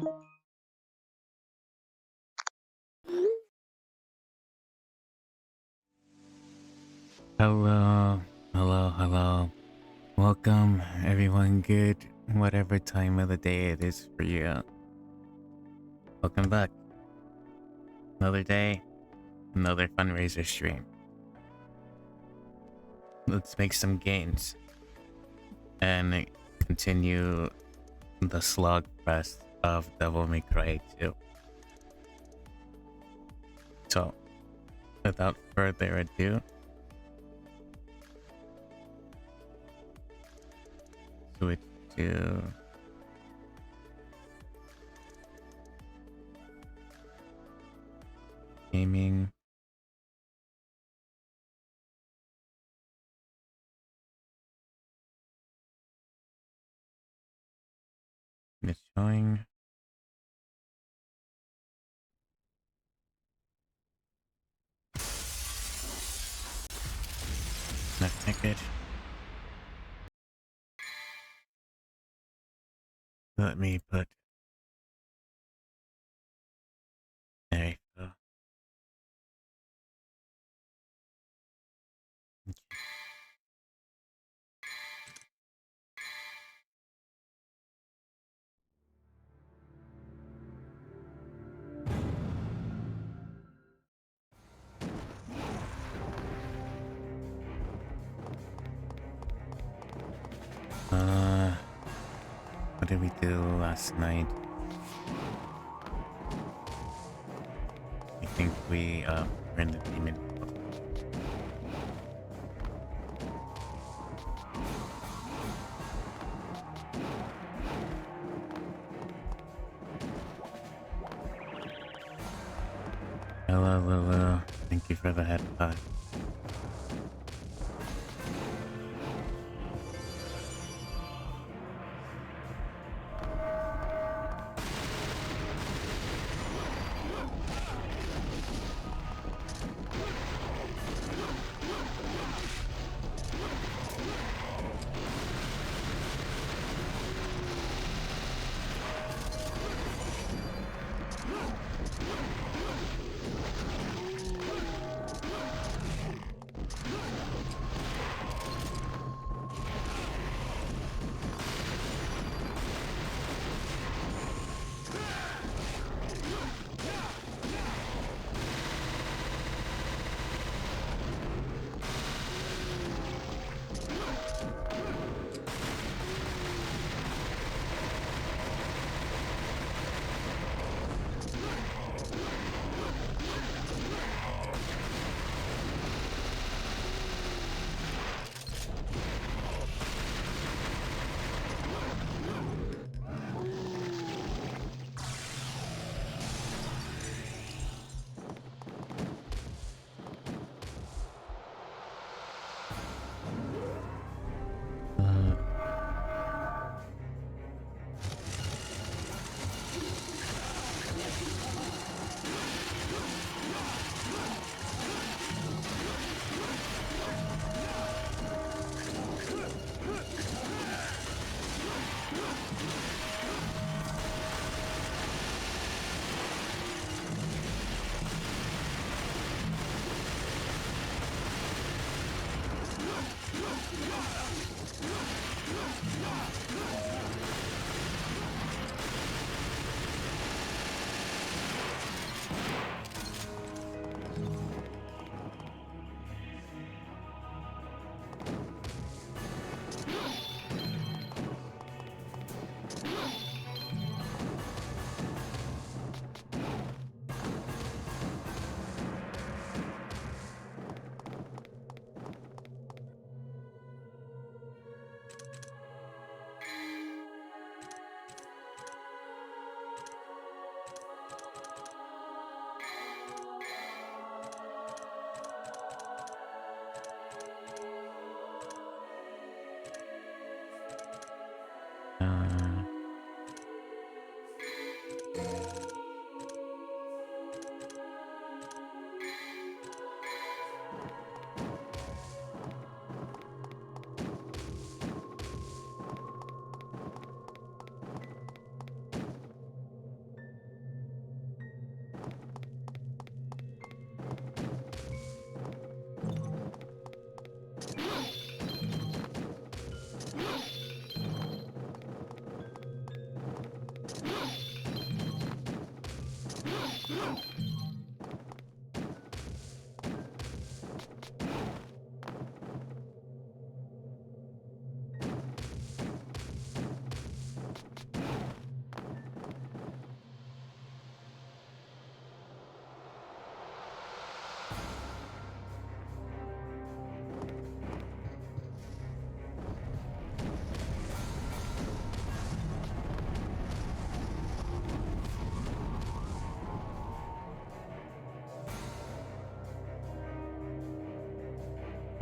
Hello, hello. Welcome, everyone. Good, whatever time of the day it is for you. Welcome back. Another day, another fundraiser stream. Let's make some gains and continue the slog fest of Devil May Cry 2. So, without further ado, switch to gaming. It's showing. Not naked. Let me put. There you go. What did we do last night? I think we were in the demon. Hello, Lulu. Thank you for the headbutt.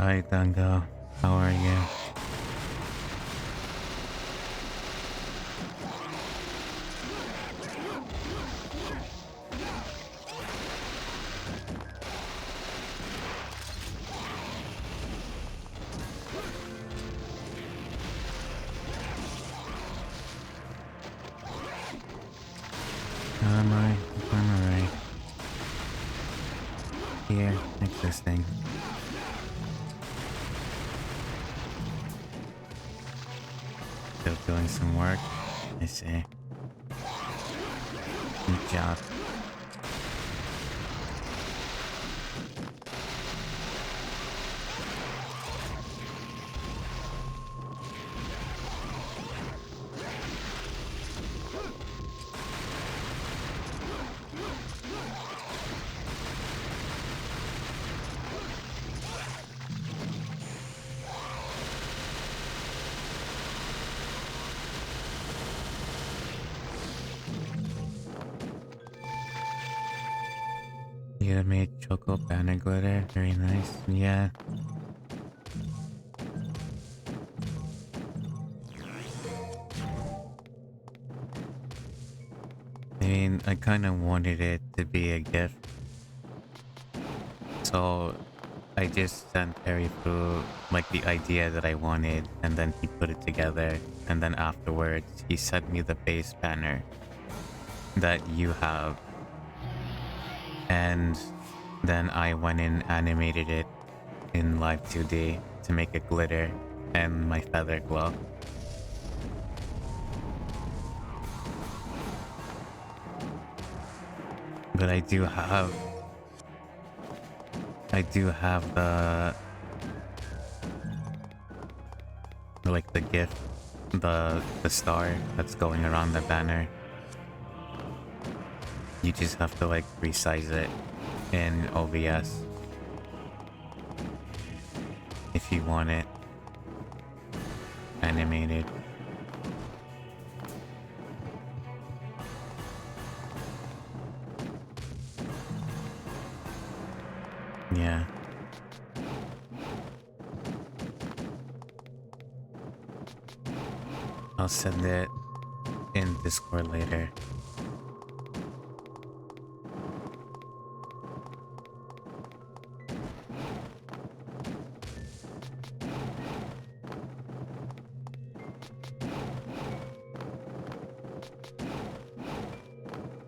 Hi, Dango. How are you? Am I? I'm alright. Here, existing. Still doing some work. I see. Good job. You made choco banner glitter. Very nice. Yeah. I mean, I kind of wanted it to be a gift. So I just sent Harry through like the idea that I wanted, and then he put it together, and then afterwards he sent me the base banner that you have, and then I went and animated it in live 2D to make it glitter and my feather glow. But I do have the like the gift, the star that's going around the banner. You just have to like resize it in OBS if you want it animated. Yeah. I'll send it in Discord later.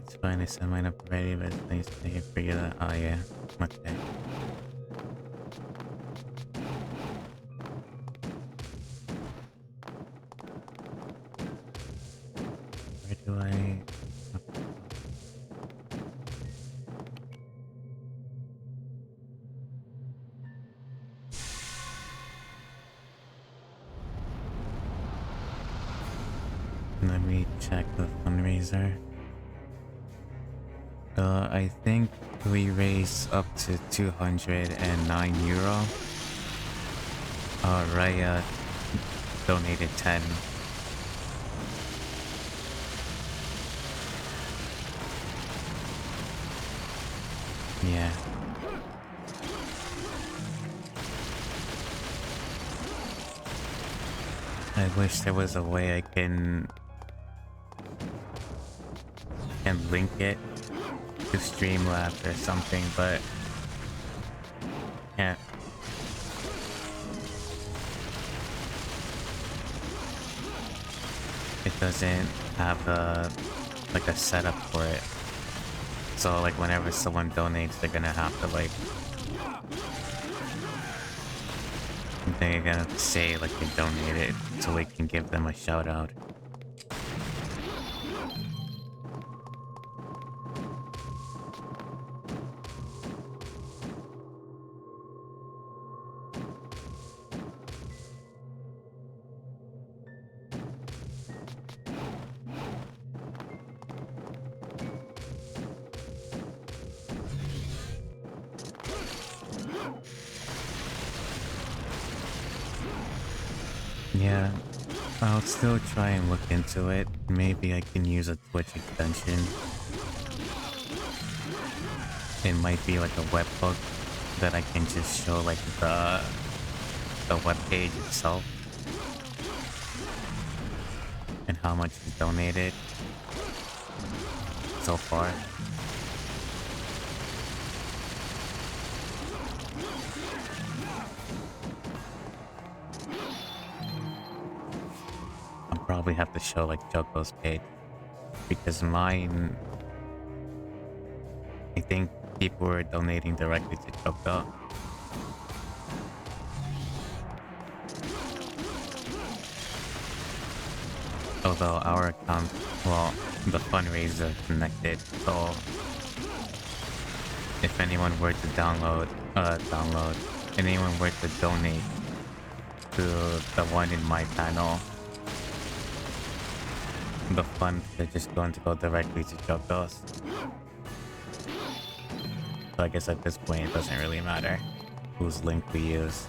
It's fine, I set mine up already, but it's nice to figure that. Oh yeah, okay. Where do I... Let me check the fundraiser. I think we raised up to 209 euro. Raya donated 10. Yeah. I wish there was a way I can link it to Streamlabs or something, but yeah. It doesn't have like a setup for it. So like whenever someone donates, they're gonna have to like, they're gonna say like they donated so we can give them a shout out. Yeah, I'll still try and look into it. Maybe I can use a Twitch extension. It might be like a webhook that I can just show like the webpage itself and how much is donated so far. I'll probably have to show like Joko's page because mine, I think people were donating directly to Joko. Although our account, well, the fundraiser connected, so if anyone were to anyone were to donate to the one in my panel, the funds are just going to go directly to Joko's. So I guess at this point it doesn't really matter whose link we use.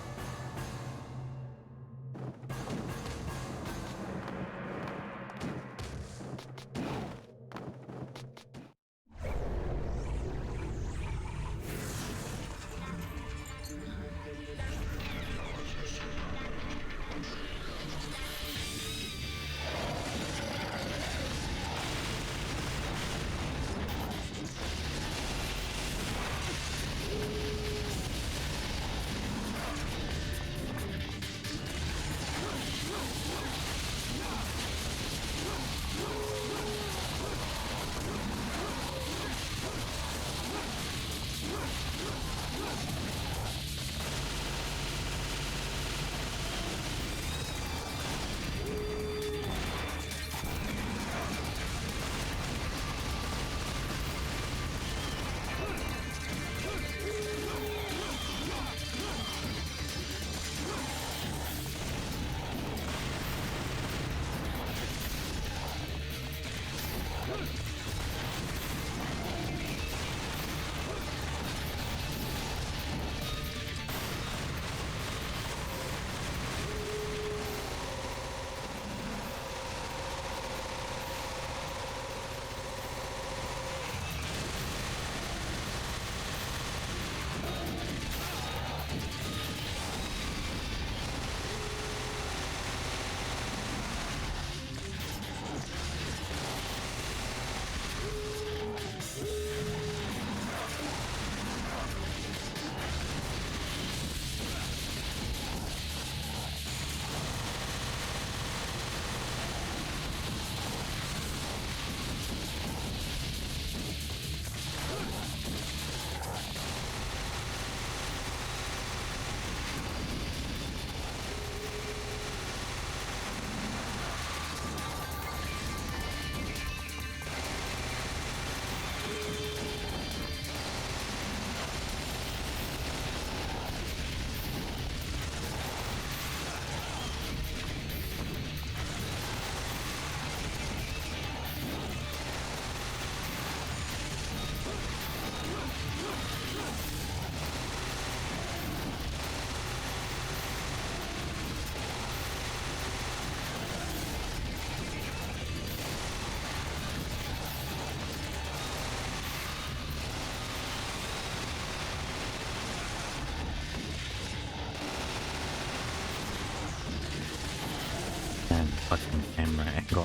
Fucking camera angle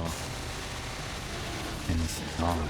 installed.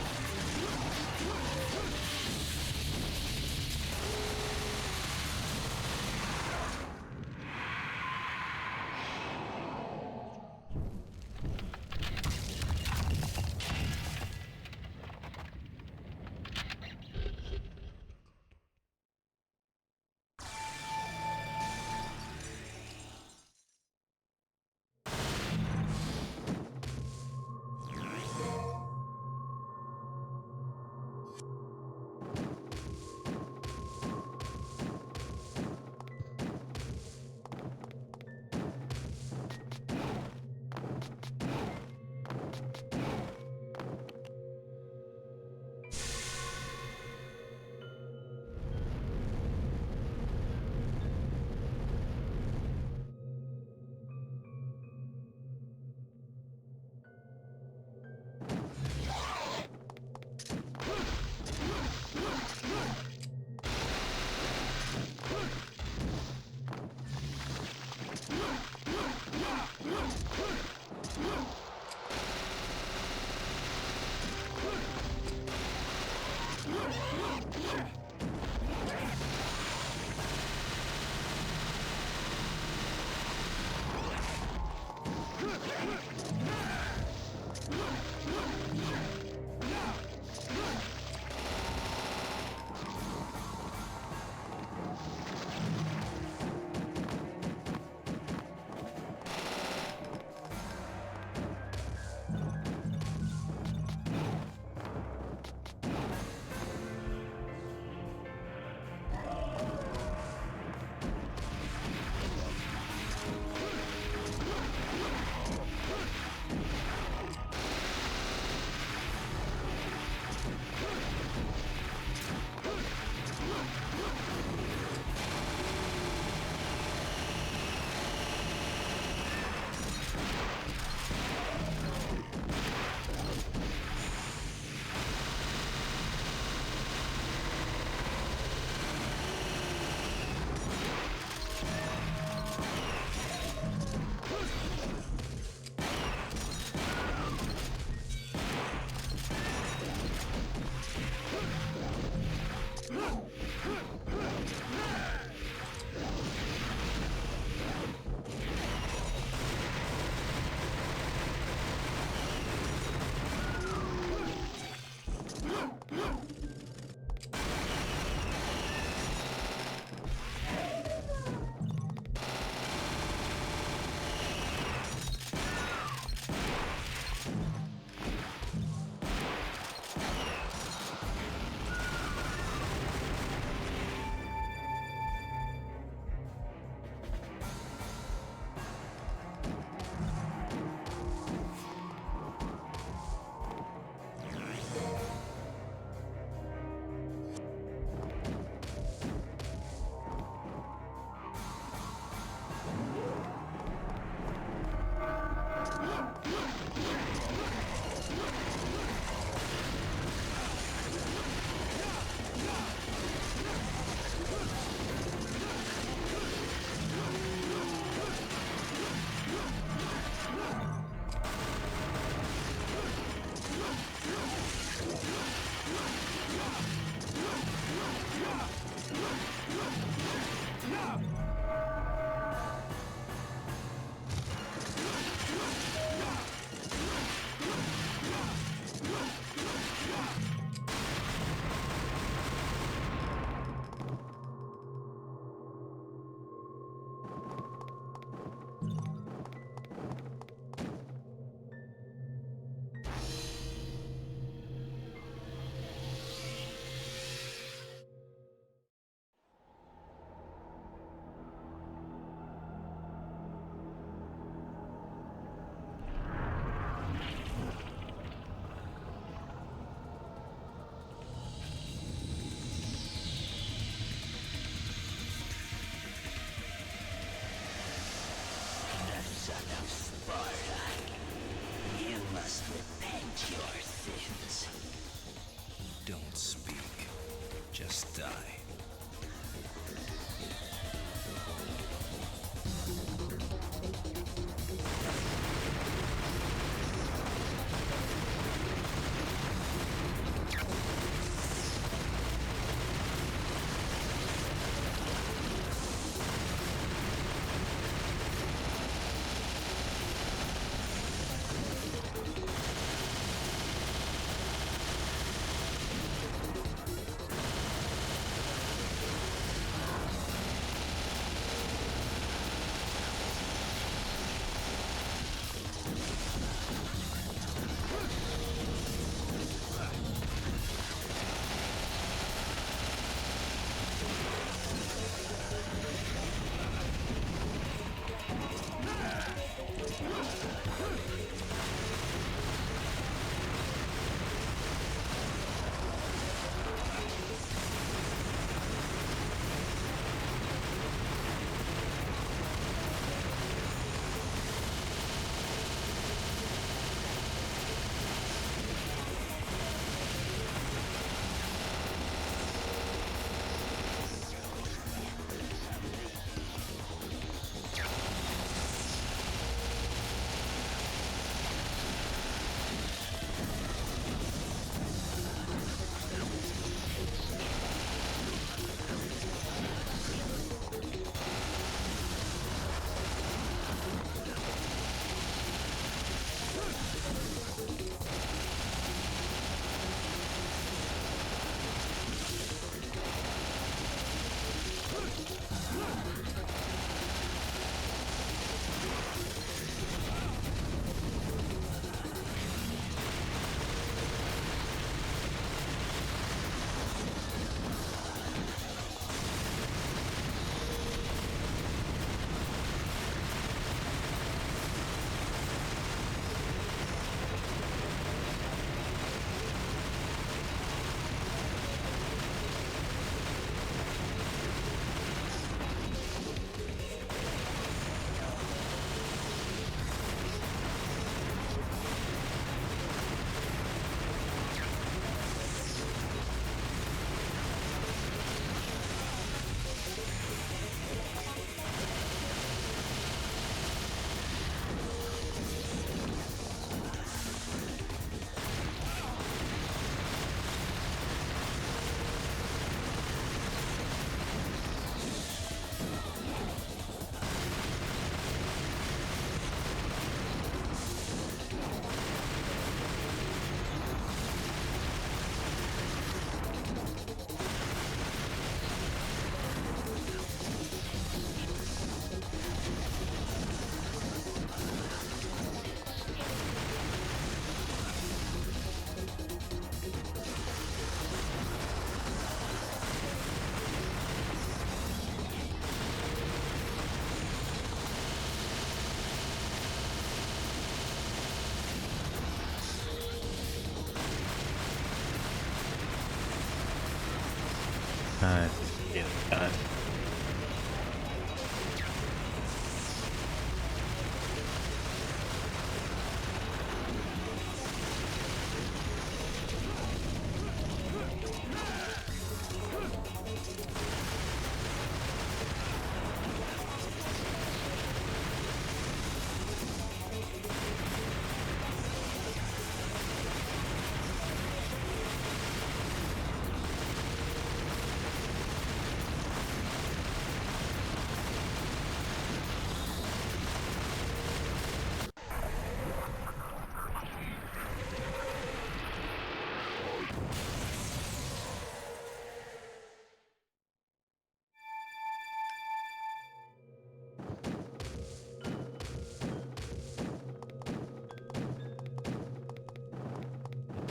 Dear God.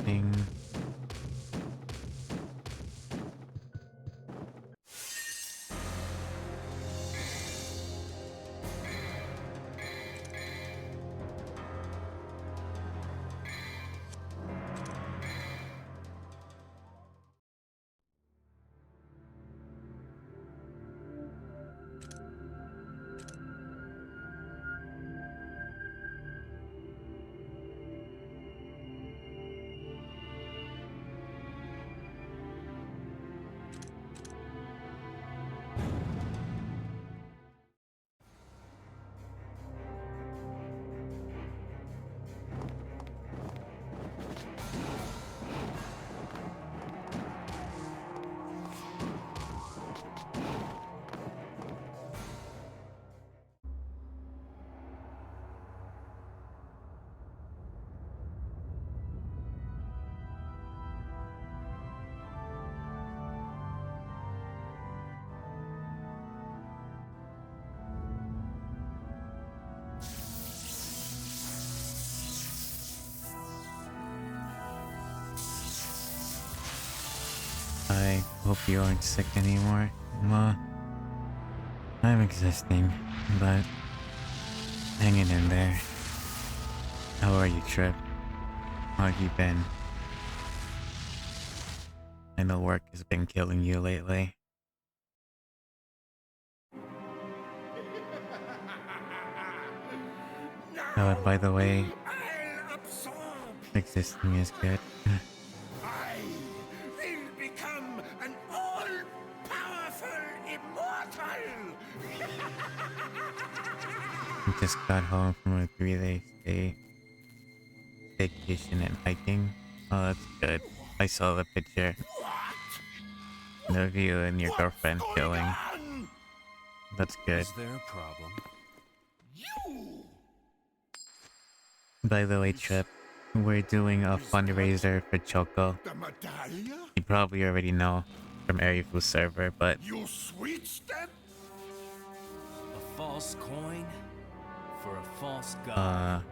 Thing. I hope you aren't sick anymore, Ma. I'm existing, but hanging in there. How are you, Trip? How have you been? I know work has been killing you lately. Oh, and by the way, existing is good. I will become an all-powerful immortal! I just got home from a 3-day stay vacation and hiking. Oh, that's good. I saw the picture. What? The view and your girlfriend What's chilling. going on? That's good. Is there a problem? You! By the way, Trip, we're doing a fundraiser for Choco. The medallion? You probably already know from Arifu's server, but You switched it? A false coin for a false god.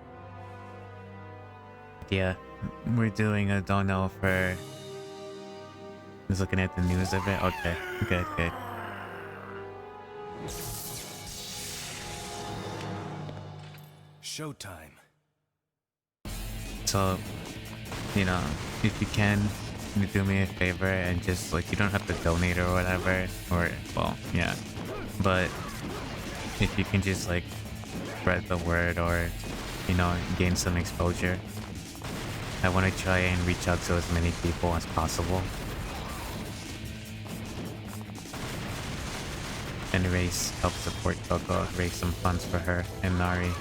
yeah, we're doing a dono for. Just looking at the news of it. Okay, good, good. Showtime. So, you know, if you can, you do me a favor and just like you don't have to donate or whatever, or well, yeah, but if you can just like spread the word or you know gain some exposure. I want to try and reach out to as many people as possible and help support Coco, raise some funds for her and Nari.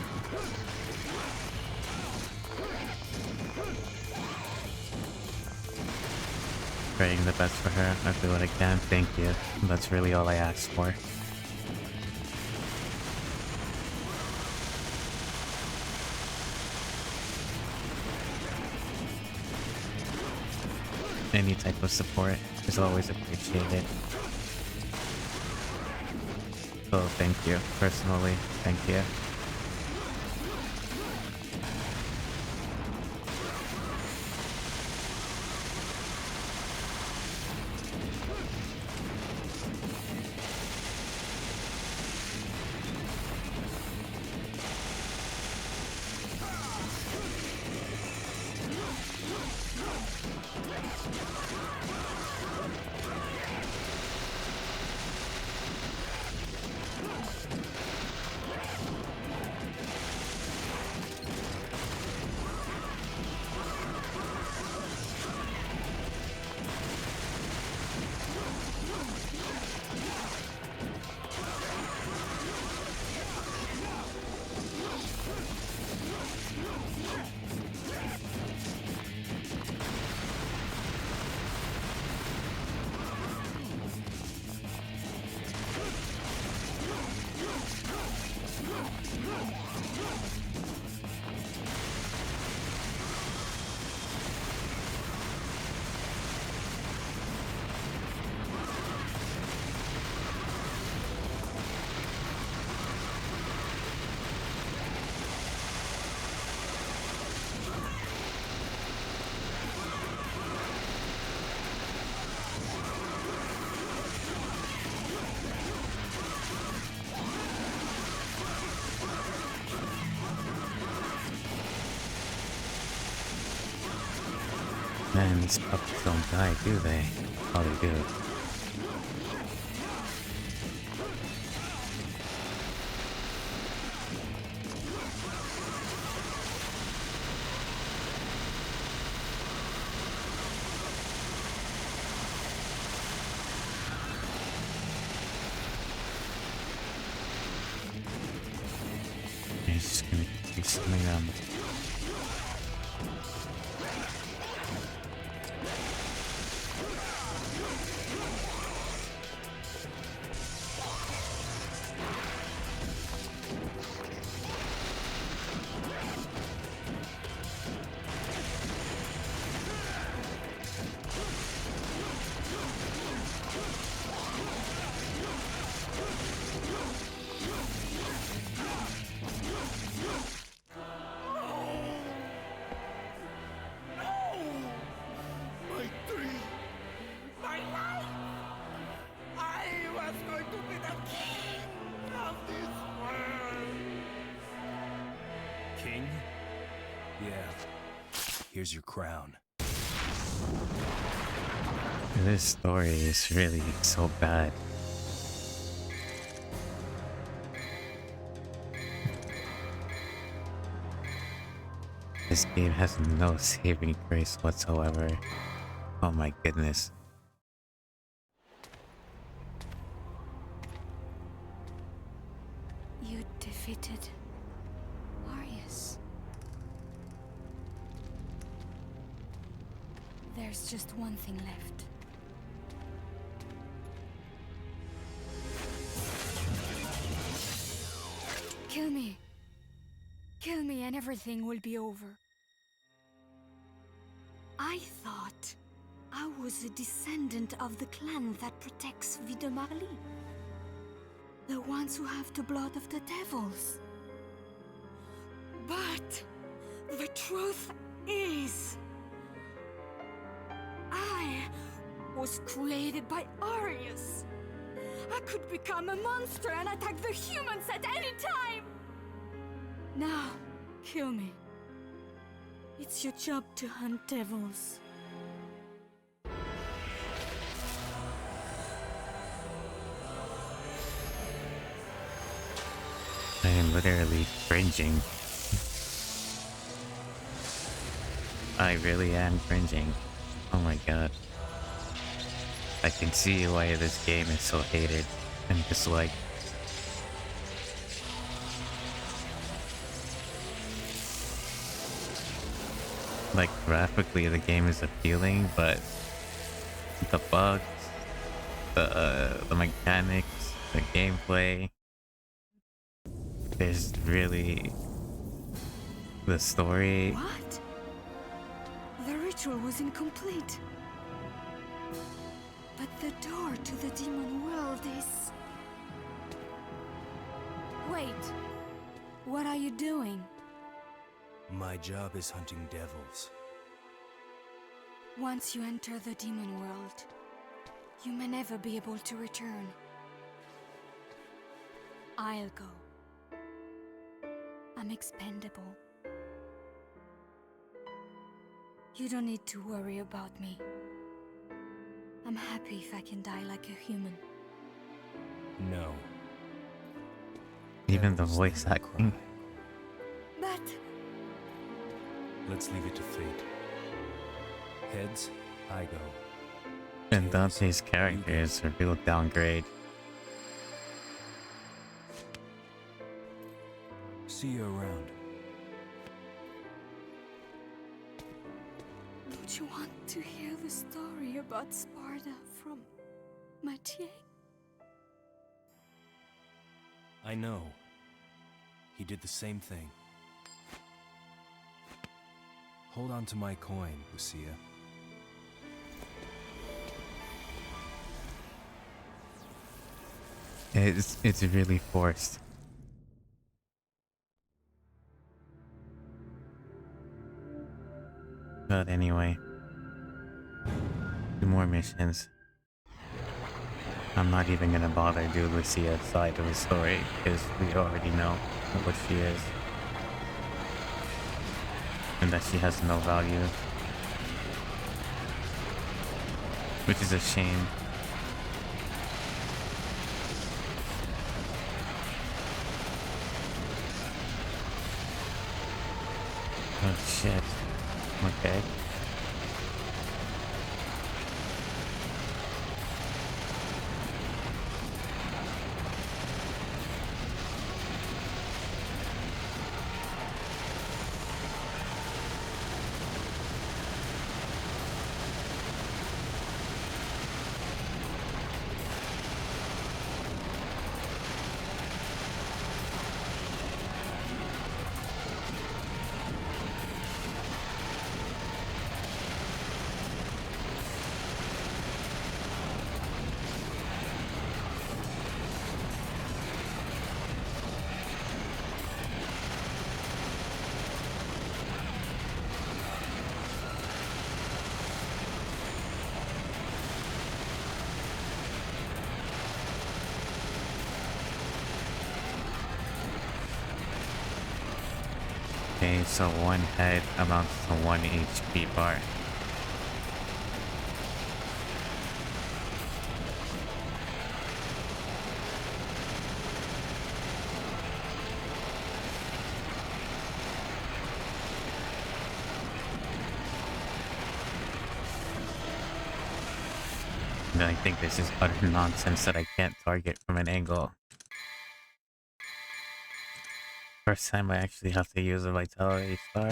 Praying the best for her. I do what I can. Thank you. That's really all I asked for. Any type of support is always appreciated. So thank you. Personally, thank you. Man, these puppies don't die, do they? Oh, they do. He's just gonna keep swimming them. My dream, my life. I was going to be the king of this world. King? Yeah. Here's your crown. This story is really so bad. This game has no saving grace whatsoever. Oh my goodness. You defeated Arius. There's just one thing left. Kill me. Kill me and everything will be over. I thought I was a descendant of the clan that protects Videmarli. The ones who have the blood of the devils. But the truth is, I was created by Arius. I could become a monster and attack the humans at any time. Now, kill me. It's your job to hunt devils. I am literally cringing. I really am cringing. Oh my god. I can see why this game is so hated and disliked. Like, graphically the game is appealing, but the bugs, the mechanics, the gameplay, there's really the story. What? The ritual was incomplete. But the door to the demon world is... Wait. What are you doing? My job is hunting devils. Once you enter the demon world, you may never be able to return. I'll go. I'm expendable. You don't need to worry about me. I'm happy if I can die like a human. No. Even the Devils voice never acting. cry. But... Let's leave it to fate. Heads, I go. And Dante's character is a real downgrade. See you around. Don't you want to hear the story about Sparta from Mathieu? I know. He did the same thing. Hold on to my coin, Lucia. It's really forced. But anyway, 2 more missions. I'm not even gonna bother do Lucia's side of the story because we already know what she is. And that she has no value. which is a shame. Oh shit. Okay. Okay, so one head amounts to 1 HP bar. And I think this is utter nonsense that I can't target from an angle. First time I actually have to use a vitality star.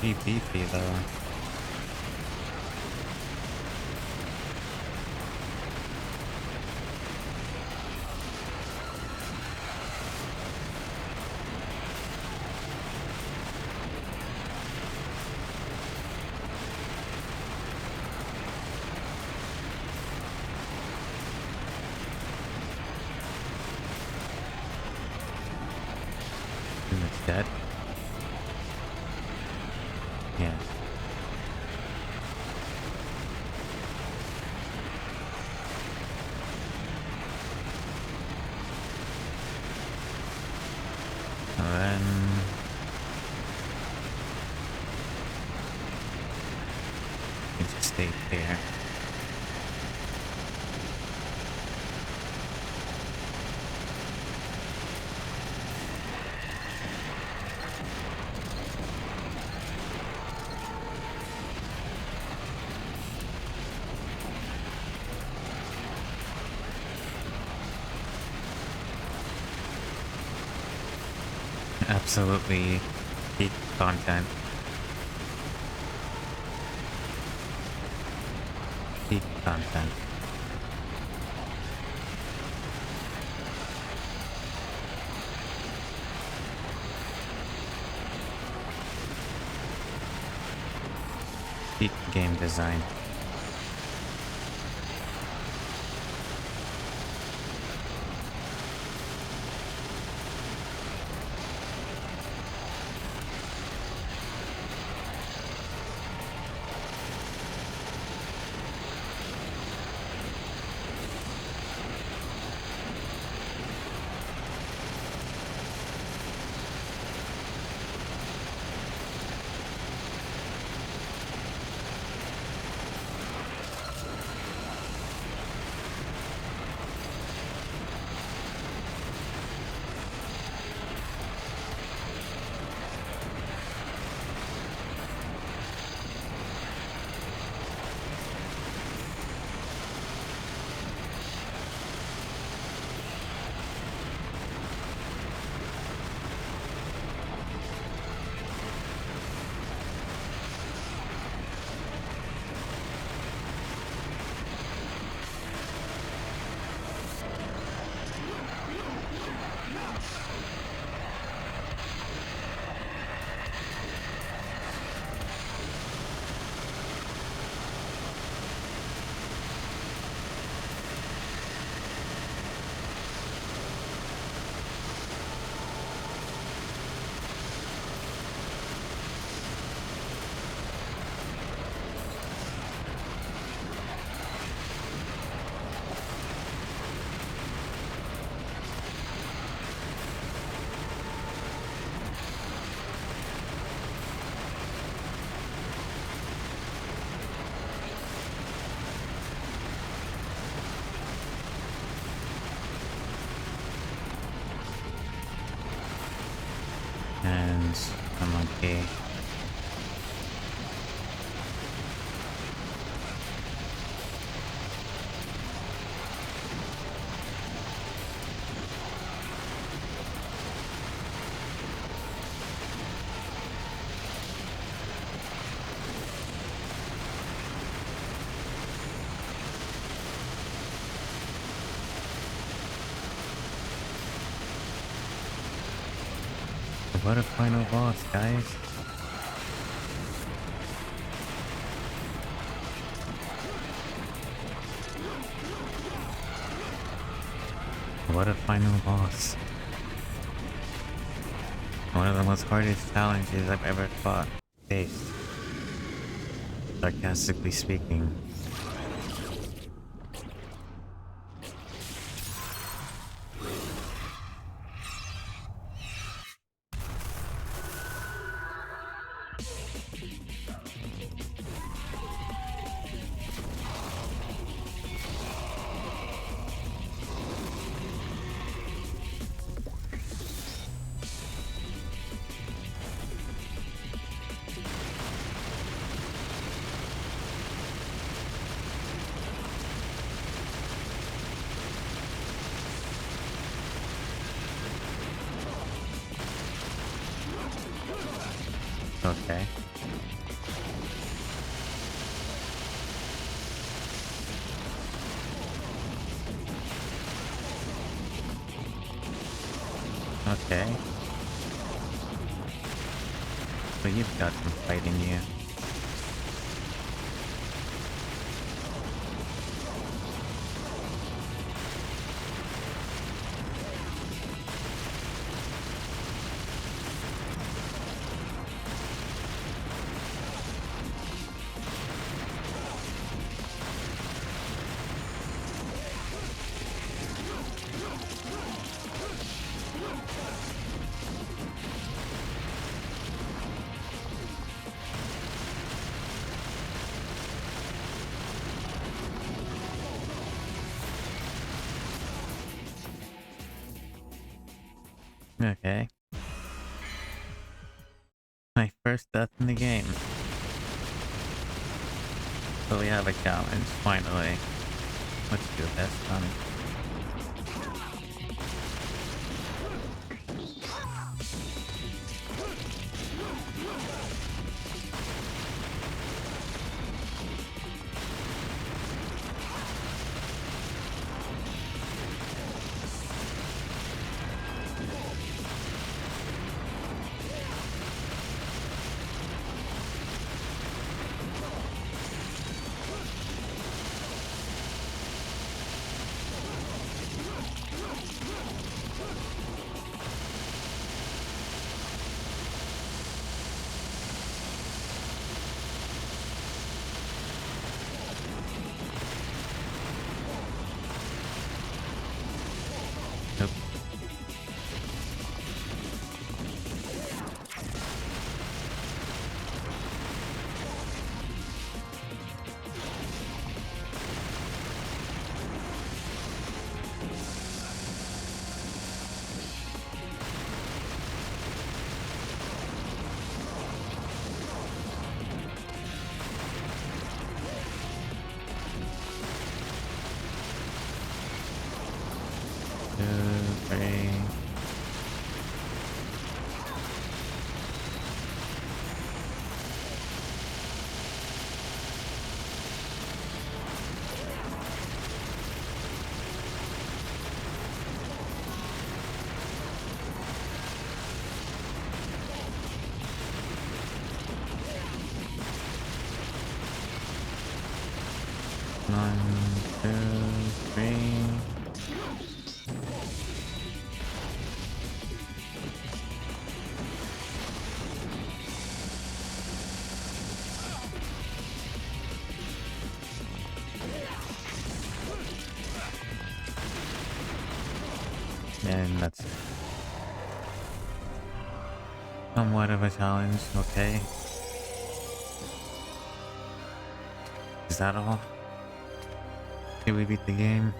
Pretty beefy though. And it's dead. Yeah. And then it just stayed there. Absolutely peak content. Peak content. Peak game design. And a monkey. What a final boss, guys. What a final boss. One of the most hardest challenges I've ever faced. Sarcastically speaking. Okay. Okay. But you've got some fight in you. Okay. My first death in the game. So we have a challenge, finally. Let's do this, Nope. Two, three. One, two, three. And that's somewhat of a challenge, okay? Is that all? Did we beat the game?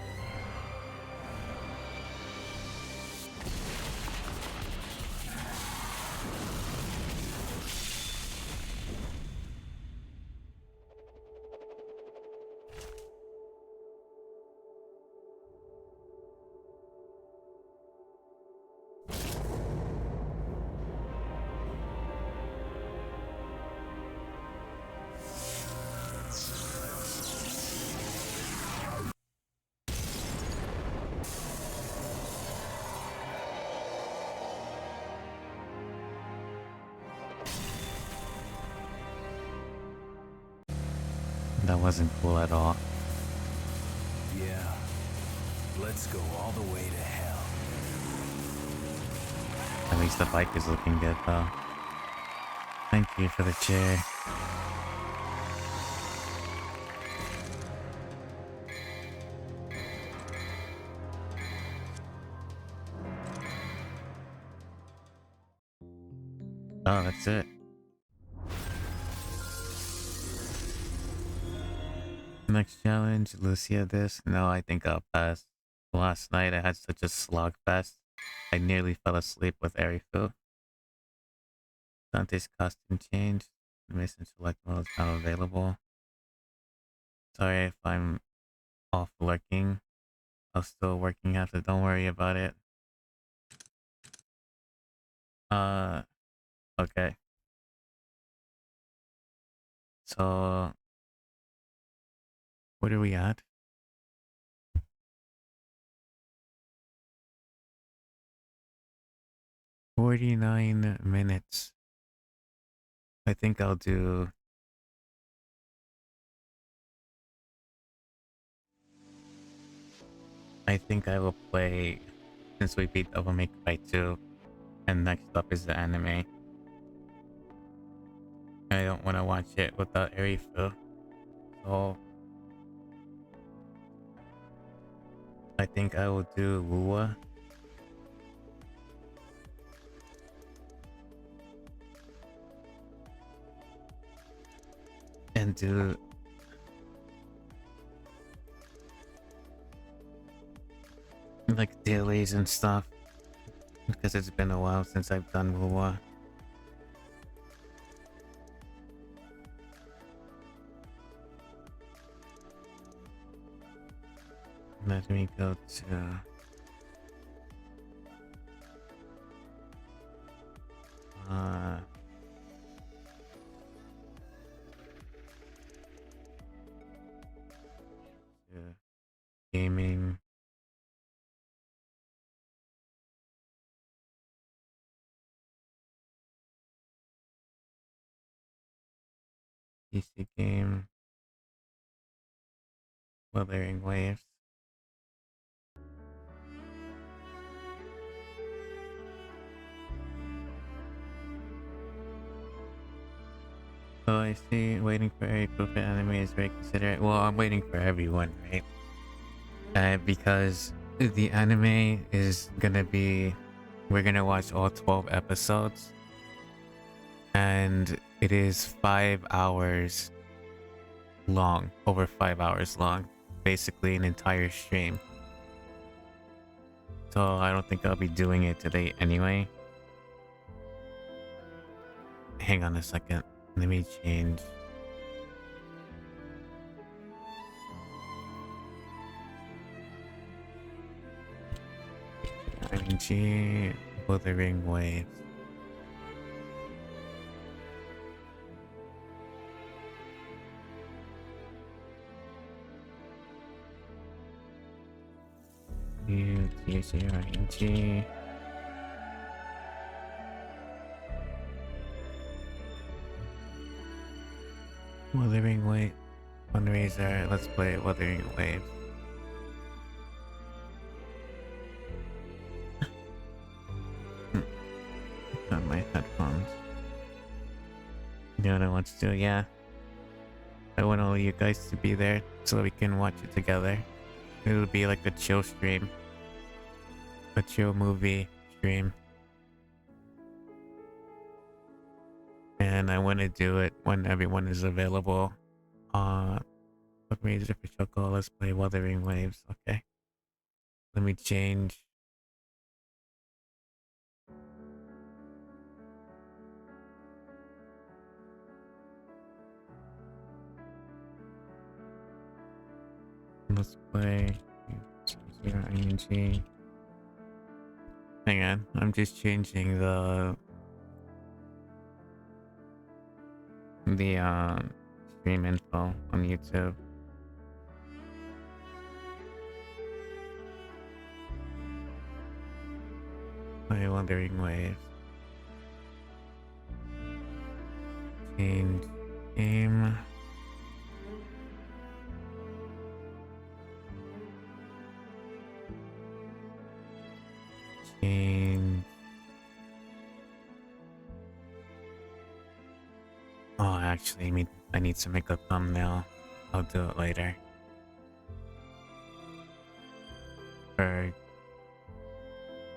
That wasn't cool at all. Yeah. Let's go all the way to hell. At least the bike is looking good though. Thank you for the chair. Oh, that's it. Next challenge, Lucia this. No, I think I'll pass. Last night I had such a slog fest. I nearly fell asleep with Erifu. Dante's costume change. Mission select mode is now available. Sorry if I'm off lurking. I'm still working out, so don't worry about it. Okay. So, what are we at? 49 minutes. I think I'll do... I think I will play, since we beat Devil May Cry 2, and next up is the anime. I don't want to watch it without Arifu, so I think I will do Wuwa. And do... like dailies and stuff, because it's been a while since I've done Wuwa. Let me go to... gaming. PC game. Wuthering Waves. So I see waiting for every proof anime is very considerate. Well, I'm waiting for everyone, right? Because the anime is gonna be... we're gonna watch all 12 episodes. And it is 5 hours long. Over 5 hours long. Basically an entire stream. So I don't think I'll be doing it today anyway. Hang on a second. Let me change. RNG Wuthering Waves. RNG. Wuthering Wave fundraiser. Let's play Wuthering Waves. On my headphones. You know what I want to do? Yeah. I want all you guys to be there so we can watch it together. It'll be like a chill stream. A chill movie stream. And I want to do it when everyone is available. What means official goal? Let's play Wuthering Waves. Okay. Let me change. Let's play 0ing. Hang on, I'm just changing the stream info on YouTube. Play Wuthering Waves. Change game. And oh, actually, I need to make a thumbnail. I'll do it later. For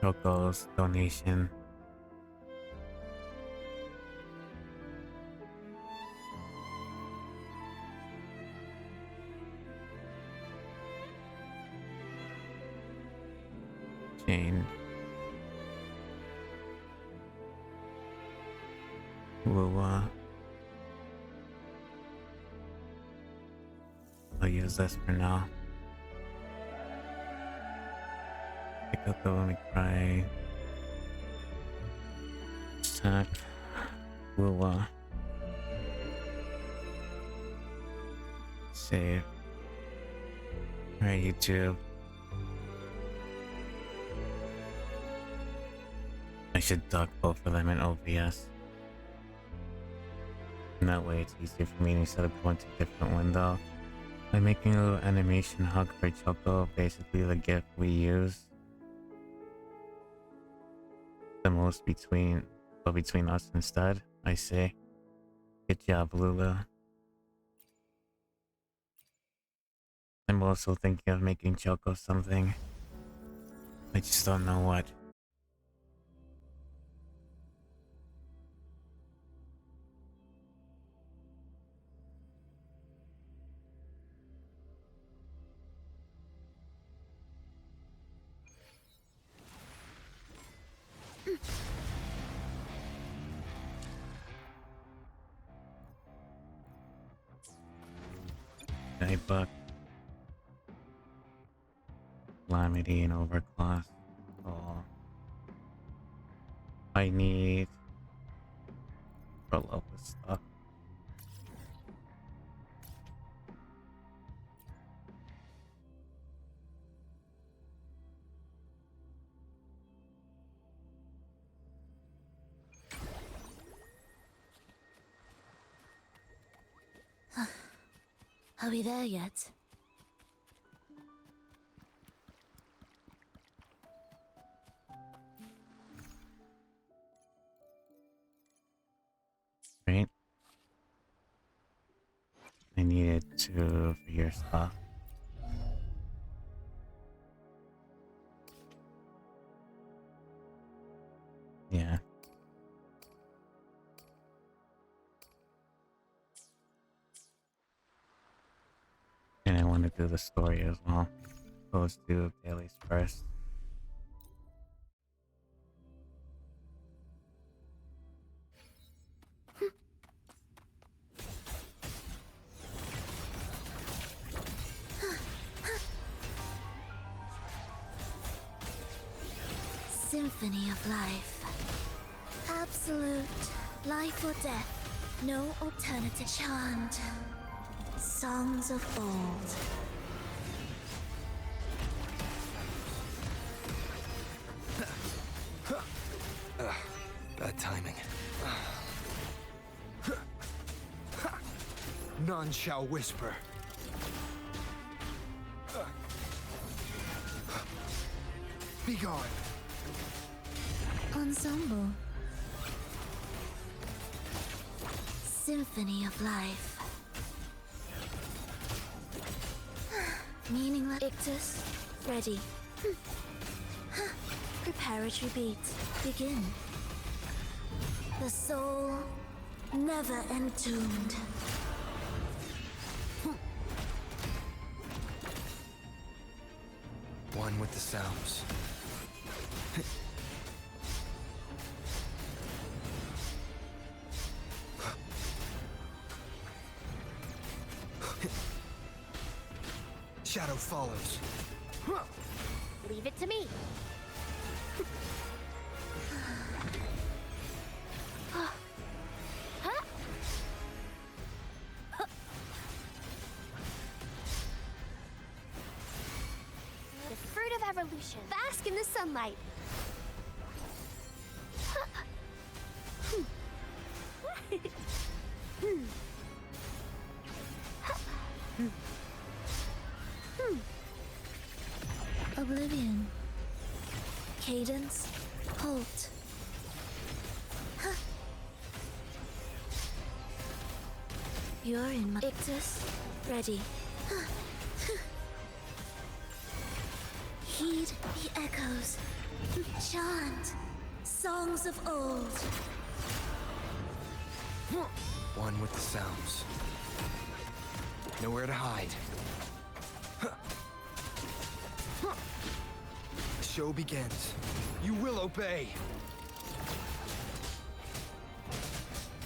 Choco's donation. Jane. We'll I'll use this for now. Pick up the McBride. Attack. We'll save. Alright, YouTube. I should duck both of them in OBS. And that way it's easier for me instead of going to a different window. I'm making a little animation hug for Choco, basically the gift we use. The most between us instead, I say. Good job, Lula. I'm also thinking of making Choco something. I just don't know what. Buck, Calamity, and Overcloth. Oh, I need roll up with stuff. Are we there yet? Right? I needed to figure stuff. Yeah. And I want to do the story as well. So let's do dailies first. Symphony of life. Absolute life or death. No alternative. Chant. Songs of old. Bad timing. None shall whisper. Be gone. Ensemble. Symphony of life. Meaningless. Ictus, ready. Preparatory beat, begin. The soul never entombed. One with the sounds. Shadow follows. Leave it to me. The fruit of evolution. Bask in the sunlight. Oblivion. Cadence, halt. You're in my Ictus, ready. Heed the echoes. Chant songs of old. One with the sounds. Nowhere to hide. The show begins. You will obey.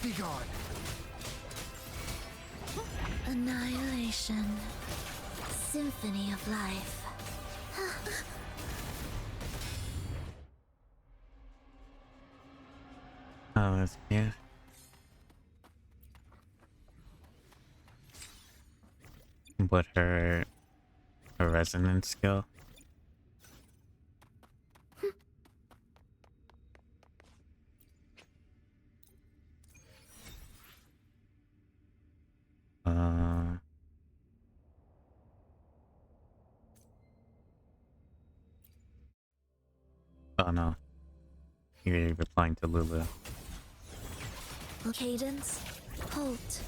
Be gone. Annihilation. Symphony of life. Oh, that's cute. But her resonance skill. Oh no. You're replying to Lulu. Cadence, halt.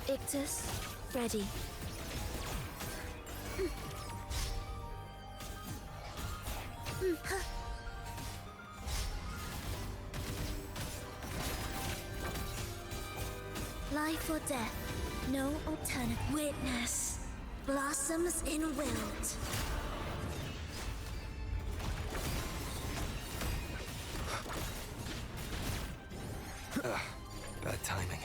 Ictus, ready. Life or death, no alternate. Witness, blossoms in wilt. Bad timing.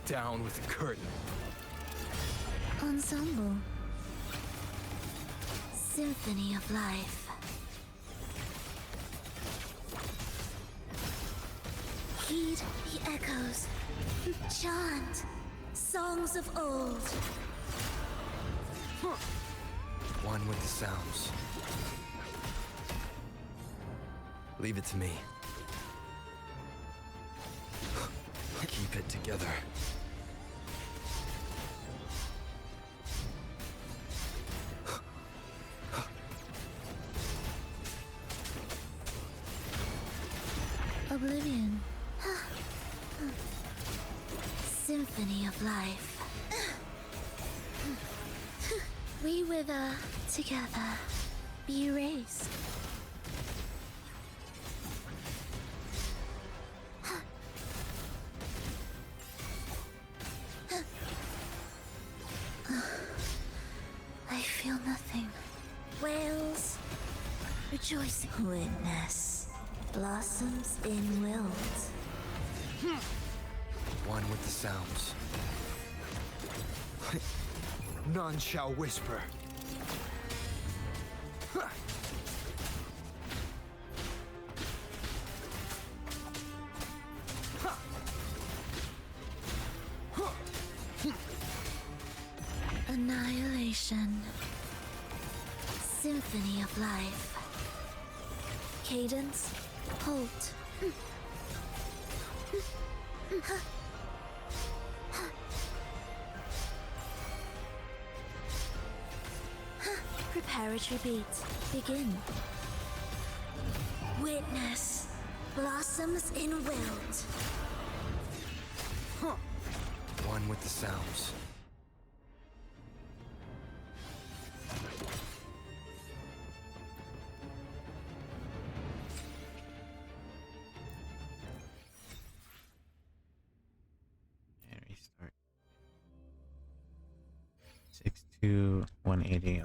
Down with the curtain. Ensemble. Symphony of life. Heed the echoes. Chant songs of old. One with the sounds. Leave it to me. Keep it together. Oblivion. Symphony of life. We wither together. Be erased. I feel nothing. Whales rejoicing. Witness. Blossoms in wilt. One with the sounds. None shall whisper. Annihilation. Symphony of life. Cadence, halt. Preparatory beats begin. Witness blossoms in wilt. One with the sounds. And restart. 62180.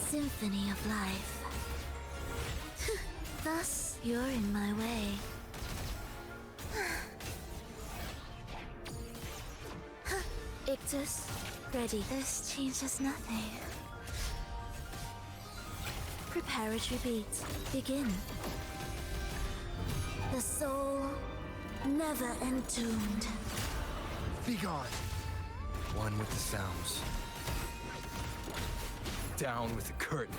Symphony of life. Thus, you're in my way. Ictus, ready. This changes nothing. Preparatory beats begin. The soul never entombed. Be gone. One with the sounds. Down with the curtain.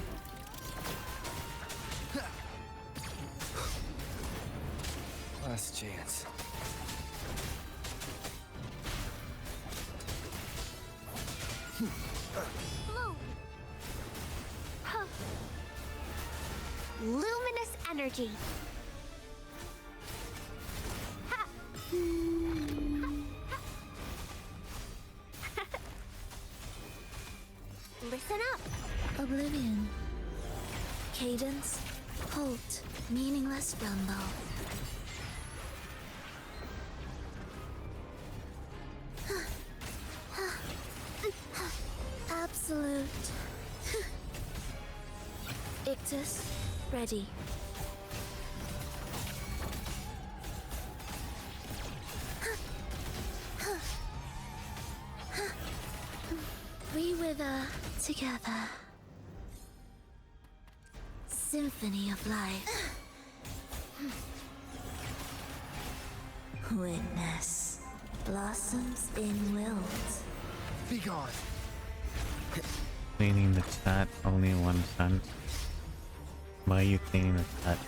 Last chance. Blue. Huh. Luminous energy. Ha. Listen up. Oblivion. Cadence. Halt. Meaningless rumble. Absolute. Ictus, ready. We wither together. Symphony of life. Witness. Blossoms in wilt. Be gone. Cleaning the chat, only 1 cent. Why are you cleaning the chat?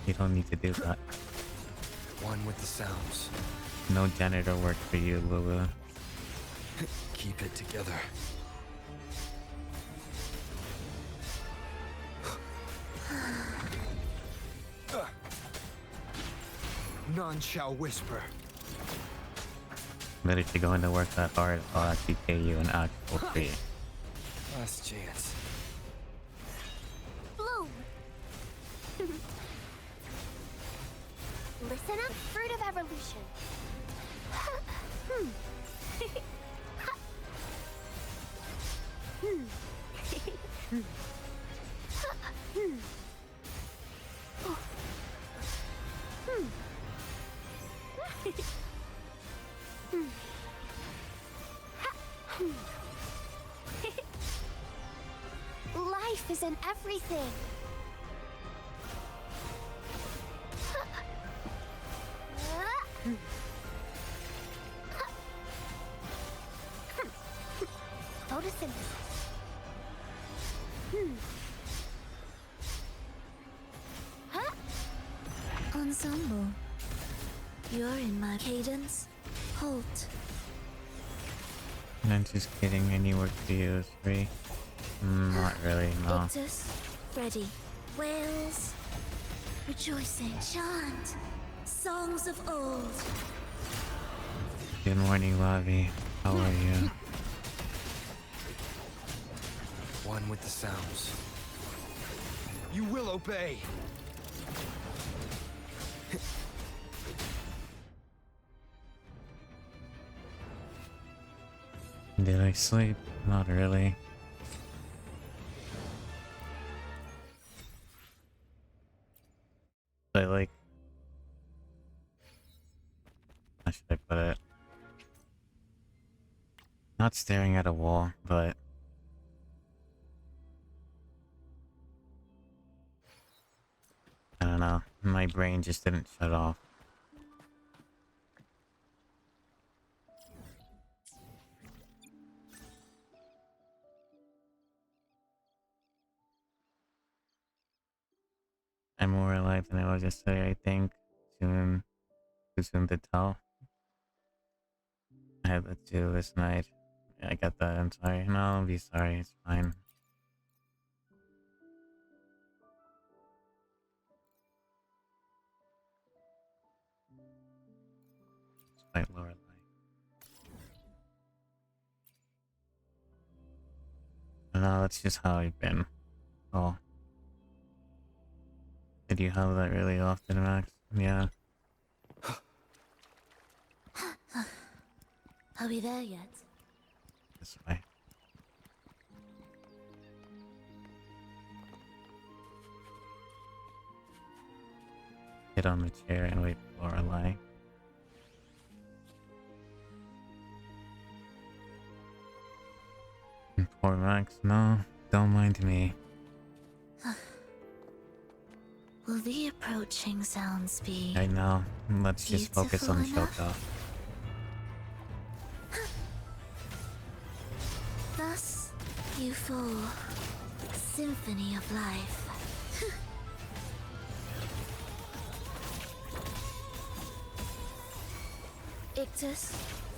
You don't need to do that. One with the sounds. No janitor work for you, Lulu. Keep it together. None shall whisper. But if you're going to work that hard, I'll actually pay you an actual fee. Last chance. Bloom. Listen up, fruit of evolution. Life is in everything. Photosynthesis. Ensemble. You're in my cadence. Halt. I'm just kidding, any work for you is free. Not really, no. Ictus, ready. Whales, rejoicing. Chant, songs of old. Good morning, Lavi. How are you? One with the sounds. You will obey. Did I sleep? Not really. But like, how should I put it? Not staring at a wall, but I don't know. My brain just didn't shut off. I'm more alive than I was yesterday, I think. Too soon to tell. I had that too this night. Yeah, I got that. I'm sorry. No, I'll be sorry. It's fine. Despite lower light. No, that's just how I've been. Oh. Did you have that really often, Max? Yeah. Are we there yet? This way. Sit on the chair and wait for Lorelai. Poor Max, no, don't mind me. Will the approaching sounds be... I know. Let's just focus on beautiful Shoko. You fool. Symphony of life. Ictus,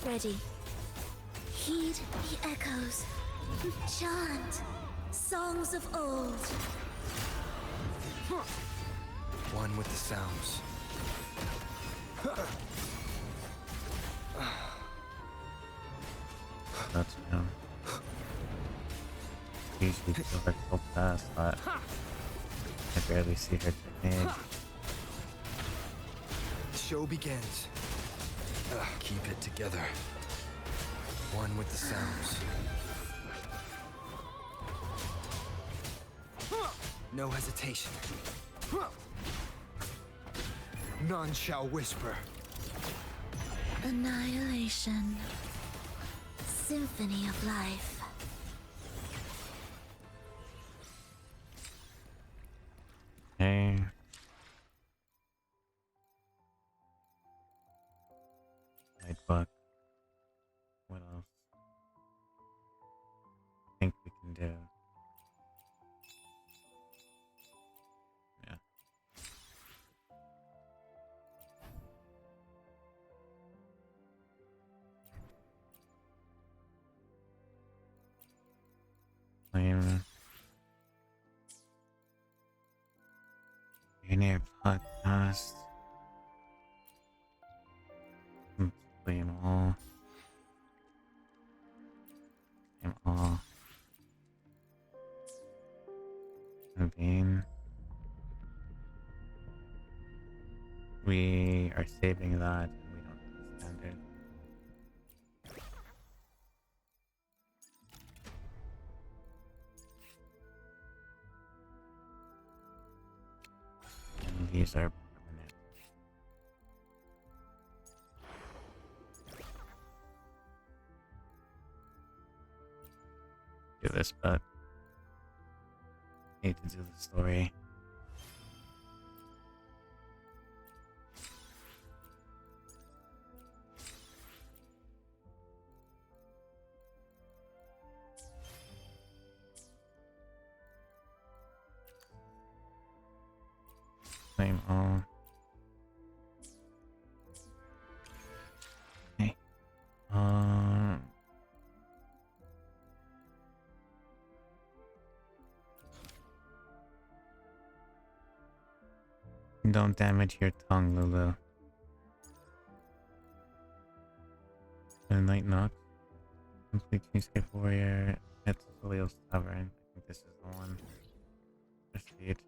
ready. Heed the echoes. Chant songs of old. One with the sounds. That's him. Usually kills her so fast that I barely see her technique. The show begins. Keep it together. One with the sounds. No hesitation. None shall whisper. Annihilation. Symphony of life. Hey. Light buck. What else? Think we can do? Yeah. Flame. Any podcast. Flame all. Flame all. Convene. We are saving that and we don't do the standard. And these are permanent. Do this, but need to do the story. Flame all. Okay. Don't damage your tongue, Lulu. The Night Knock. Complete Cheesecake Warrior at Solio's Tavern. I think this is the one. Proceed.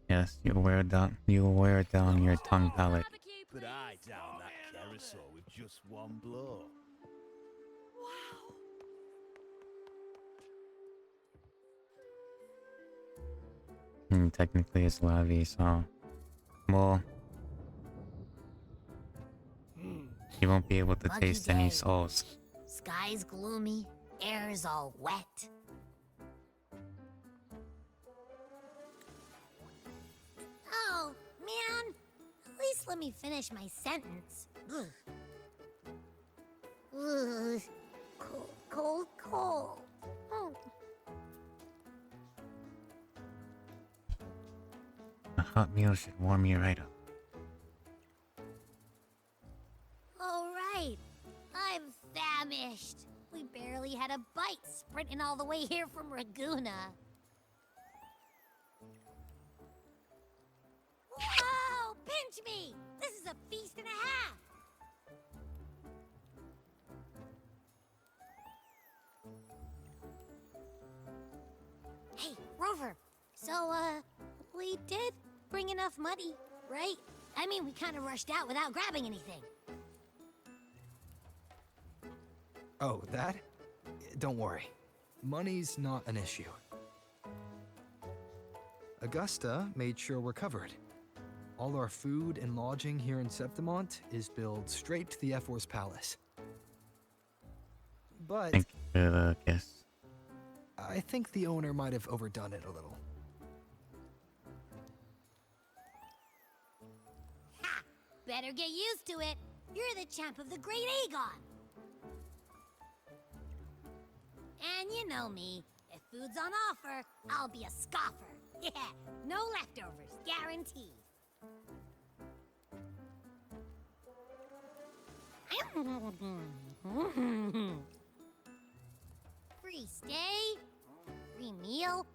Yes, you wear down your tongue palate. But I down that carousel with just one blow. Technically it's Lavi, so well you won't be able to Muggy taste any day. souls. Sky's gloomy, air's all wet. Oh, man. At least let me finish my sentence. Ugh. Ugh. Cold, cold, cold. Oh. A hot meal should warm you right up. All right. I'm famished. We barely had a bite sprinting all the way here from Raguna. Whoa! Pinch me! This is a feast and a half! Hey, Rover. So, we did bring enough money, right? I mean, we kind of rushed out without grabbing anything. Oh, that? Don't worry. Money's not an issue. Augusta made sure we're covered. All our food and lodging here in Septimont is billed straight to the F-Force Palace. But Thank you for the kiss. I think the owner might have overdone it a little. better get used to it. You're the champ of the Great Aegon. And you know me. If food's on offer, I'll be a scoffer. Yeah, no leftovers, guaranteed. Free stay, free meal.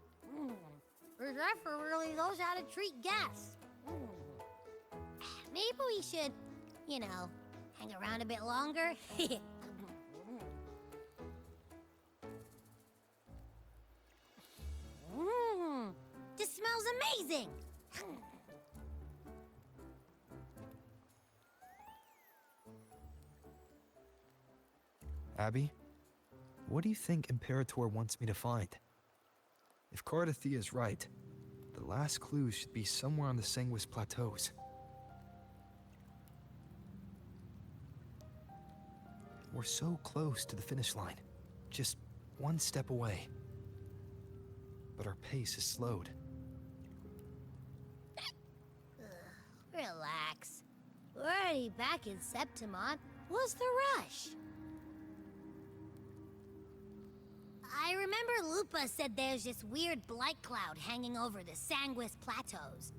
Zephyr really knows how to treat guests. Maybe we should, you know, hang around a bit longer. This smells amazing. Abby, what do you think Imperator wants me to find? If Cardathia is right, the last clue should be somewhere on the Sanguis Plateaus. We're so close to the finish line, just one step away. But our pace is slowed. Relax. We're already back in Septimont. What's the rush? I remember Lupa said there's this weird blight cloud hanging over the Sanguis Plateaus.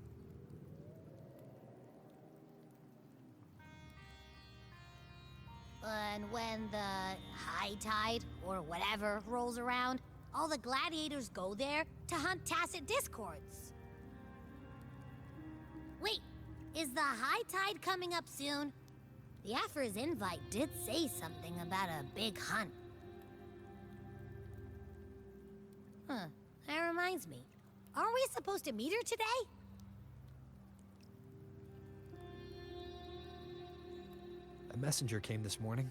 And when the high tide, or whatever, rolls around, all the gladiators go there to hunt tacit discords. Wait, is the high tide coming up soon? The Aphra's invite did say something about a big hunt. Huh, that reminds me. Aren't we supposed to meet her today? A messenger came this morning.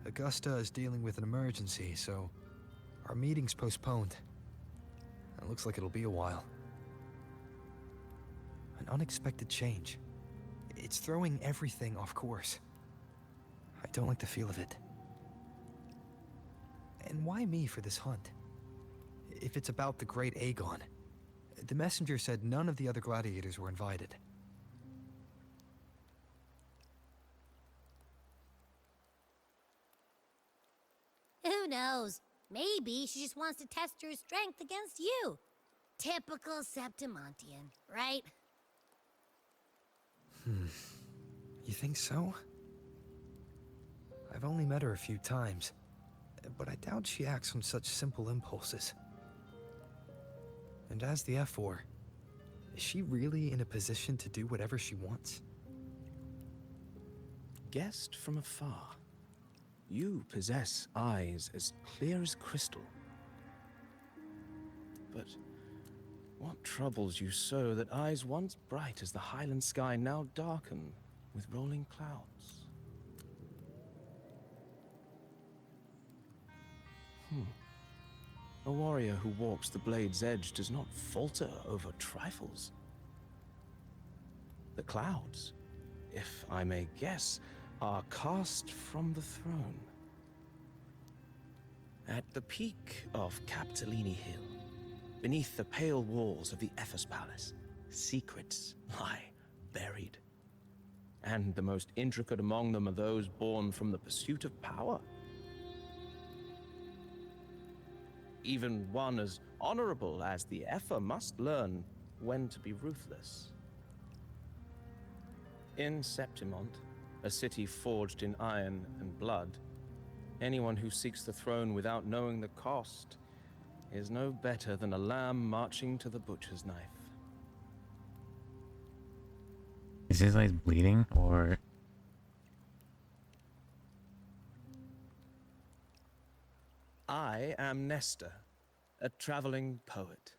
Augusta is dealing with an emergency, so our meeting's postponed. It looks like it'll be a while. An unexpected change. It's throwing everything off course. I don't like the feel of it. And why me for this hunt? If it's about the Great Aegon, the messenger said none of the other gladiators were invited. Who knows? Maybe she just wants to test her strength against you. Typical Septimontian, right? You think so? I've only met her a few times, but I doubt she acts on such simple impulses. And as the F4, is she really in a position to do whatever she wants? Guessed from afar, you possess eyes as clear as crystal. But what troubles you so that eyes once bright as the highland sky now darken with rolling clouds? A warrior who walks the blade's edge does not falter over trifles. The clouds, if I may guess, are cast from the throne. At the peak of Capitolini Hill, beneath the pale walls of the Ephes Palace, secrets lie buried. And the most intricate among them are those born from the pursuit of power. Even one as honorable as the Epher must learn when to be ruthless. In Septimont, a city forged in iron and blood, anyone who seeks the throne without knowing the cost is no better than a lamb marching to the butcher's knife. Is his eyes bleeding, or... I am Nestor, a traveling poet.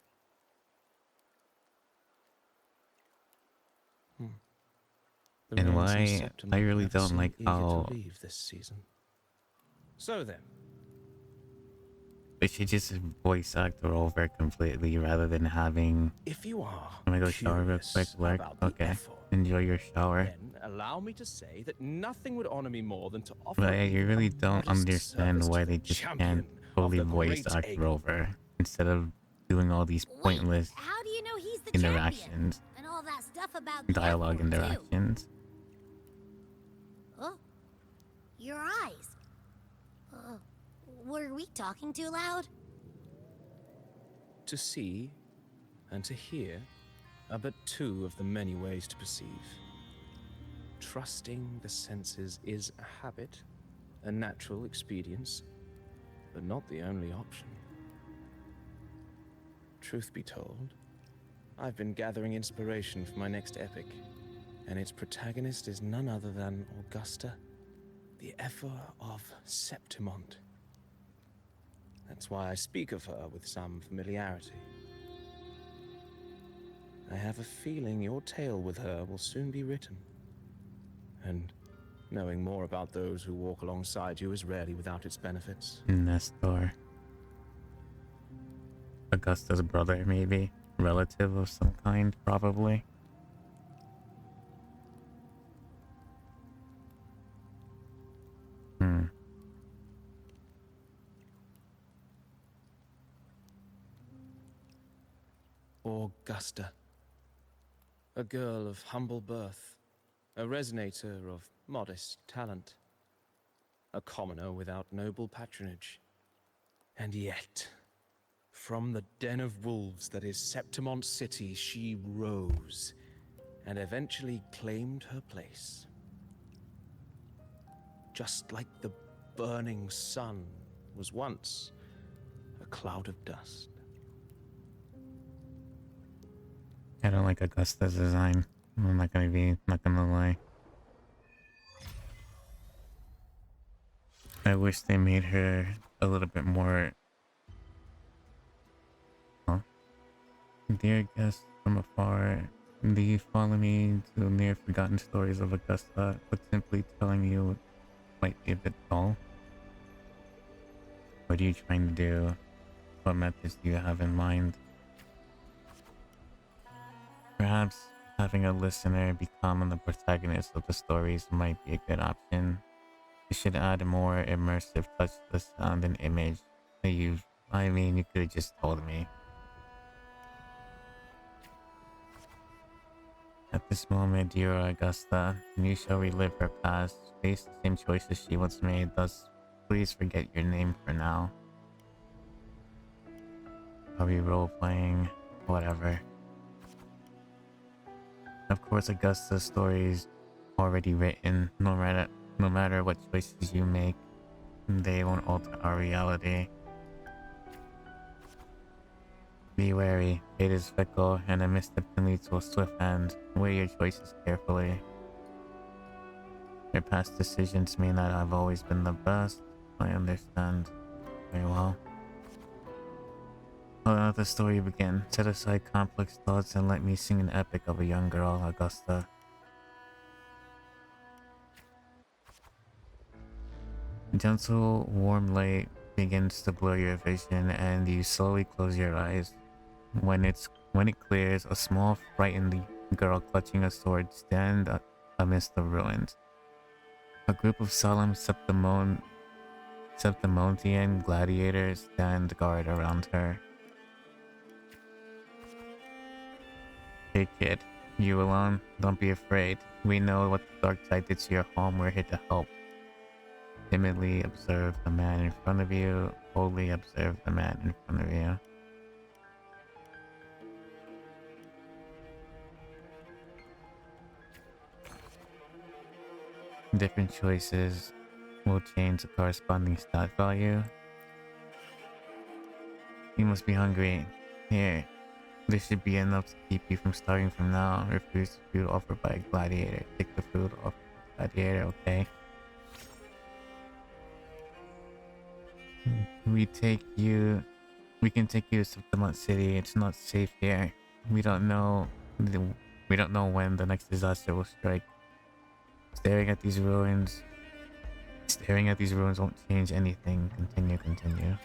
The And rains in why September I really never don't seem like eager how... to leave this season. So then, But she just voice act her over completely rather than having... if you are I'm gonna go shower real curious quick, work. about the Okay. effort, Enjoy your shower. then allow me to say that nothing would honor me more than to offer. But a you really don't modest understand service why to they the just champion can't of fully the voice great act her Aegon. over instead of doing all these pointless Wait, how do you know he's the champion? interactions, And all that stuff about the dialogue F4 too? interactions. your eyes. Were we talking too loud? To see and to hear are but two of the many ways to perceive. Trusting the senses is a habit, a natural expedience, but not the only option. Truth be told, I've been gathering inspiration for my next epic, and its protagonist is none other than Augusta, the Effer of Septimont. That's why I speak of her with some familiarity. I have a feeling your tale with her will soon be written. And knowing more about those who walk alongside you is rarely without its benefits. Nestor. Augusta's brother, maybe? Relative of some kind, probably. Augusta. A girl of humble birth, a resonator of modest talent, a commoner without noble patronage. And yet, from the den of wolves that is Septimont City, she rose and eventually claimed her place. Just like the burning sun was once a cloud of dust. I don't like Augusta's design. I'm not gonna lie. I wish they made her a little bit more... Huh? Dear guests from afar, do you follow me to near forgotten stories of Augusta, but simply telling you might be a bit dull? What are you trying to do? What methods do you have in mind? Perhaps having a listener become the protagonist of the stories might be a good option. You should add a more immersive touch to the sound and image. You could have just told me. At this moment, dear Augusta, you shall relive her past, face the same choices she once made, thus please forget your name for now. Are we role-playing? Whatever. Of course, Augusta's story is already written. No matter what choices you make, they won't alter our reality. Be wary. Fate is fickle, and a misstep can lead to a swift end. Weigh your choices carefully. Your past decisions may not have always been the best. I understand. Very well. I'll let the story begin. Set aside complex thoughts and let me sing an epic of a young girl, Augusta. Gentle, warm light begins to blur your vision and you slowly close your eyes. When it clears, a small, frightened girl clutching a sword stands amidst the ruins. A group of solemn Septimontian gladiators stand guard around her. Hey kid, you alone? Don't be afraid. We know what the dark side did to your home. We're here to help. Timidly observe the man in front of you. Boldly observe the man in front of you. Different choices will change the corresponding stat value. You must be hungry. Here. This should be enough to keep you from starving from now. Refuse the food offered by a gladiator. Take the food off the gladiator, okay? We can take you to Septimont City. It's not safe here. We don't know when the next disaster will strike. Staring at these ruins won't change anything. Continue.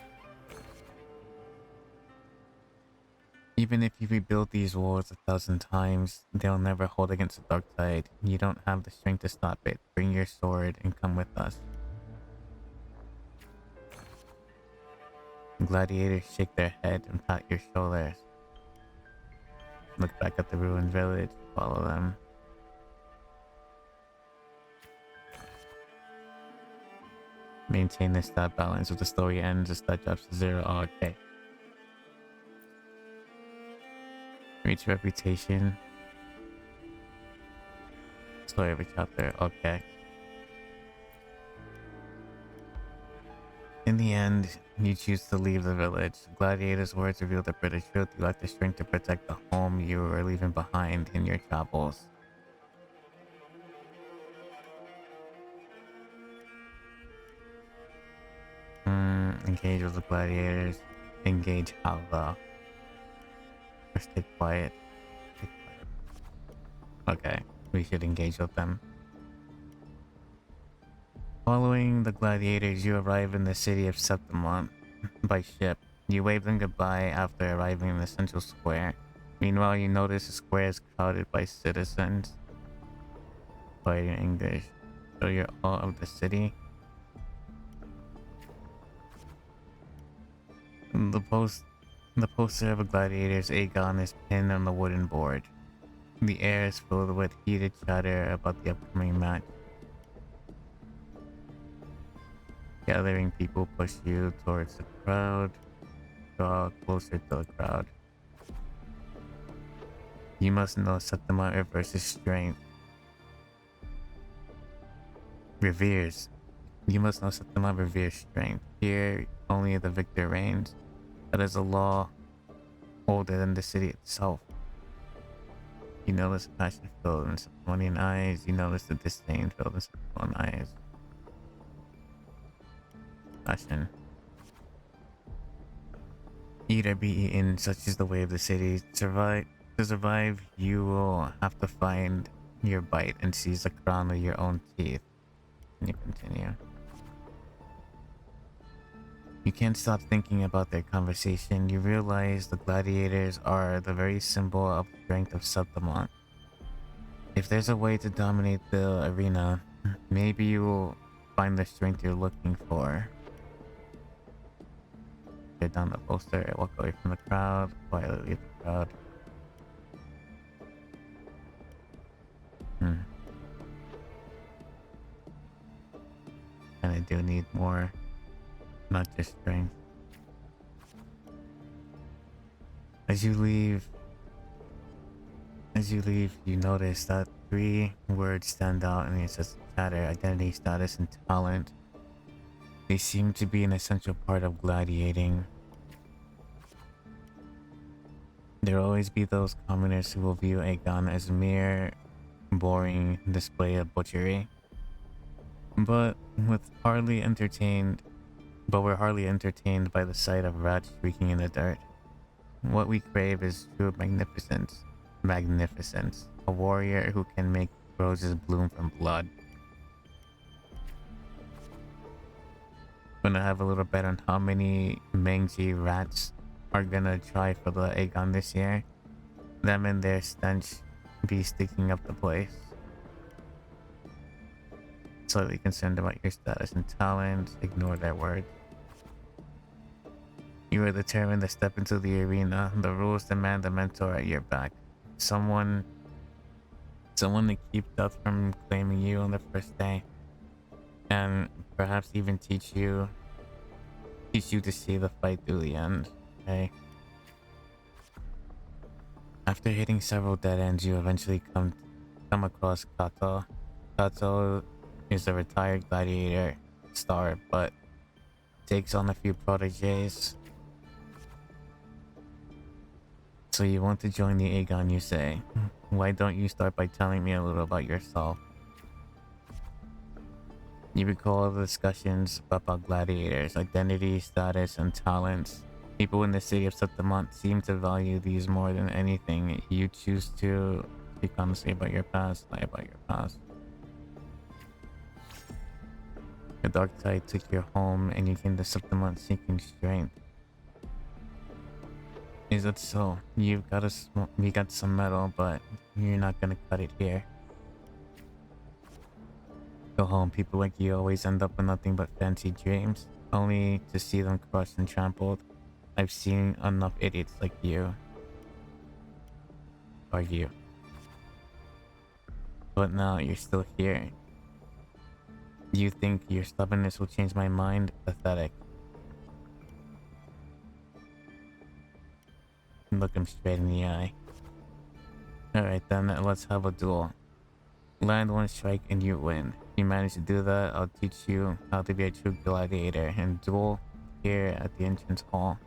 Even if you rebuild these walls 1,000 times, they'll never hold against the dark side. You don't have the strength to stop it. Bring your sword and come with us. Gladiators shake their head and pat your shoulders. Look back at the ruined village. Follow them. Maintain the stat balance. If the story ends, the stat drops to 0. Oh, okay. Reach reputation. Story of a chapter. Okay. In the end, you choose to leave the village. Gladiator's words reveal the bitter truth. You lack the strength to protect the home you were leaving behind in your travels. Engage with the gladiators. Engage how though? First, stay quiet. Stay quiet. Okay, we should engage with them. Following the gladiators, you arrive in the city of Septimont by ship. You wave them goodbye after arriving in the central square. Meanwhile, you notice the square is crowded by citizens. Quiet in English. So you're all of the city. The poster of a gladiator's Aegon is pinned on the wooden board. The air is filled with heated chatter about the upcoming match. Gathering people push you towards the crowd. Draw closer to the crowd. You must know Septima reverses strength. Reveres. You must know Septima reveres strength. Here, only the victor reigns. That is a law older than the city itself. You notice the passion filled in Septimonian eyes. You notice the disdain filled in Septimonian eyes. Passion. Eat or be eaten, such is the way of the city. To survive, you will have to find your bite and seize the crown with your own teeth. And you continue. You can't stop thinking about their conversation. You realize the gladiators are the very symbol of strength of Septimont. If there's a way to dominate the arena, maybe you will find the strength you're looking for. Get down the poster, walk away from the crowd, quietly leave the crowd. And I do need more, not just strength. As you leave, you notice that 3 words stand out in your chatter: identity, status, and talent. They seem to be an essential part of gladiating. There will always be those commoners who will view Aegon as a mere boring display of butchery. But we're hardly entertained by the sight of rats shrieking in the dirt. What we crave is true magnificence. A warrior who can make roses bloom from blood. Gonna have a little bet on how many mangy rats are gonna try for the Aegon this year. Them and their stench be sticking up the place. Slightly concerned about your status and talent. Ignore their words. You are determined to step into the arena. The rules demand a mentor at your back. Someone to keep death from claiming you on the first day. And perhaps even teach you to see the fight through the end. Okay. After hitting several dead ends, you eventually come across Kato. Kato is a retired gladiator star, but takes on a few proteges. So you want to join the Aegon, you say. Why don't you start by telling me a little about yourself? You recall the discussions about gladiators, identity, status, and talents. People in the city of Septimont seem to value these more than anything. You choose to speak honestly about your past, lie about your past. The dark tide took your home and you came to Septimont seeking strength. Is that so? You got some metal, but you're not gonna cut it here. Go home. People like you always end up with nothing but fancy dreams, only to see them crushed and trampled. I've seen enough idiots like you argue. But now you're still here. Do you think your stubbornness will change my mind? Pathetic. Look him straight in the eye. Alright then, let's have a duel. Land one strike and you win. If you manage to do that, I'll teach you how to be a true gladiator and duel here at the entrance hall.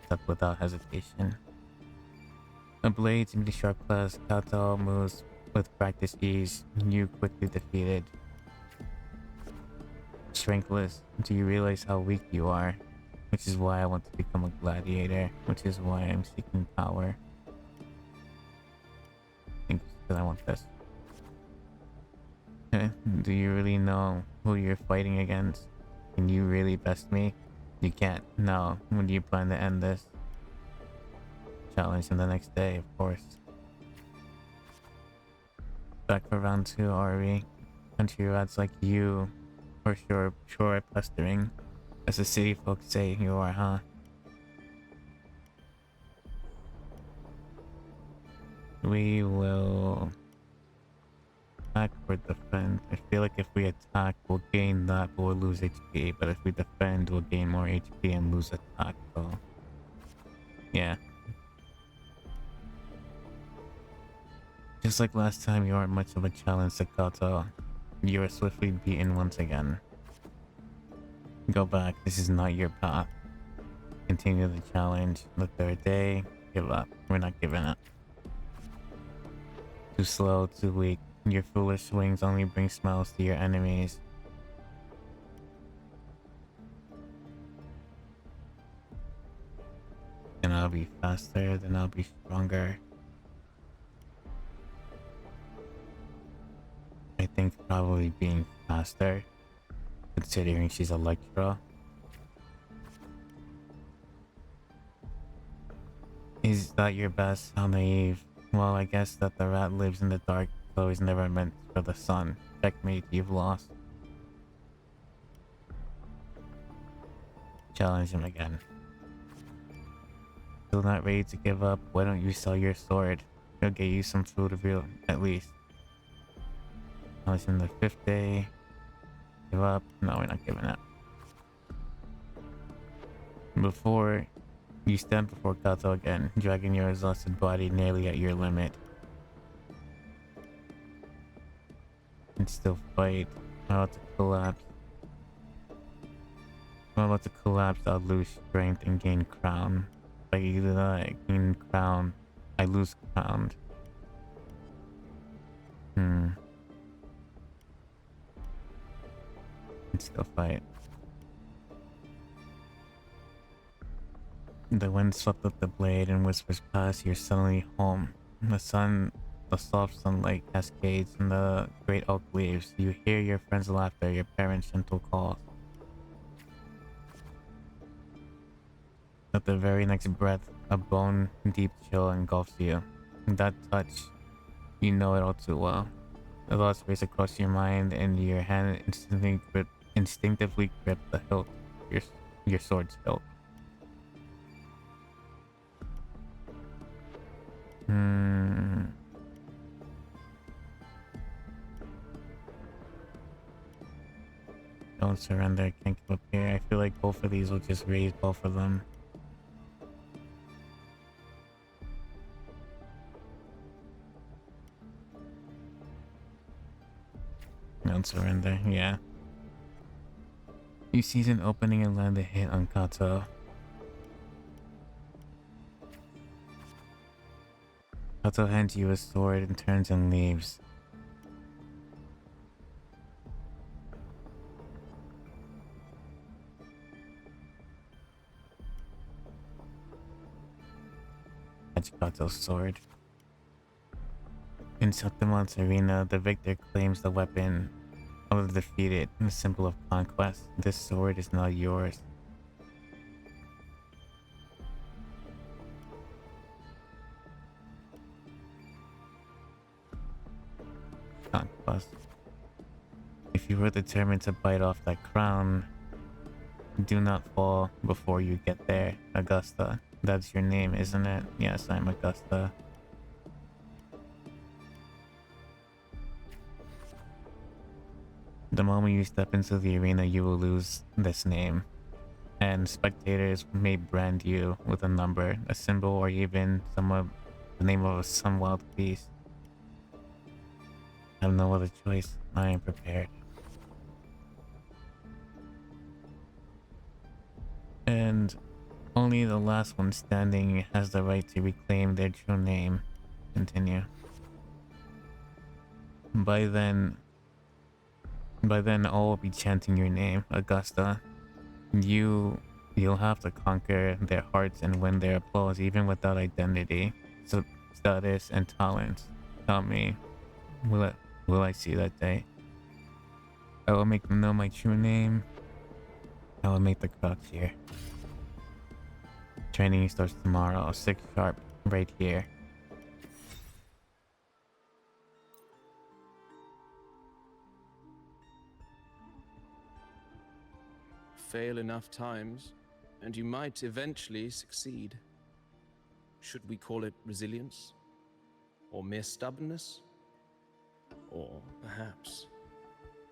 Step without hesitation. A blade in the sharp class, Kato moves with practice ease. You quickly defeated. Strengthless, do you realize how weak you are? Which is why I want to become a gladiator, which is why I'm seeking power. I think because I want this. Do you really know who you're fighting against? Can you really best me? You can't. No. When do you plan to end this? Challenge him the next day, of course. Back for round 2, are we? Country rats like you, for sure pestering. As the city folks say, you are, huh? We will attack or defend. I feel like if we attack, we'll gain that, but we'll lose HP. But if we defend, we'll gain more HP and lose attack, so... yeah. Just like last time, you aren't much of a challenge to Kato. You are swiftly beaten once again. Go back, this is not your path. Continue the challenge. The third day, give up. We're not giving up. Too slow, too weak. Your foolish swings only bring smiles to your enemies. Then I'll be faster, then I'll be stronger. I think probably being faster, considering she's Electra. Is that your best? How naive. Well, I guess that the rat lives in the dark, so he's never meant for the sun. Checkmate, you've lost. Challenge him again. Still not ready to give up? Why don't you sell your sword? He'll get you some food of real, at least. Challenge him the 5th day. Give up? No, we're not giving up. Before you stand before Kato again, dragging your exhausted body nearly at your limit. And still fight. I'm about to collapse. I'm about to collapse, I'll lose strength and gain crown. Like either that, I gain crown, I lose crown. And still fight. The wind swept up the blade and whispers past. You're suddenly home. The soft sunlight cascades in the great oak leaves. You hear your friends' laughter, your parents' gentle calls. At the very next breath, a bone-deep chill engulfs you. That touch, you know it all too well. The thoughts race across your mind, and your hand instinctively grip the hilt, your sword's hilt. Don't surrender, can't give up here. I feel like both of these will just raise both of them. Don't surrender, yeah. You seize an opening and land a hit on Kato. Kato hands you a sword and turns and leaves. Catch Kato's sword. In Septimon's arena, the victor claims the weapon of the defeated, a symbol of conquest. This sword is not yours. Conquest. If you were determined to bite off that crown, do not fall before you get there. Augusta. That's your name, isn't it? Yes, I'm Augusta. The moment you step into the arena, you will lose this name, and spectators may brand you with a number, a symbol, or even the name of some wild beast. I have no other choice. I am prepared. And only the last one standing has the right to reclaim their true name. Continue. By then all will be chanting your name, Augusta. You'll have to conquer their hearts and win their applause even without identity, status, and talents. Tell me, will I see that day? I will make them know my true name. I will make the crowd cheer. Training starts tomorrow, 6 sharp, right here. Fail enough times, and you might eventually succeed. Should we call it resilience? Or mere stubbornness? Or perhaps,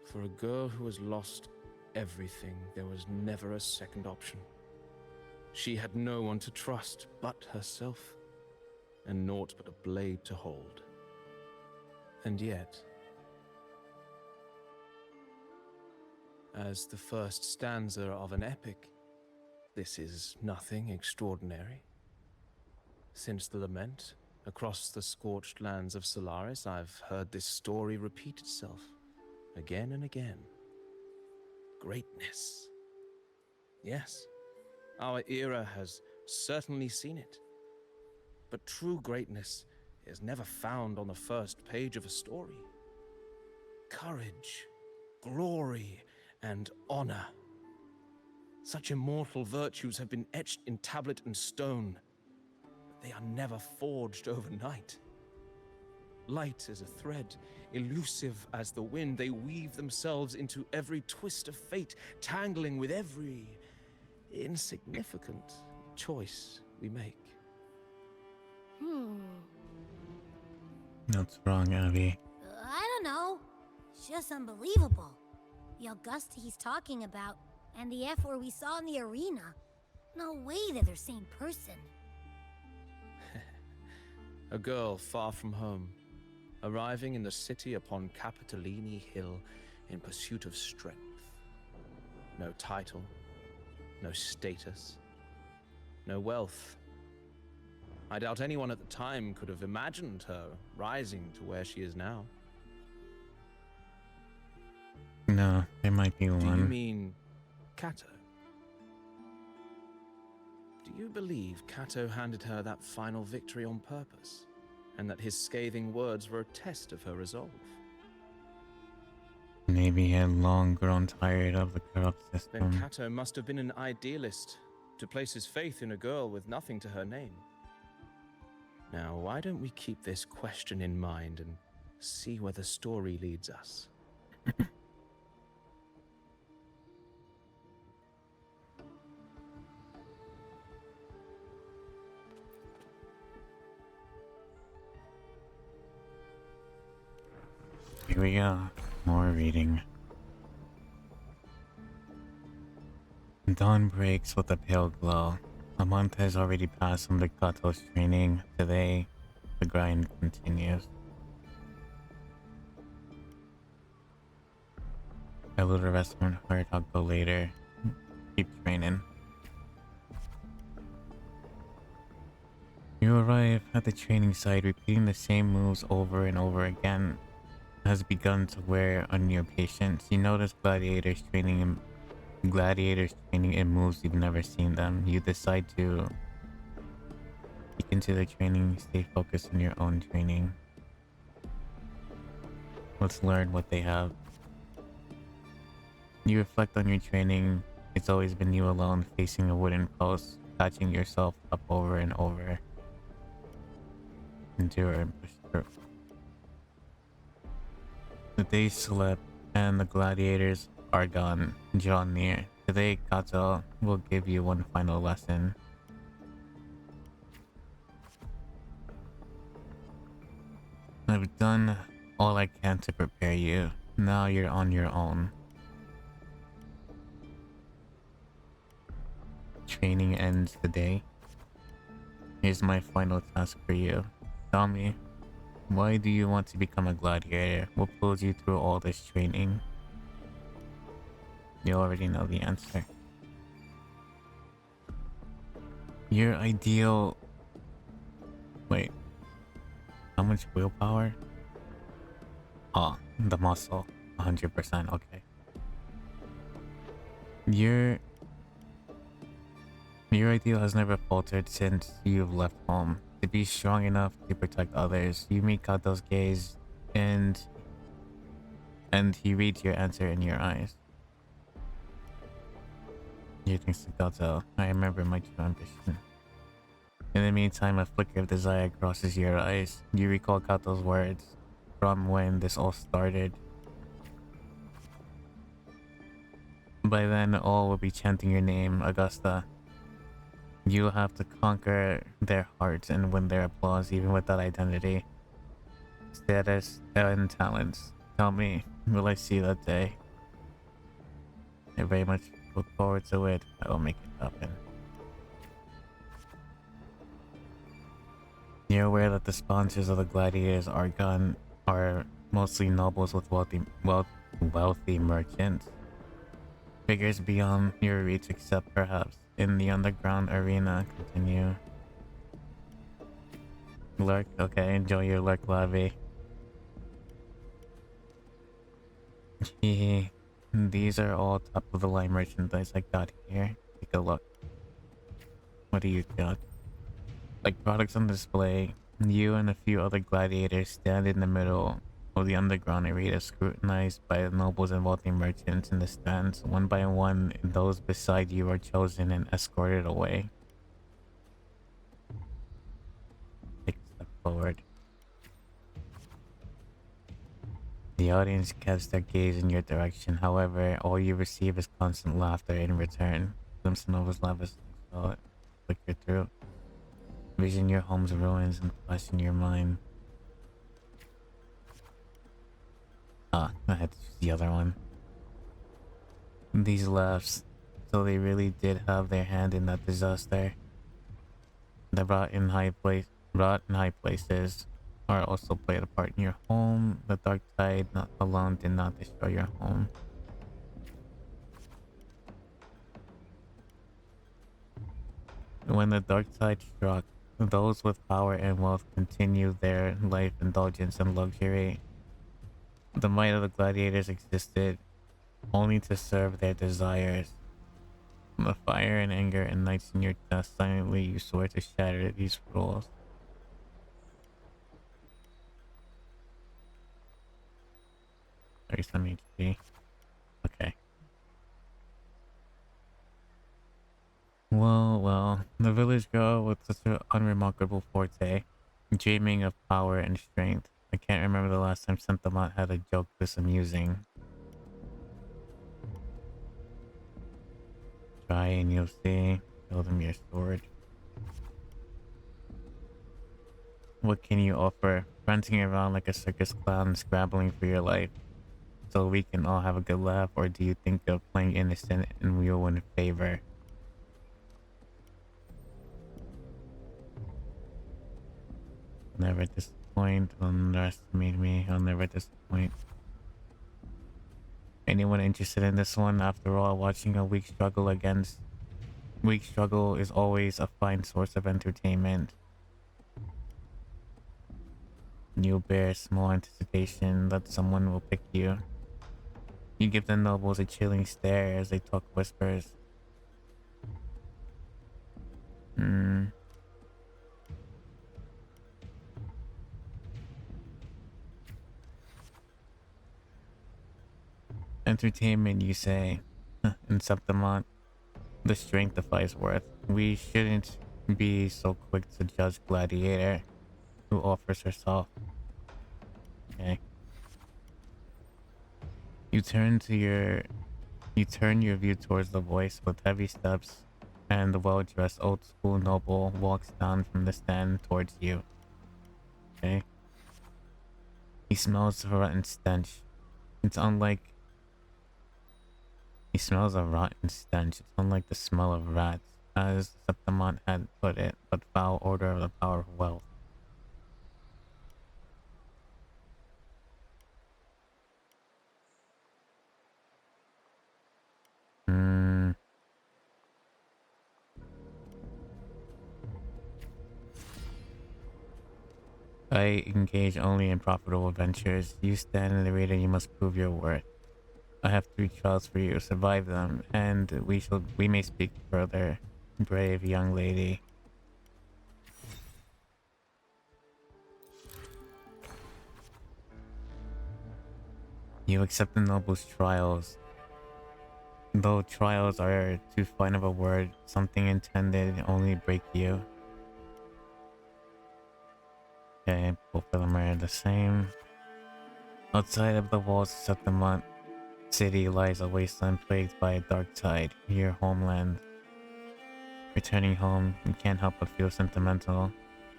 for a girl who has lost everything, there was never a second option. She had no one to trust but herself, and naught but a blade to hold. And yet, as the first stanza of an epic, this is nothing extraordinary. Since the lament, across the scorched lands of Solaris, I've heard this story repeat itself, again and again. Greatness. Yes, our era has certainly seen it. But true greatness is never found on the first page of a story. Courage, glory, and honor. Such immortal virtues have been etched in tablet and stone, but they are never forged overnight. Light as a thread, elusive as the wind, they weave themselves into every twist of fate, tangling with every insignificant choice we make. What's wrong, Abby? I don't know. It's just unbelievable. The Augusta he's talking about, and the F-word we saw in the arena. No way they're the same person. A girl far from home, arriving in the city upon Capitolini Hill in pursuit of strength. No title, no status, no wealth. I doubt anyone at the time could have imagined her rising to where she is now. No, there might be one. Do you mean Kato? Do you believe Kato handed her that final victory on purpose, and that his scathing words were a test of her resolve? Maybe he had long grown tired of the corrupt system. Then Kato must have been an idealist, to place his faith in a girl with nothing to her name. Now, why don't we keep this question in mind and see where the story leads us? Here we go. More reading. Dawn breaks with a pale glow. A month has already passed under Kato's training. Today, the grind continues. A little rest from heart, I'll go later. Keep training. You arrive at the training site, repeating the same moves over and over again. Has begun to wear on your patience. You notice gladiators training in moves you've never seen them. You decide to peek into their training, stay focused on your own training. Let's learn what they have. You reflect on your training. It's always been you alone facing a wooden post, patching yourself up over and over. Endure and push through. The days slip and the gladiators are gone, draw near. Today, Kato will give you one final lesson. I've done all I can to prepare you. Now you're on your own. Training ends today. Here's my final task for you. Tell me, why do you want to become a gladiator? What pulls you through all this training? You already know the answer. Your ideal... Wait. How much willpower? Oh, the muscle. 100%, okay. Your ideal has never faltered since you've left home. To be strong enough to protect others, you meet Kato's gaze and he reads your answer in your eyes. You think Kato, I remember my true ambition. In the meantime, a flicker of desire crosses your eyes. You recall Kato's words from when this all started. By then, all will be chanting your name, Augusta. You have to conquer their hearts and win their applause even without identity, status, and talents. Tell me, will I see that day? I very much look forward to it. I will make it happen. You're aware that the sponsors of the gladiators are mostly nobles with wealthy merchants. Figures beyond your reach, except perhaps in the underground arena. Continue. Lurk, okay, enjoy your lurk, Lavi. These are all top of the line merchandise I got here. Take a look. What do you got? Like products on display, you and a few other gladiators stand in the middle of the underground arena, scrutinized by the nobles and wealthy merchants in the stands. One by one, those beside you are chosen and escorted away. Take a step forward. The audience casts their gaze in your direction. However, all you receive is constant laughter in return. Glimpse Nova's lavish thought flicker through. Vision your home's ruins and flash in your mind. I had to choose the other one. These laughs, so they really did have their hand in that disaster. The rot in high places are also played a part in your home. The dark tide not alone did not destroy your home. When the dark tide struck, those with power and wealth continued their life indulgence and luxury. The might of the gladiators existed only to serve their desires. The fire and anger ignites in your chest. Silently you swear to shatter these rules. There's some HP. Okay. Well, the village girl with such an unremarkable forte, dreaming of power and strength. I can't remember the last time Sentiment had a joke this amusing. Try and you'll see. Show them your sword. What can you offer? Prancing around like a circus clown, scrabbling for your life, so we can all have a good laugh? Or do you think of playing innocent and we'll win favor? Never disappoint. Underestimate me. I'll never disappoint. Anyone interested in this one? After all, watching a weak struggle is always a fine source of entertainment. You bear small anticipation that someone will pick you. You give the nobles a chilling stare as they talk whispers. Entertainment, you say? In Septimont, the strength defies worth. We shouldn't be so quick to judge Gladiator, who offers herself. Okay. You turn your view towards the voice with heavy steps, and the well-dressed old-school noble walks down from the stand towards you. Okay. He smells the rotten stench. It's unlike... He smells a rotten stench. It's unlike the smell of rats, as Septimont had put it, but foul odor of the power of wealth. I engage only in profitable ventures. You stand in the radar, you must prove your worth. I have 3 trials for you. Survive them, and we may speak further. Brave young lady. You accept the noble's trials. Though trials are too fine of a word, something intended only break you. Okay, both of them are the same. Outside of the walls of Septimont City lies a wasteland plagued by a dark tide, your homeland. Returning home, you can't help but feel sentimental.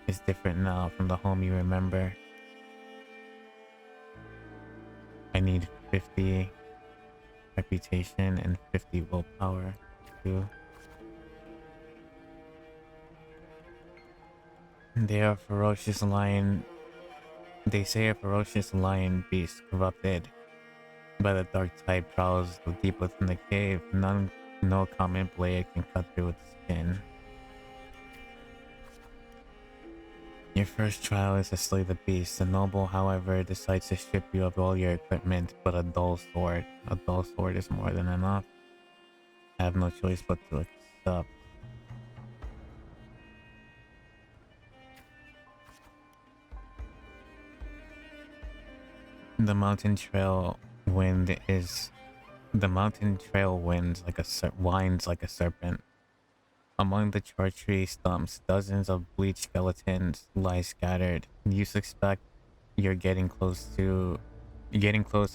It's different now from the home you remember. I need 50 reputation and 50 willpower too. They say a ferocious lion beast corrupted by the dark tide prowls deep within the cave. No common blade can cut through its skin. Your first trial is to slay the beast. The noble, however, decides to strip you of all your equipment but a dull sword. A dull sword is more than enough. I have no choice but to accept. The mountain trail winds like a serpent. Among the charred tree stumps, dozens of bleached skeletons lie scattered. You suspect you're getting close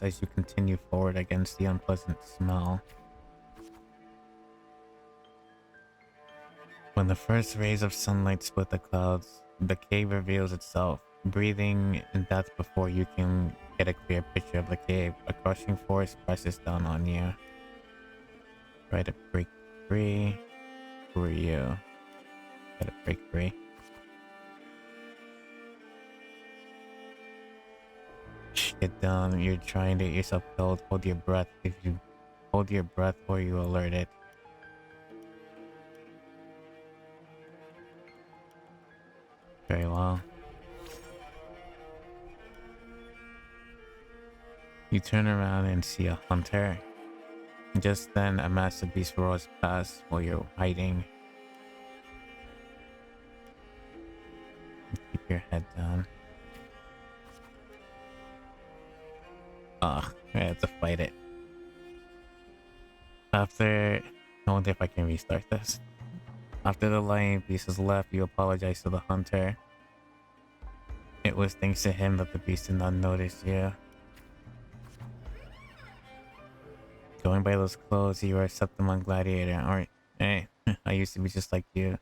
as you continue forward against the unpleasant smell. When the first rays of sunlight split the clouds, the cave reveals itself, breathing death before you can get a clear picture of the cave. A crushing force presses down on you. Try to break free. Who are you? Gotta break free. Get down. You're trying to get yourself killed. Hold your breath. If you hold your breath or you alert it. Very well. You turn around and see a hunter. Just then, a massive beast roars past while you're hiding. Keep your head down. Ugh, I have to fight it. I wonder if I can restart this. After the lion beast has left, you apologize to the hunter. It was thanks to him that the beast did not notice you. Going by those clothes, you are a Septimont gladiator, aren't you? Hey, I used to be just like you.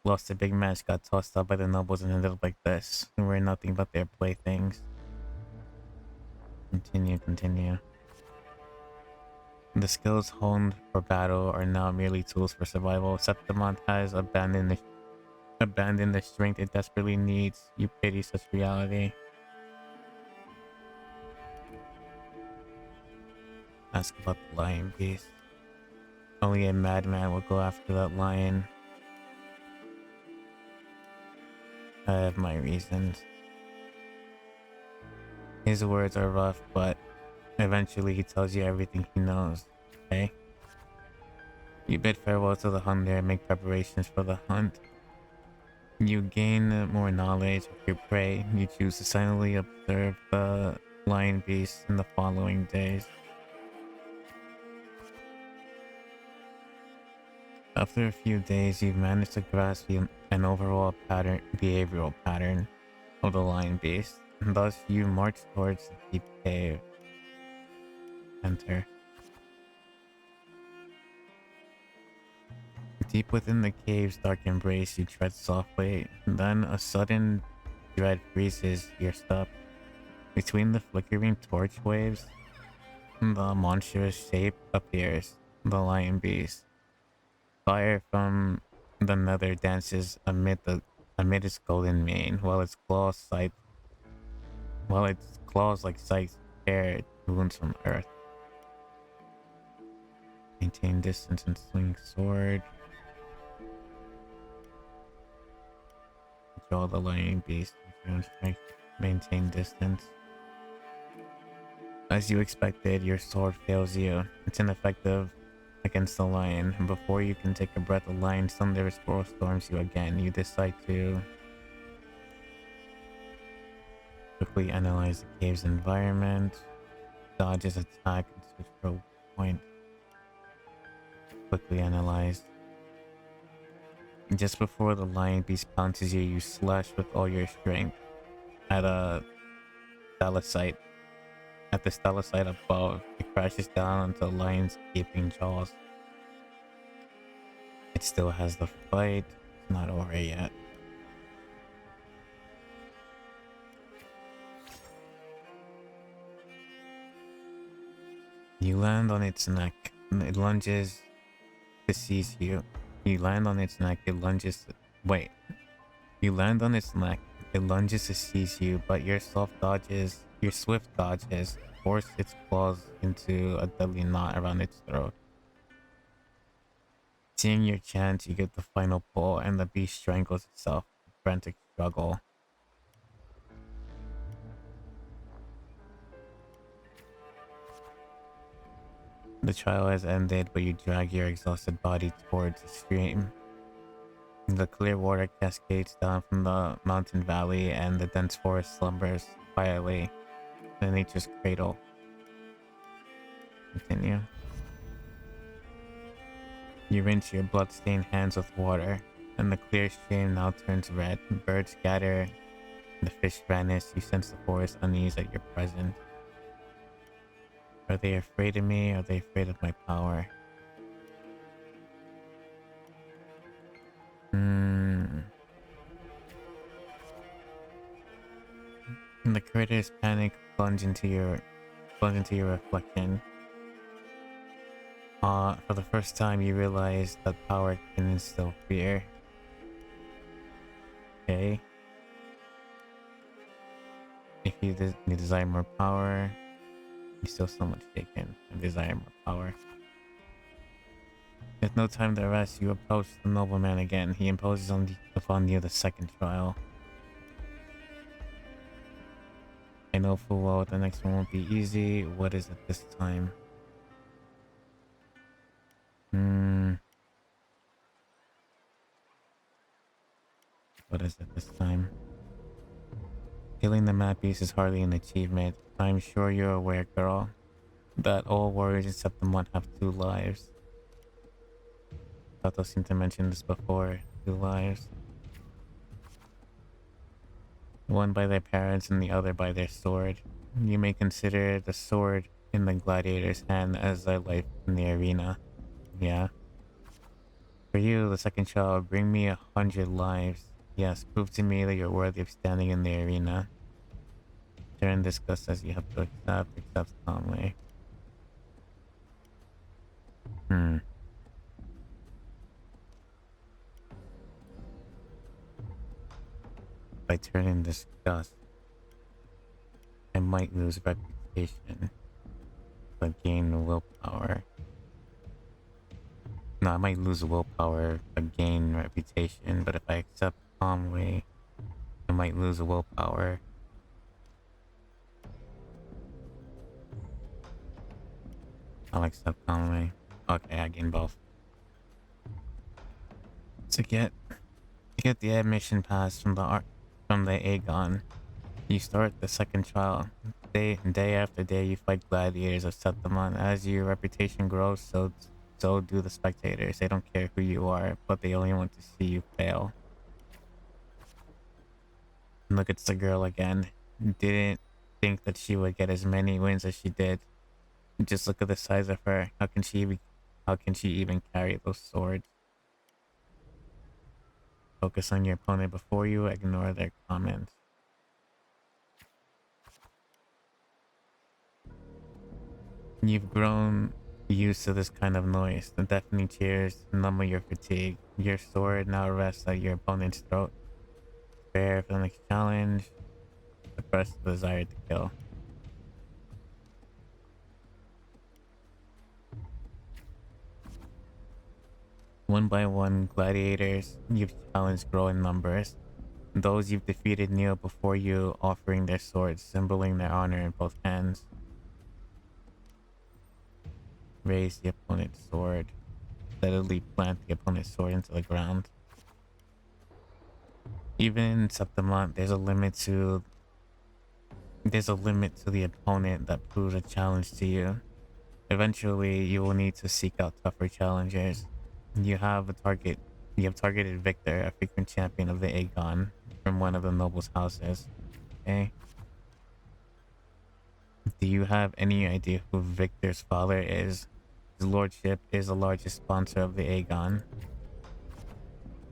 Lost a big match, got tossed out by the nobles and ended up like this. We were nothing but their playthings. Continue. The skills honed for battle are now merely tools for survival. Septimont has abandoned the strength it desperately needs. You pity such reality. Ask about the lion beast. Only a madman will go after that lion. I have my reasons. His words are rough, but eventually he tells you everything he knows, okay? You bid farewell to the hunter and make preparations for the hunt. You gain more knowledge of your prey. You choose to silently observe the lion beast in the following days. After a few days, you've managed to grasp an overall behavioral pattern of the lion beast. And thus, you march towards the deep cave. Enter. Deep within the cave's dark embrace, you tread softly. Then a sudden dread freezes your step. Between the flickering torch waves, the monstrous shape appears, the lion beast. Fire from the nether dances amid its golden mane, while its claws like scythes tear wounds from earth. Maintain distance and swing sword. Draw the lion beast. Maintain distance. As you expected, your sword fails you. It's ineffective against the lion. And before you can take a breath, the lion's thunderous roar storms you again. You decide to quickly analyze the cave's environment, dodge his attack, and switch for a point. Quickly analyze. Just before the lion beast pounces you, you slash with all your strength at a stalactite. At the stalactite above, it crashes down onto the lion's gaping jaws. It still has the fight. It's not over yet. You land on its neck. It lunges to seize you. You land on its neck. It lunges. Wait. You land on its neck. It lunges to seize you, but your swift dodges force its claws into a deadly knot around its throat. Seeing your chance, you get the final pull, and the beast strangles itself with a frantic struggle. The trial has ended, but you drag your exhausted body towards the stream. The clear water cascades down from the mountain valley, and the dense forest slumbers quietly in nature's cradle. Continue. You rinse your blood-stained hands with water, and the clear stream now turns red. Birds scatter, the fish vanish. You sense the forest unease at your presence. Are they afraid of me? Are they afraid of my power? And the critters panic, plunge into your reflection. For the first time, you realize that power can instill fear. Okay. If you desire more power, you still so much taken and desire more power. With no time to rest, you approach the nobleman again. He imposes upon you the second trial. I know full well the next one won't be easy. What is it this time? What is it this time? Killing the map beast is hardly an achievement. I'm sure you're aware, girl, that all warriors except the one have 2 lives. Tato seemed to mention this before. 2 lives. One by their parents and the other by their sword. You may consider the sword in the gladiator's hand as their life in the arena. Yeah. For you, the second child, bring me 100 lives. Yes, prove to me that you're worthy of standing in the arena. During disgust as you have to accept calmly. If I turn in disgust, I might lose reputation, but gain willpower. No, I might lose willpower, but gain reputation. But if I accept calmly, I might lose willpower. I'll accept calmly. Okay, I gain both. To get the admission pass from the Aegon, you start the second trial. Day after day, you fight gladiators of Septimon. As your reputation grows, so do the spectators. They don't care who you are, but they only want to see you fail. Look, it's the girl again. Didn't think that she would get as many wins as she did. Just look at the size of her. How can she even carry those swords? Focus on your opponent before you ignore their comments. You've grown used to this kind of noise. The deafening cheers numb your fatigue. Your sword now rests at your opponent's throat. Prepare for the next challenge. Suppress the desire to kill. One by one, gladiators you've challenged grow in numbers. Those you've defeated kneel before you, offering their swords, symboling their honor in both hands. Raise the opponent's sword. Steadily plant the opponent's sword into the ground. Even in Septimont, there's a limit to the opponent that proves a challenge to you. Eventually, you will need to seek out tougher challengers. You have targeted Victor, a frequent champion of the Aegon, from one of the nobles' houses. Okay. Do you have any idea who Victor's father is? His lordship is the largest sponsor of the Aegon.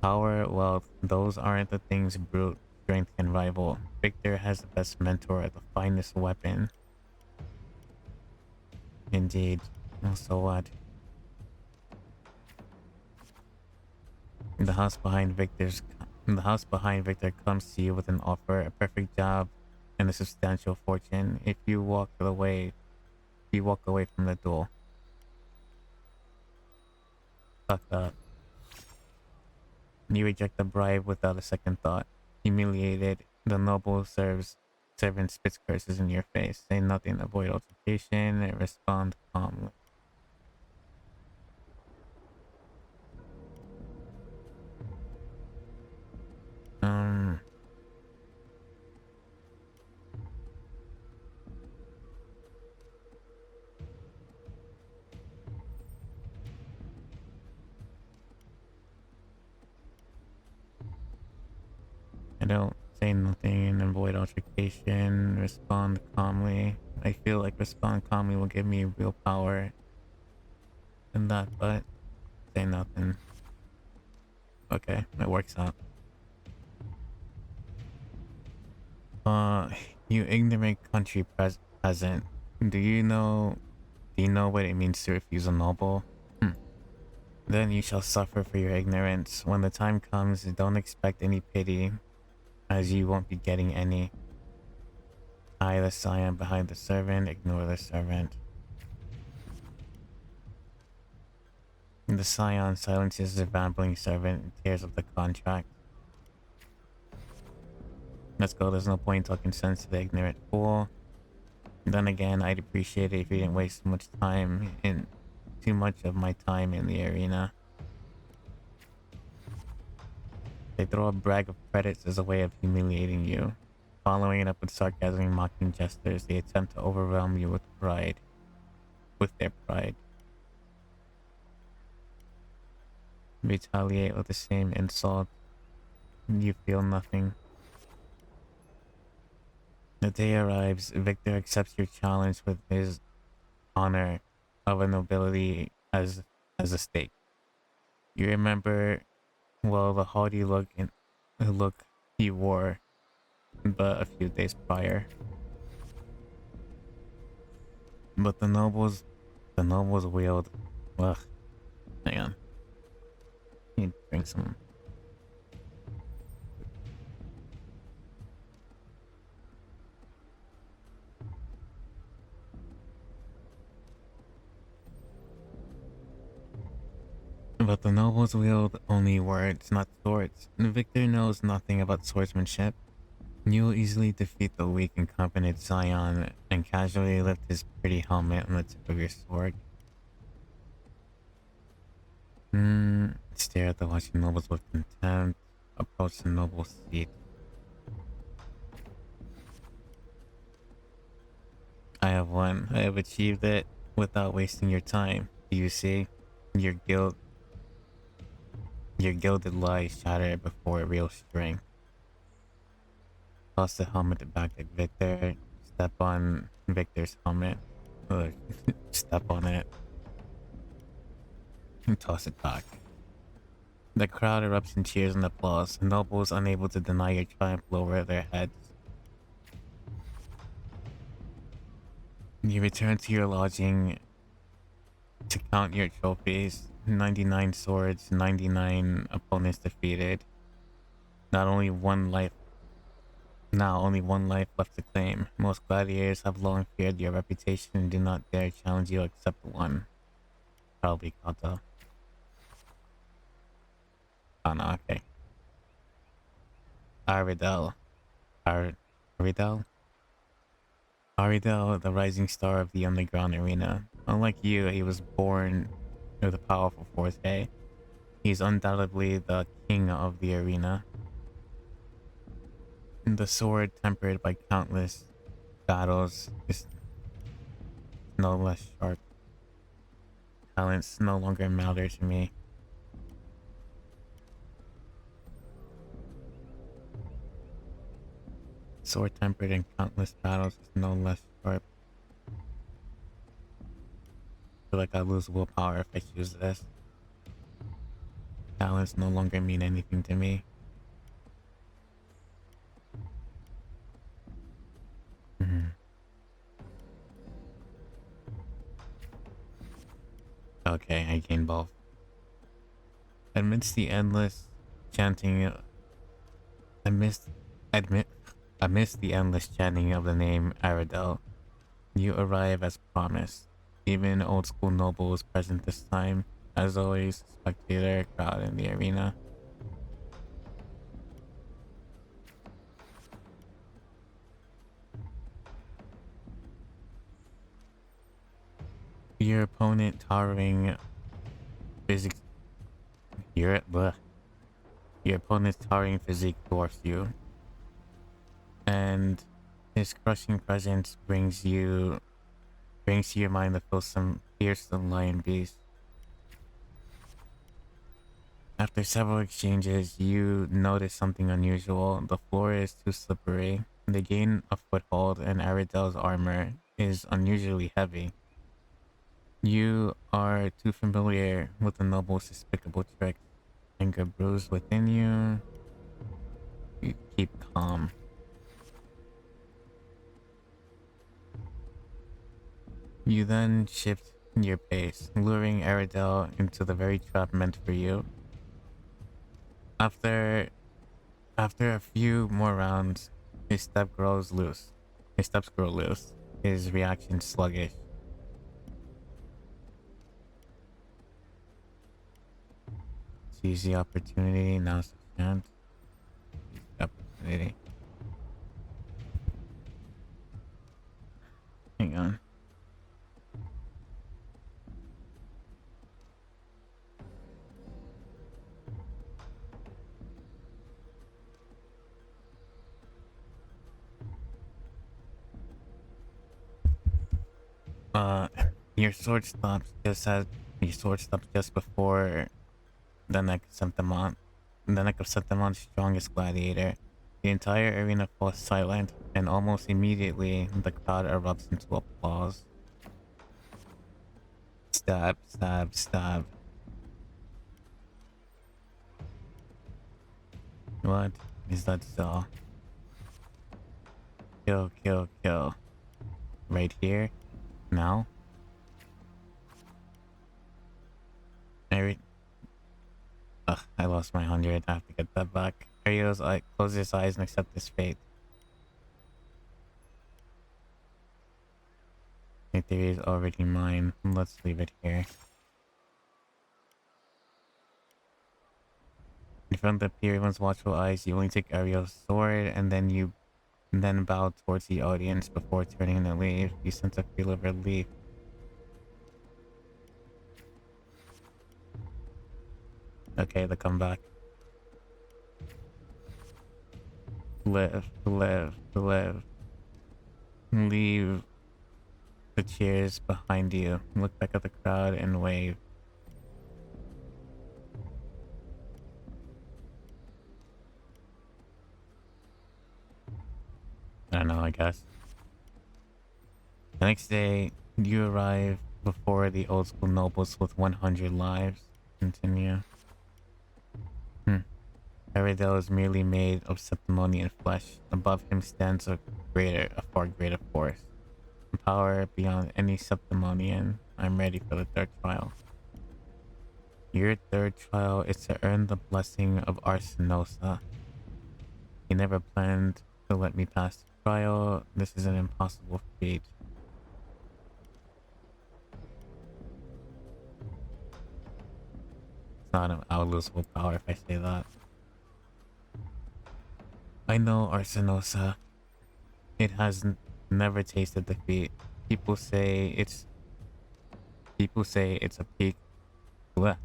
Power, wealth, those aren't the things brute strength can rival. Victor has the best mentor, the finest weapon. Indeed. Well, so what? The house behind Victor comes to you with an offer, a perfect job, and a substantial fortune if you walk away from the duel. Fuck that. You reject the bribe without a second thought. Humiliated, the noble servant spits curses in your face. Say nothing, avoid altercation, and respond calmly. I don't say nothing and avoid altercation, respond calmly. I feel like respond calmly will give me real power in that, but say nothing. Okay, it works out. You ignorant country peasant. Do you know what it means to refuse a noble? Then you shall suffer for your ignorance. When the time comes, don't expect any pity, as you won't be getting any. I, the scion behind the servant, ignore the servant. The scion silences the babbling servant and tears up the contract. Let's go, there's no point talking sense to the ignorant fool. Then again, I'd appreciate it if you didn't waste too much of my time in the arena. They throw a brag of credits as a way of humiliating you. Following it up with sarcasm and mocking gestures, they attempt to overwhelm you with their pride. Retaliate with the same insult. You feel nothing. The day arrives, Victor accepts your challenge with his honor of a nobility as a stake. You remember, well, the haughty look he wore but a few days prior. But the nobles wield... Ugh. Hang on. I need to drink some... But the nobles wield only words, not swords. Victor knows nothing about swordsmanship. You'll easily defeat the weak and confident scion and casually lift his pretty helmet on the tip of your sword. Stare at the watching nobles with contempt. Approach the noble's seat. I have won. I have achieved it without wasting your time. Do you see? Your gilded lies shatter before real strength. Toss the helmet back at Victor. Step on Victor's helmet. Step on it. And toss it back. The crowd erupts in cheers and applause. Nobles, unable to deny your triumph, lower their heads. You return to your lodging to count your trophies. 99 swords, 99 opponents defeated. Not only one life Now only one life left to claim. Most gladiators have long feared your reputation and do not dare challenge you except one. Probably Kata. Oh no, okay. Aridel. Aridel? Aridel, the rising star of the underground arena. Unlike you, he was born with a powerful forte. He's undoubtedly the king of the arena. The sword, tempered by countless battles, is no less sharp. Talents no longer matter to me. Sword tempered in countless battles is no less sharp. I feel like I lose willpower if I choose this. Talents no longer mean anything to me. Okay, I gain both. Amidst the endless chanting, amidst the endless chanting of the name Aradel, you arrive as promised. Even old school nobles present this time. As always, spectator crowd in the arena. Your opponent towering physics. Your opponent's towering physique dwarfs you, and his crushing presence brings to your mind the fearsome lion beast. After several exchanges, you notice something unusual. The floor is too slippery. They gain a foothold, and Aridel's armor is unusually heavy. You are too familiar with the noble's despicable tricks. Anger brews within you. You keep calm. You then shift your pace, luring Aridel into the very trap meant for you. After a few more rounds, his steps grow loose. His reaction sluggish. Seize the opportunity. Now's the chance. Seize the opportunity. Hang on. Your sword stops just before the neck of Septimon's strongest gladiator. The entire arena falls silent, and almost immediately the crowd erupts into applause. Stab, stab, stab. What is that so? Kill, kill, kill. Right here? Now? I lost my 100. I have to get that back. Ariel's close his eyes and accept his fate. Victory is already mine. Let's leave it here. In front of everyone's watchful eyes, you only take Ariel's sword and then bow towards the audience before turning to leave. You sense a feel of relief. Okay, the comeback. Live. Leave the cheers behind you. Look back at the crowd and wave. I don't know, I guess. The next day, you arrive before the old school nobles with 100 lives. Continue. Aridel is merely made of septimony and flesh. Above him stands a far greater force. power beyond any Septimonian. I'm ready for the third trial. Your third trial is to earn the blessing of Arsenosa. He never planned to let me pass the trial. This is an impossible feat. It's not an unlosable power if I say that. I know Arsenosa. It has never tasted defeat. People say it's a peak. Bleh.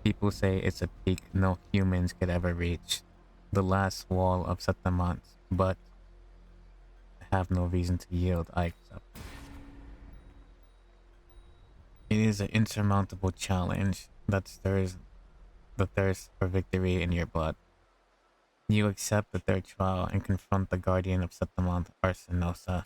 People say it's a peak no humans could ever reach. The last wall of Septimont, but I have no reason to yield, I accept. It is an insurmountable challenge that stirs the thirst for victory in your blood. You accept the third trial and confront the guardian of Septimont, Arsenosa.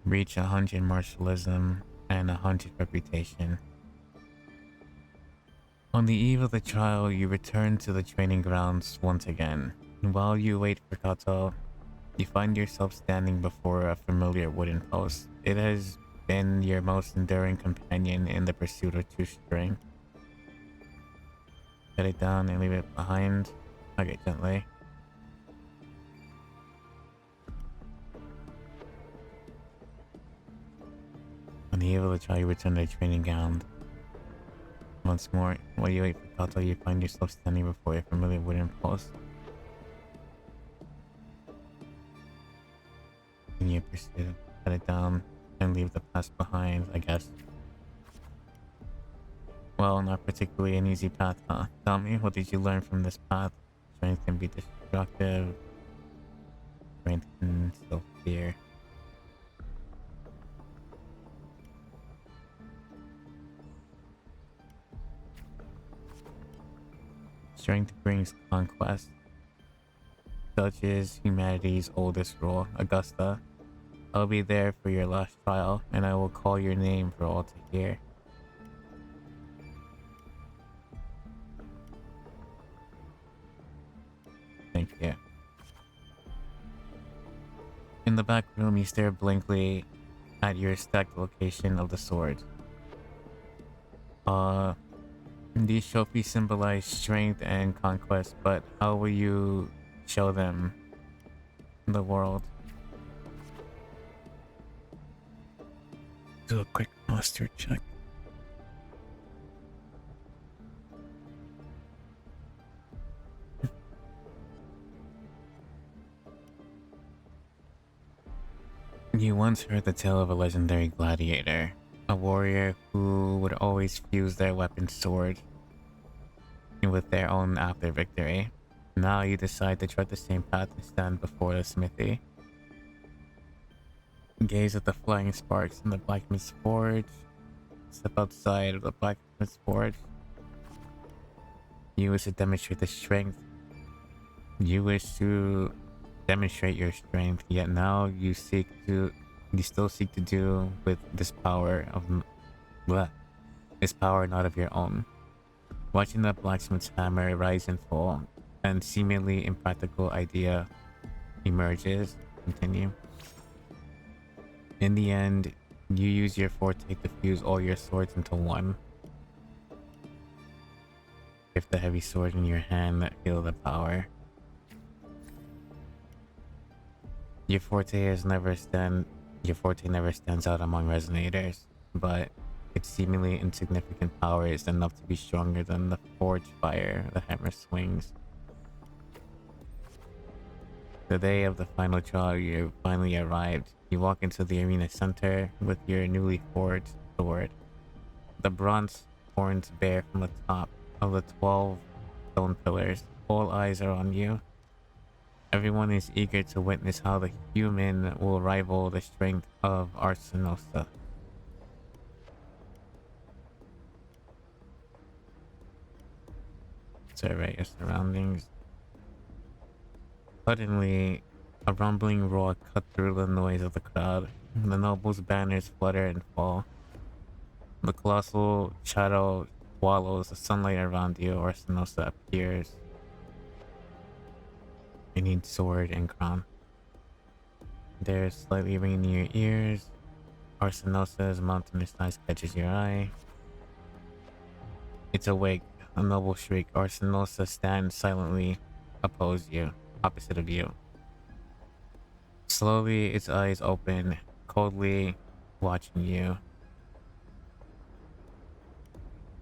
Reach 100 martialism and 100 reputation. On the eve of the trial, you return to the training grounds once again. While you wait for Kato, you find yourself standing before a familiar wooden post. It has been your most enduring companion in the pursuit of true strength. Set it down and leave it behind. Okay, gently. On the eve of the trial, you return to the training ground. Once more, while you wait for Kato, you find yourself standing before a familiar wooden post. And you pursue, set it down, and leave the past behind, I guess. Well, not particularly an easy path, huh? Tell me, what did you learn from this path? Strength can be destructive. Strength can still fear. Strength brings conquest. Such is humanity's oldest rule, Augusta. I'll be there for your last trial, and I will call your name for all to hear. Thank you. In the back room, you stare blankly at your stacked location of the sword. These trophies symbolize strength and conquest, but how will you show them the world? Do a quick posture check. You once heard the tale of a legendary gladiator, a warrior who would always fuse their weapon sword with their own after victory. Now you decide to tread the same path and stand before the smithy. Gaze at the flying sparks in the blacksmith's forge. Step outside of the blacksmith's forge. You wish to demonstrate the strength. You wish to demonstrate your strength, yet now you still seek to do with this power not of your own. Watching the blacksmith's hammer rise and fall, and seemingly impractical idea emerges. Continue. In the end, you use your forte to fuse all your swords into one. If the heavy sword in your hand, feel the power. Your forte never stands out among resonators, but its seemingly insignificant power is enough to be stronger than the forge fire the hammer swings. The day of the final trial, you finally arrived. You walk into the arena center with your newly forged sword. The bronze horns bear from the top of the 12 stone pillars. All eyes are on you. Everyone is eager to witness how the human will rival the strength of Arsenosa. Survey your surroundings. Suddenly, a rumbling roar cut through the noise of the crowd. The nobles' banners flutter and fall. The colossal shadow swallows the sunlight around you. Arsenosa appears. You need sword and crown. There's slightly ringing in your ears. Arsenosa's mountainous eyes catches your eye. It's awake. A noble shriek. Arsenosa stands silently opposite of you. Slowly, its eyes open, coldly watching you.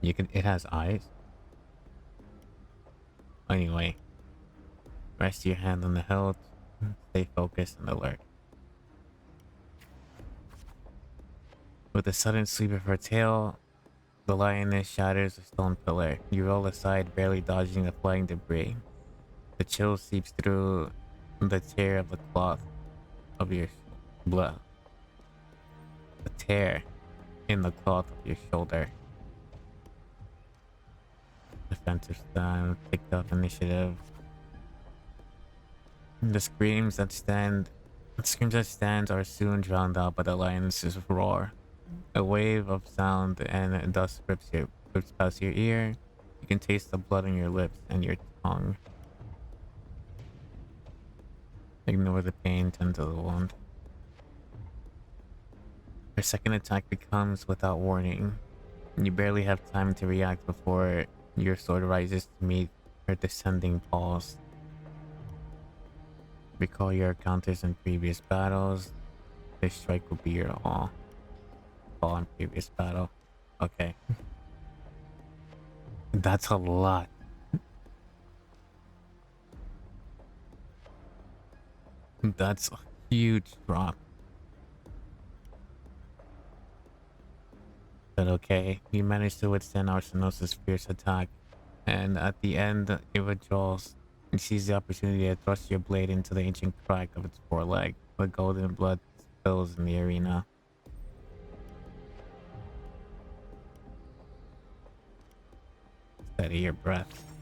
It has eyes? Anyway, rest your hand on the hilt. Stay focused and alert. With a sudden sweep of her tail, the lioness shatters a stone pillar. You roll aside, barely dodging the flying debris. The chill seeps through the tear of the cloth of your blood. The tear in the cloth of your shoulder. Defensive stand, picked up initiative. The screams that stand are soon drowned out by the lioness's roar. A wave of sound and dust rips past your ear. You can taste the blood on your lips and your tongue. Ignore the pain, tend to the wound. Her second attack becomes without warning. You barely have time to react before your sword rises to meet her descending paws. Recall your encounters in previous battles. This strike will be your all in previous battle. Okay. That's a lot. That's a huge drop. But okay, you managed to withstand Arsenosa's fierce attack, and at the end, it withdraws and sees the opportunity to thrust your blade into the ancient crack of its foreleg. The golden blood spills in the arena. Steady your breath.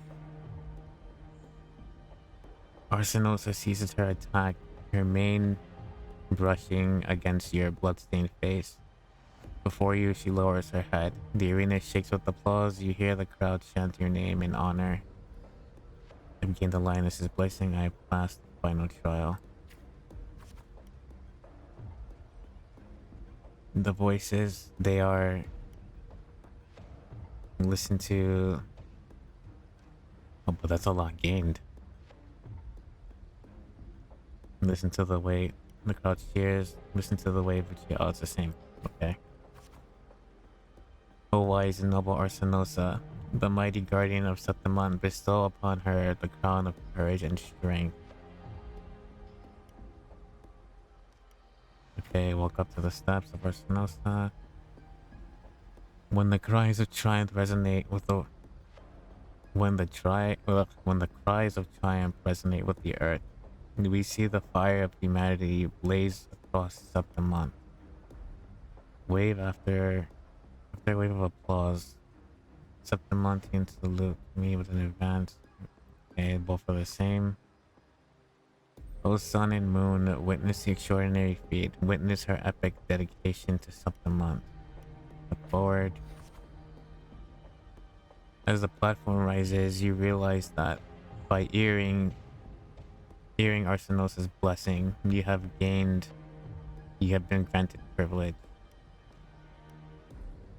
Arsenosa ceases her attack, her mane brushing against your bloodstained face. Before you, she lowers her head. The arena shakes with applause. You hear the crowd chant your name in honor. I gained the lioness's blessing. I passed the final trial. The voices, they are... Listen to... Oh, but that's a lot gained. Listen to the way the crowd cheers. Listen to the way of cheer. Oh, it's the same. Okay. O wise and noble Arsenosa, the mighty guardian of Septimont, bestow upon her the crown of courage and strength. Okay, walk up to the steps of Arsenosa. When the cries of triumph resonate with the when the cries of triumph resonate with the earth, we see the fire of humanity blaze across Septimont. Wave after wave of applause. Septimontians salute me with an advance. Okay, both are the same. O sun and moon, witness the extraordinary feat. Witness her epic dedication to Septimont. Look forward. As the platform rises, you realize that by hearing Arsenosa's blessing, you have been granted privilege.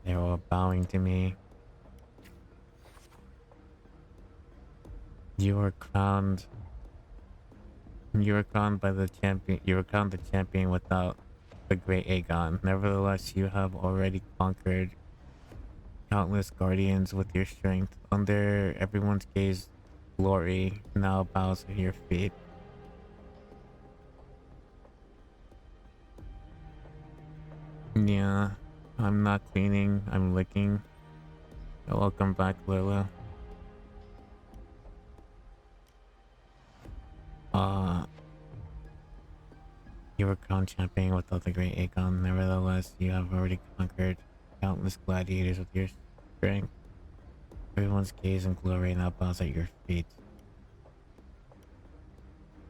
They're all bowing to me. You were crowned by the champion. You were crowned the champion without the great Aegon. Nevertheless, you have already conquered countless guardians with your strength. Under everyone's gaze, glory now bows at your feet. Yeah, I'm not cleaning, I'm licking. Welcome back, Lila. You were crowned champion without the great Aegon. Nevertheless, you have already conquered countless gladiators with your strength. Everyone's gaze and glory now bows at your feet.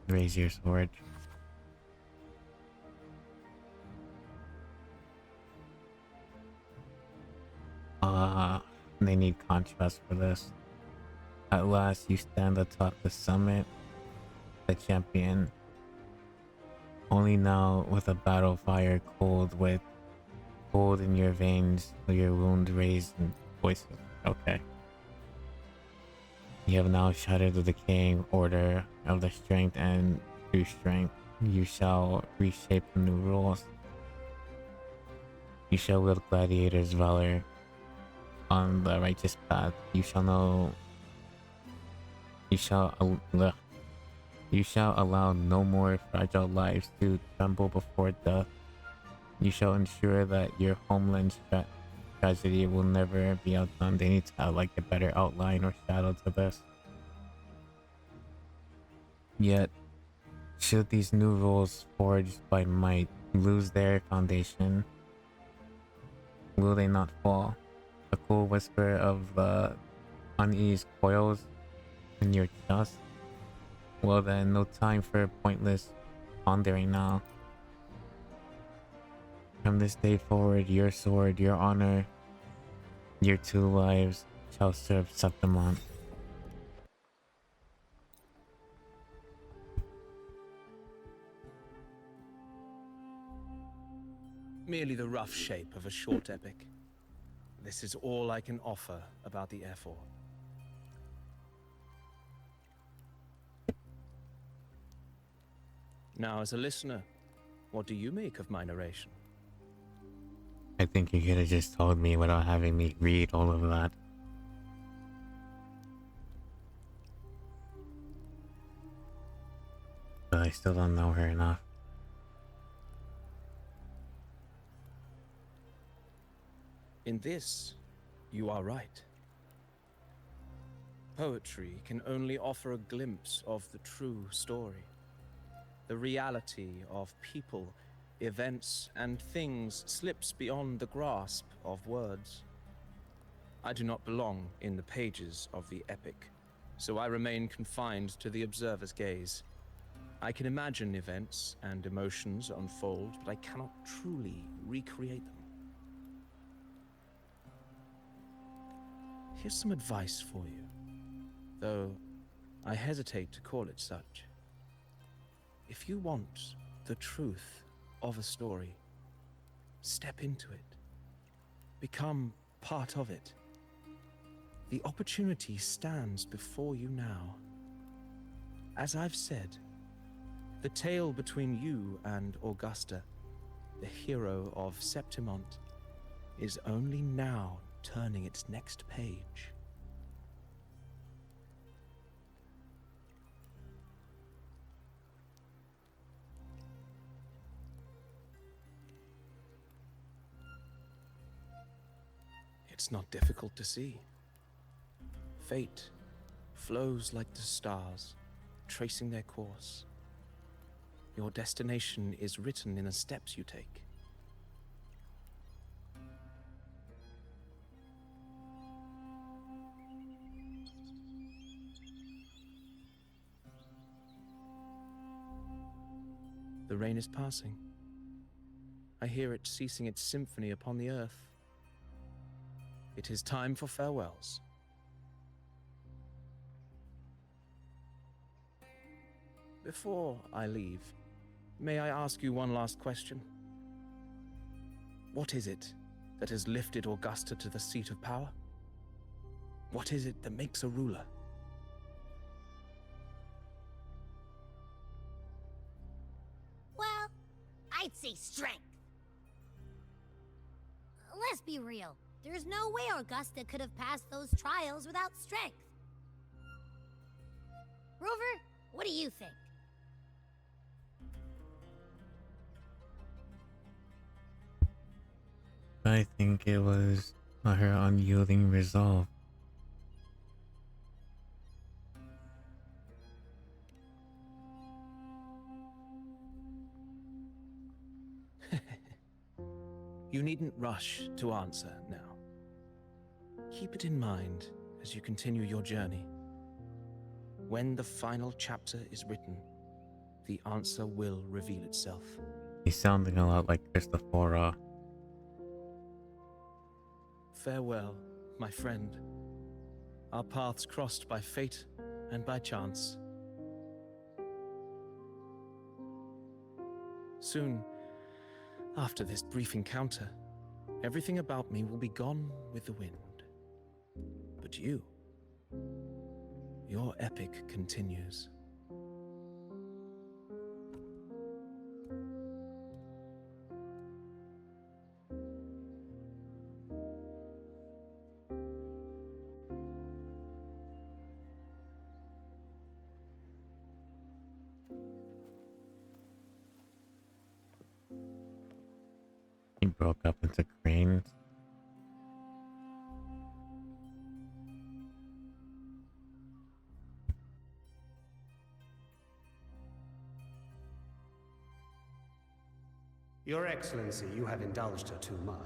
Raise your sword. They need contrast for this. At last, you stand atop the summit. the champion. Only now with a battle fire cold with cold in your veins, your wound raised and voice. Okay. You have now shattered the decaying order of the strength, and through strength you shall reshape the new rules. You shall wield gladiator's valor on the righteous path. You shall know. You shall allow no more fragile lives to tremble before death. You shall ensure that your homeland's tragedy will never be outdone. They need to add like a better outline or shadow to this. Yet, should these new rules forged by might lose their foundation, will they not fall? A cool whisper of the unease coils in your chest? Well then, no time for pointless pondering now. From this day forward, your sword, your honor, your 2 lives shall serve Septimont. Merely the rough shape of a short epic. This is all I can offer about the F4. Now, as a listener, what do you make of my narration? I think you could have just told me without having me read all of that. But I still don't know her enough. In this, you are right. Poetry can only offer a glimpse of the true story. The reality of people, events, and things slips beyond the grasp of words. I do not belong in the pages of the epic, so I remain confined to the observer's gaze. I can imagine events and emotions unfold, but I cannot truly recreate them. Here's some advice for you, though I hesitate to call it such. If you want the truth of a story, step into it. Become part of it. The opportunity stands before you now. As I've said, the tale between you and Augusta, the hero of Septimont, is only now turning its next page. It's not difficult to see. Fate flows like the stars, tracing their course. Your destination is written in the steps you take. The rain is passing. I hear it ceasing its symphony upon the earth. It is time for farewells. Before I leave, may I ask you one last question? What is it that has lifted Augusta to the seat of power? What is it that makes a ruler? Well, I'd say strength. Let's be real. There's no way Augusta could have passed those trials without strength. Rover, what do you think? I think it was her unyielding resolve. You needn't rush to answer now. Keep it in mind as you continue your journey. When the final chapter is written, the answer will reveal itself. He's sounding a lot like Christophora. Farewell, my friend. Our paths crossed by fate and by chance. soon, after this brief encounter, everything about me will be gone with the wind. But you, your epic continues. He broke up into cranes. Your Excellency, you have indulged her too much.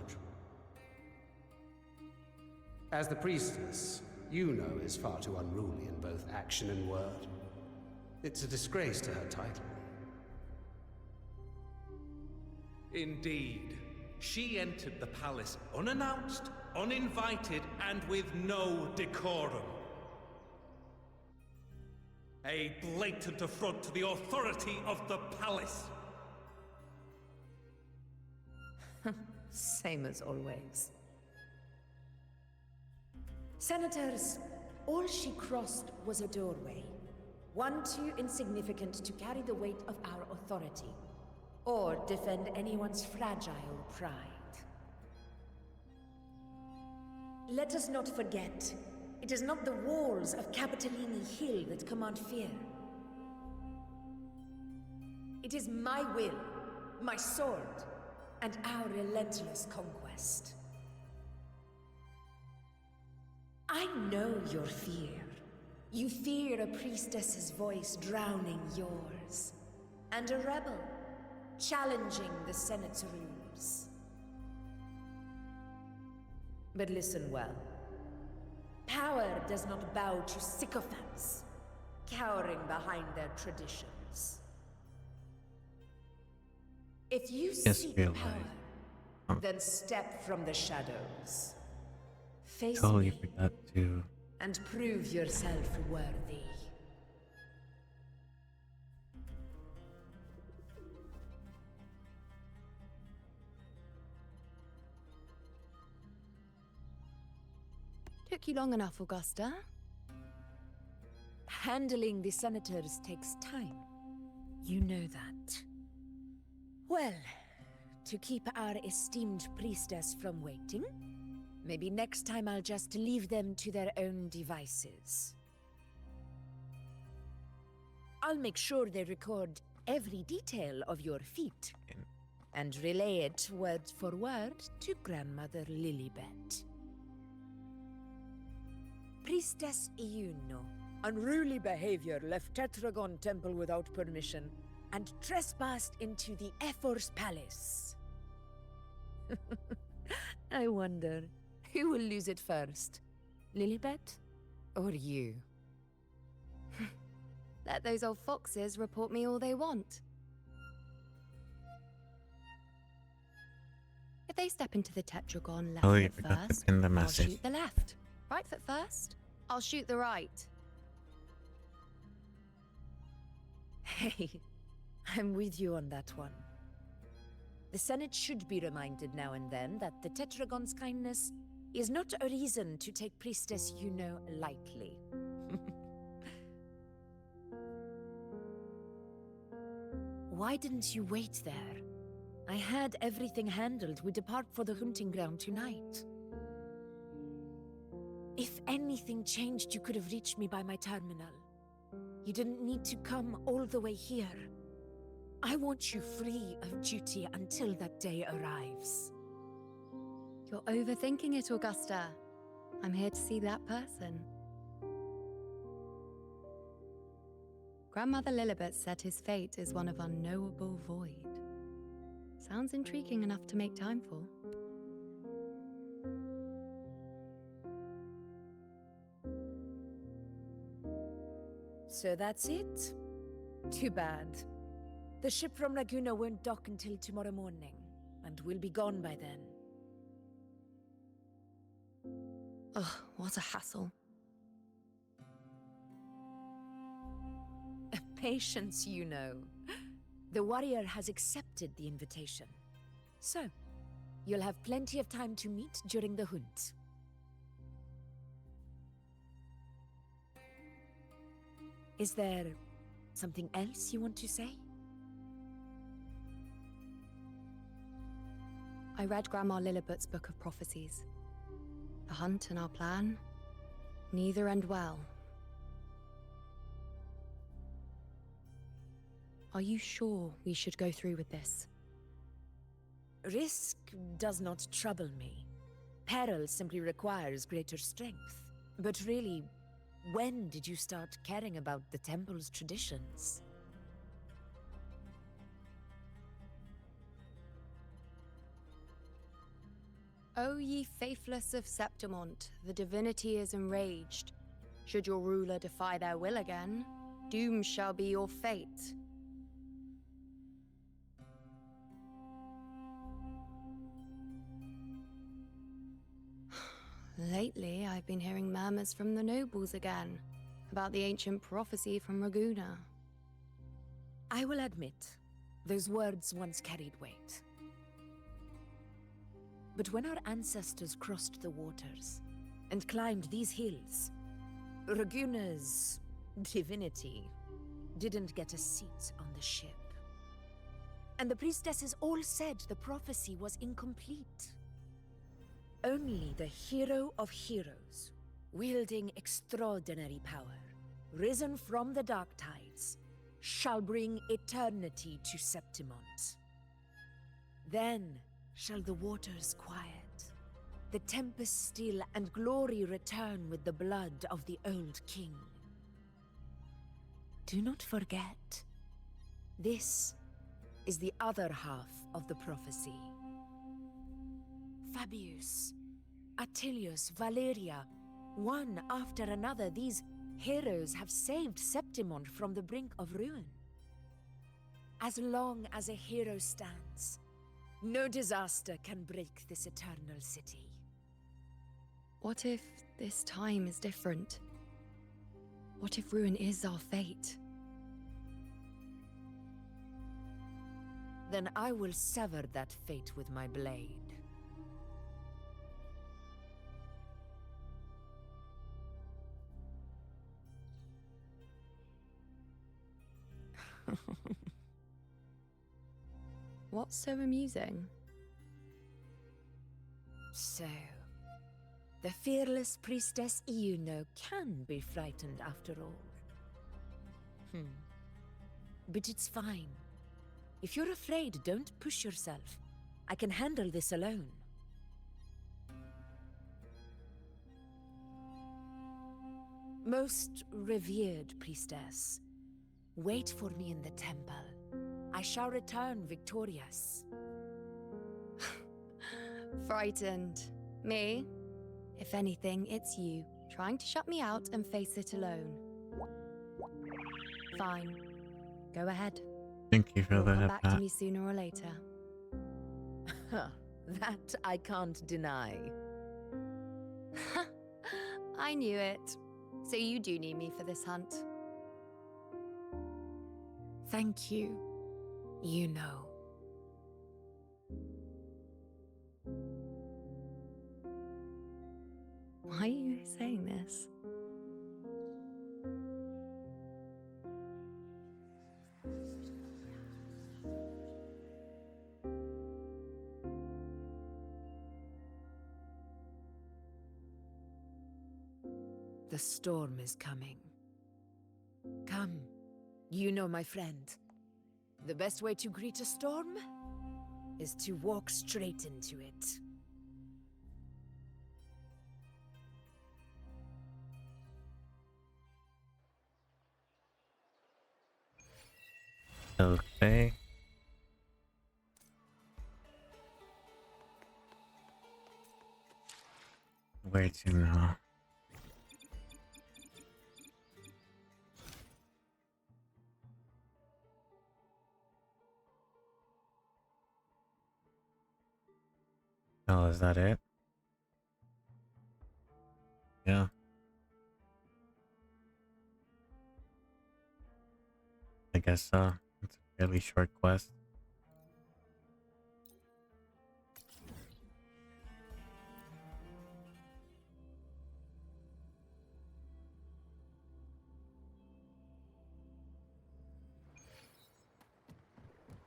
As the priestess, you know is far too unruly in both action and word. It's a disgrace to her title. Indeed. She entered the palace unannounced, uninvited, and with no decorum. A blatant affront to the authority of the palace. Same as always. Senators, all she crossed was a doorway. One too insignificant to carry the weight of our authority, or defend anyone's fragile pride. Let us not forget, it is not the walls of Capitolini Hill that command fear. It is my will, my sword, and our relentless conquest. I know your fear. You fear a priestess's voice drowning yours, and a rebel challenging the Senate's rules. But listen well. Power does not bow to sycophants, cowering behind their traditions. If you seek power, then step from the shadows. Face Totally me forgot to. and prove yourself worthy. Took you long enough, Augusta. Handling the senators takes time. You know that. Well, to keep our esteemed priestess from waiting, maybe next time I'll just leave them to their own devices. I'll make sure they record every detail of your feat and relay it word for word to Grandmother Lilibet. Priestess Iuno, unruly behavior, left Tetragon Temple without permission and trespassed into the Ephor's palace. I wonder, who will lose it first? Lilibet or you? Let those old foxes report me all they want. If they step into the Tetragon left Oh, you foot forgot to first, pin the I'll message. shoot the left. Right foot first, I'll shoot the right. Hey, I'm with you on that one. The Senate should be reminded now and then that the Tetragon's kindness is not a reason to take Priestess Yuno lightly. Why didn't you wait there? I had everything handled. We depart for the hunting ground tonight. If anything changed, you could have reached me by my terminal. You didn't need to come all the way here. I want you free of duty until that day arrives. You're overthinking it, Augusta. I'm here to see that person. Grandmother Lilibet said his fate is one of unknowable void. Sounds intriguing enough to make time for. So that's it? Too bad. The ship from Laguna won't dock until tomorrow morning, and we'll be gone by then. Ugh, what a hassle. Patience, you know. The warrior has accepted the invitation. So, you'll have plenty of time to meet during the hunt. Is there something else you want to say? I read Grandma Lilliput's Book of Prophecies. The hunt and our plan, neither end well. Are you sure we should go through with this? Risk does not trouble me. Peril simply requires greater strength. But really, when did you start caring about the temple's traditions? O ye faithless of Septimont, the divinity is enraged. Should your ruler defy their will again, doom shall be your fate. Lately, I've been hearing murmurs from the nobles again, about the ancient prophecy from Raguna. I will admit, those words once carried weight. But when our ancestors crossed the waters and climbed these hills, Raguna's divinity didn't get a seat on the ship. And the priestesses all said the prophecy was incomplete. Only the hero of heroes, wielding extraordinary power, risen from the dark tides, shall bring eternity to Septimont. Then shall the waters quiet, the tempest still, and glory return with the blood of the old king. Do not forget, this is the other half of the prophecy. Fabius, Attilius, Valeria, one after another, these heroes have saved Septimont from the brink of ruin. As long as a hero stands, no disaster can break this eternal city. What if this time is different? What if ruin is our fate? Then I will sever that fate with my blade. What's so amusing? So, the fearless priestess Iuno can be frightened after all. But it's fine. If you're afraid, don't push yourself. I can handle this alone. Most revered priestess, wait for me in the temple. I shall return victorious. Frightened. Me? If anything, it's you, trying to shut me out and face it alone. Fine. Go ahead. Thank you for You'll come that, back Pat. to me sooner or later. That I can't deny. I knew it. So you do need me for this hunt. Thank you. You know. Why are you saying this? The storm is coming. Come, you know my friend. The best way to greet a storm is to walk straight into it. Okay. Where to now? Oh, is that it? Yeah. I guess so. It's fairly short quest.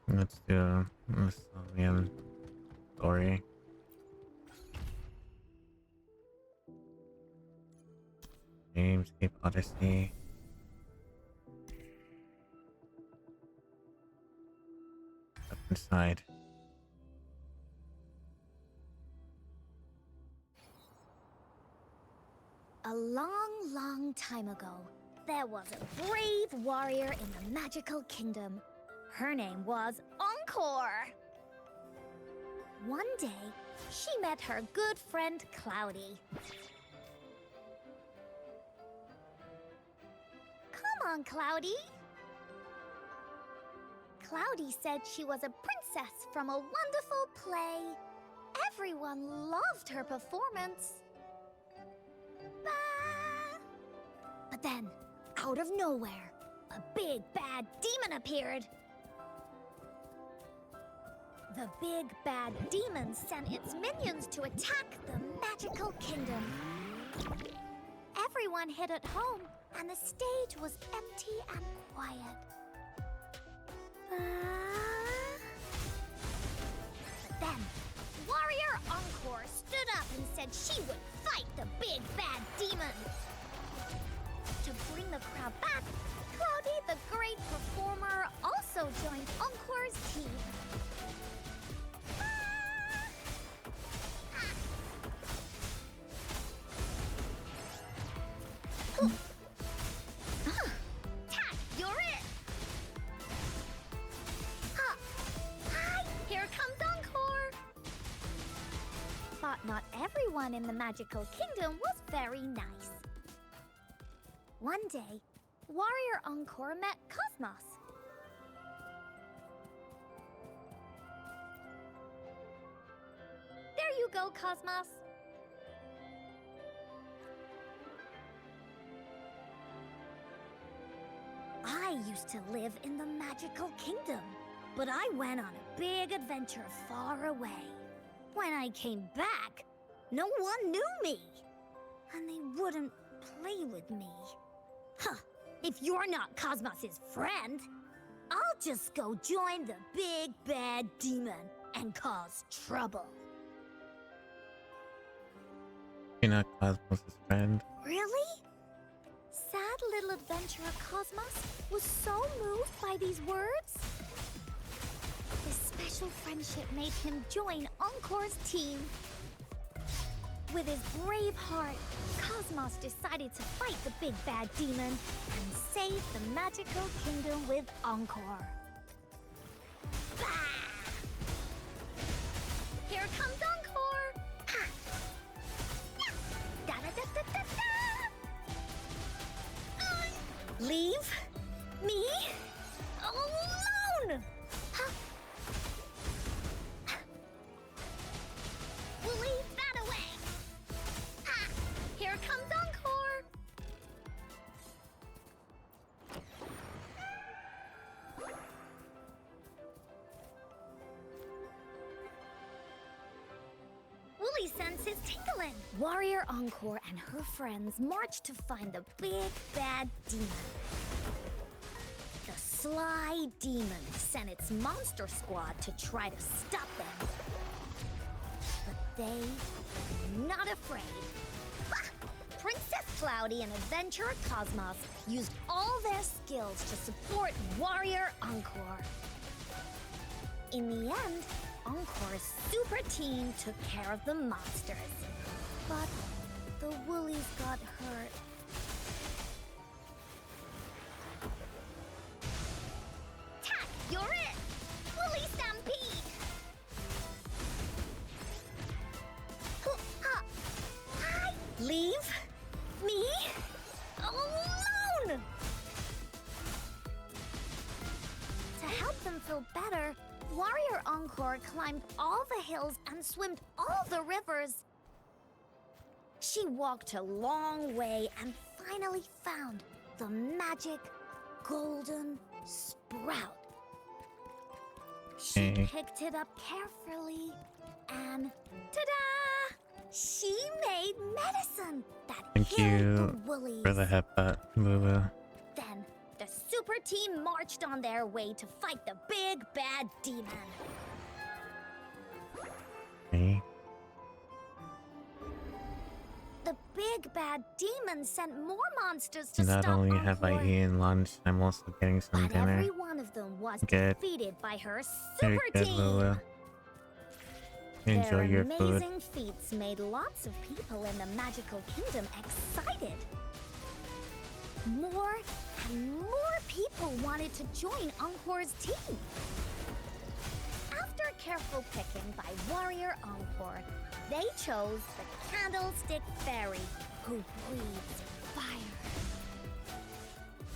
Let's do the Sylvian story. Namescape Odyssey. Up inside. A long, long time ago, there was a brave warrior in the magical kingdom. Her name was Encore. One day, she met her good friend Cloudy. Come on, Cloudy. Cloudy said she was a princess from a wonderful play. Everyone loved her performance. But then, out of nowhere, a big bad demon appeared. The big bad demon sent its minions to attack the magical kingdom. Everyone hid at home, and the stage was empty and quiet. But then, Warrior Encore stood up and said she would fight the big bad demon. To bring the crowd back, Cloudy, the great performer, also joined Encore's team. Tack, you're it! Hi, here comes Encore! But not everyone in the magical kingdom was very nice. One day, Warrior Encore met Cosmos. There you go, Cosmos. I used to live in the magical kingdom, but I went on a big adventure far away. When I came back, no one knew me, and they wouldn't play with me. Huh, if you're not Cosmos's friend, I'll just go join the big bad demon and cause trouble. You're not Cosmos' friend. Really? Sad little adventurer Cosmos was so moved by these words. This special friendship made him join Encore's team. With his brave heart, Cosmos decided to fight the big bad demon and save the magical kingdom with Encore. Bah! Here comes Encore! Ha! Da da da da da da! Leave me alone! Huh? We'll leave that away! Here comes Encore! Wooly senses tingling. Warrior Encore and her friends marched to find the big bad demon. The sly demon sent its monster squad to try to stop them. But they were not afraid. Princess Cloudy and adventurer Cosmos used all their skills to support Warrior Encore. In the end, Encore's super team took care of the monsters. But the Woolies got hurt. Tack, you're it! Woolly Stampede! Hi! Leave me alone! To help them feel better, Warrior Encore climbed all the hills and swam all the rivers. She walked a long way and finally found the magic golden sprout. She Okay. picked it up carefully, and ta-da! She made medicine that Thank healed you the woolies. for the headbutt, Lulu. Then the super team marched on their way to fight the big bad demon. Okay. The big bad demon sent more monsters to Not stop only have I Encore, eaten lunch, I'm also getting some but dinner. every one of them was Good. defeated by her Very super good, team. Lulu. Enjoy Their your food. amazing feats made lots of people in the magical kingdom excited. More and more people wanted to join Encore's team. After careful picking by Warrior Encore, they chose the Candlestick Fairy, who breathes fire.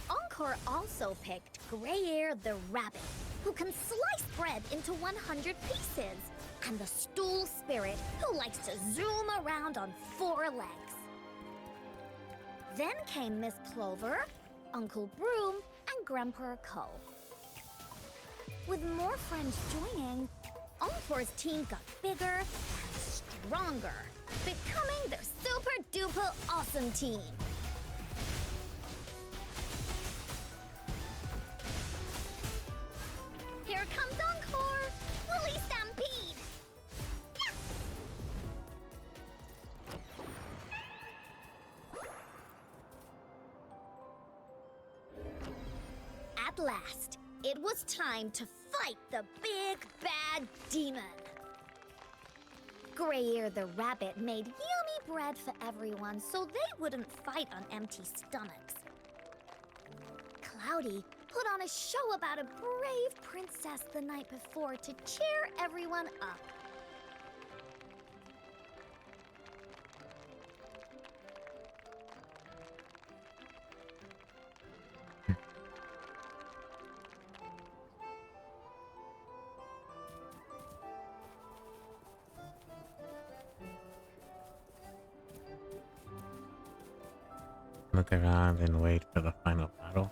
Encore also picked Greyear the Rabbit, who can slice bread into 100 pieces, and the Stool Spirit, who likes to zoom around on 4 legs. Then came Miss Clover, Uncle Broom, and Grandpa Cole. With more friends joining, Encore's team got bigger and stronger, becoming their super duper awesome team. Here comes Encore! Woolly Stampede! At last, it was time to fight the big bad demon. Greyear the Rabbit made yummy bread for everyone so they wouldn't fight on empty stomachs. Cloudy put on a show about a brave princess the night before to cheer everyone up. Look around and wait for the final battle.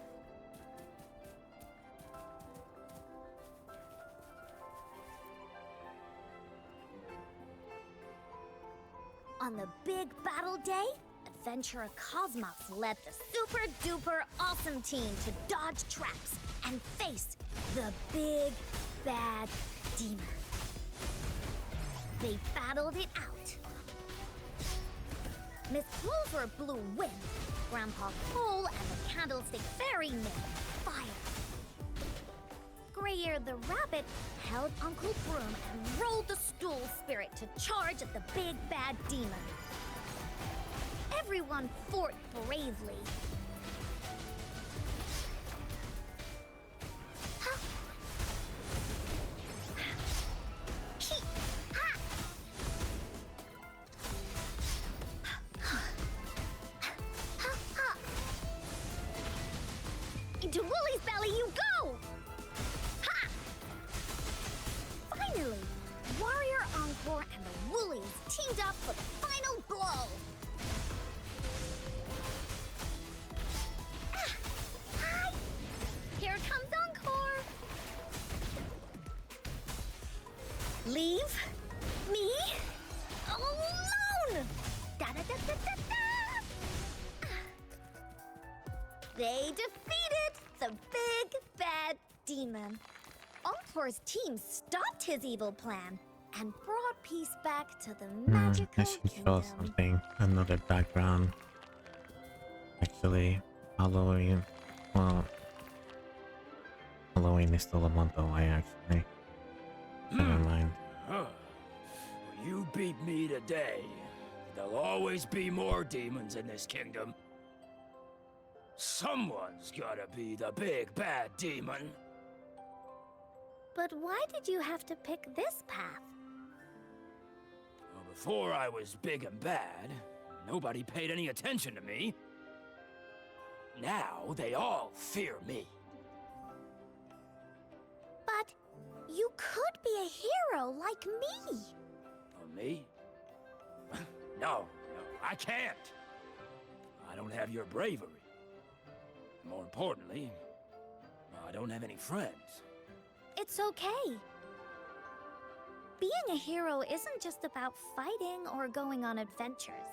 On the big battle day, Adventurer Cosmos led the super duper awesome team to dodge traps and face the big bad demon. They battled it out. Miss Clover blew wind, Grandpa Cole and the Candlestick Fairy made fire. Greyear the Rabbit held Uncle Broom and rolled the Stool Spirit to charge at the big bad demon. Everyone fought bravely. Into Wooly's belly you go! Ha! Finally, Warrior Encore and the Woolies teamed up for the final blow. Hi! Here comes Encore! Leave me alone! Da-da-da-da-da-da! They defeated the big bad demon. Encore's team stopped his evil plan and brought peace back to the I magical should show kingdom. something. Another background. Actually, Halloween. Well, Halloween is still a month away, actually. Never mind. Huh. You beat me today. There'll always be more demons in this kingdom. Someone's gotta be the big bad demon. But why did you have to pick this path? Well, before I was big and bad, nobody paid any attention to me. Now they all fear me. But you could be a hero like me. Oh, me? No, I can't. I don't have your bravery. More importantly, I don't have any friends. It's okay. Being a hero isn't just about fighting or going on adventures.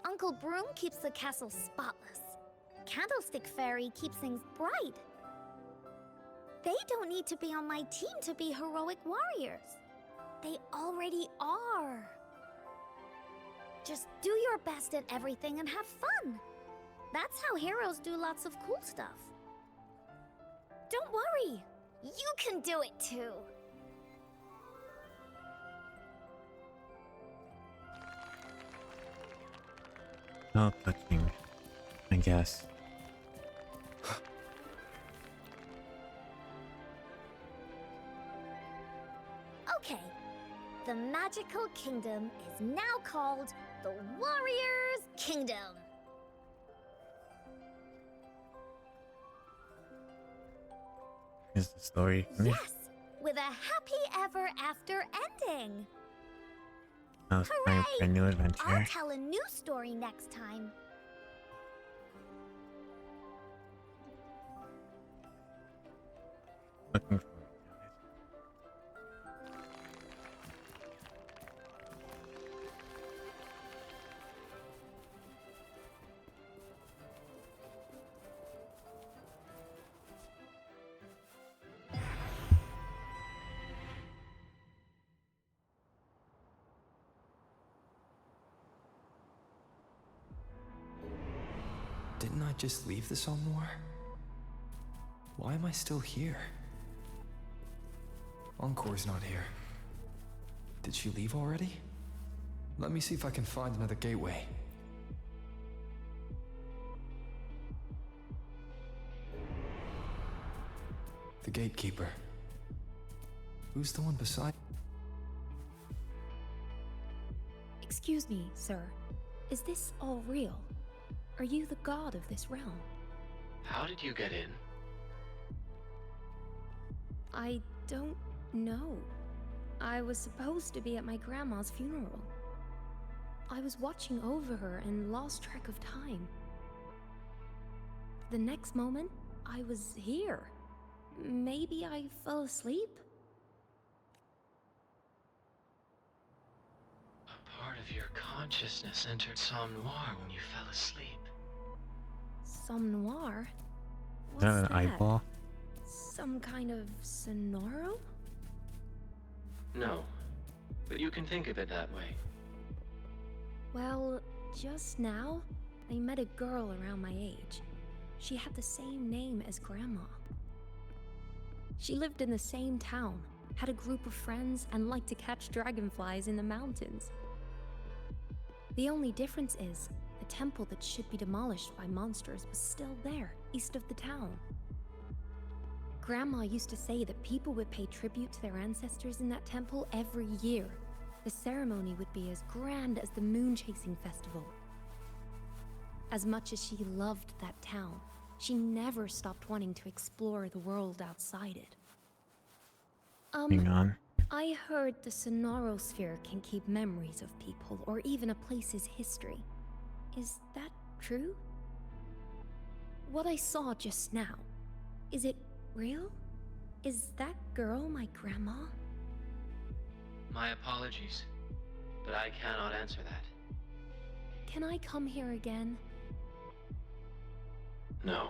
Uncle Broom keeps the castle spotless. Candlestick Fairy keeps things bright. They don't need to be on my team to be heroic warriors. They already are. Just do your best at everything and have fun. That's how heroes do lots of cool stuff. Don't worry, you can do it too. No touching, I guess. Okay, the magical kingdom is now called the Warriors' Kingdom. Is the story? Yes, with a happy ever after ending. Now it's time for a new I'll adventure. tell a new story next time. Looking forward to it. Didn't I just leave the Somnoir? Why am I still here? Encore's not here. Did she leave already? Let me see if I can find another gateway. The gatekeeper. Who's the one beside? Excuse me, sir. Is this all real? Are you the god of this realm? How did you get in? I don't know. I was supposed to be at my grandma's funeral. I was watching over her and lost track of time. The next moment, I was here. Maybe I fell asleep? A part of your consciousness entered Somnoir when you fell asleep. Somnoir? Is What's that an that? eyeball? Some kind of sonoro? No, but you can think of it that way. Well, just now, I met a girl around my age. She had the same name as Grandma. She lived in the same town, had a group of friends, and liked to catch dragonflies in the mountains. The only difference is, the temple that should be demolished by monsters was still there, east of the town. Grandma used to say that people would pay tribute to their ancestors in that temple every year. The ceremony would be as grand as the moon-chasing festival. As much as she loved that town, she never stopped wanting to explore the world outside it. Hang on. I heard the Sonorosphere can keep memories of people or even a place's history. Is that true? What I saw just now, is it real? Is that girl my grandma? My apologies, but I cannot answer that. Can I come here again? No.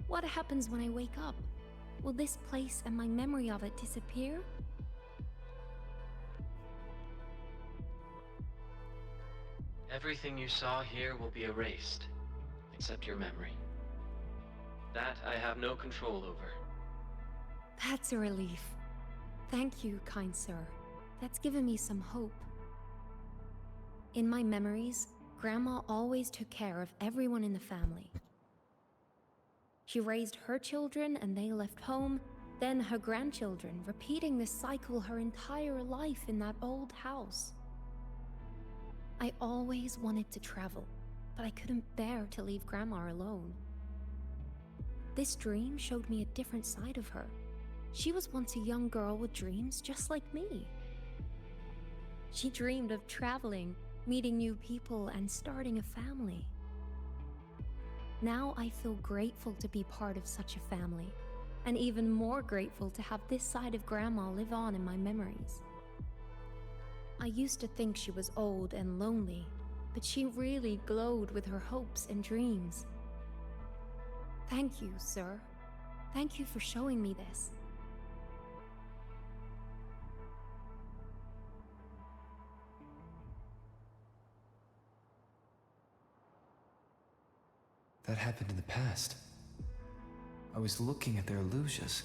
What happens when I wake up? Will this place and my memory of it disappear? Everything you saw here will be erased, except your memory. That I have no control over. That's a relief. Thank you, kind sir. That's given me some hope. In my memories, Grandma always took care of everyone in the family. She raised her children and they left home, then her grandchildren, repeating this cycle her entire life in that old house. I always wanted to travel, but I couldn't bear to leave Grandma alone. This dream showed me a different side of her. She was once a young girl with dreams just like me. She dreamed of traveling, meeting new people, and starting a family. Now I feel grateful to be part of such a family. and even more grateful to have this side of Grandma live on in my memories. I used to think she was old and lonely, but she really glowed with her hopes and dreams. Thank you, sir. Thank you for showing me this. That happened in the past. I was looking at their illusions.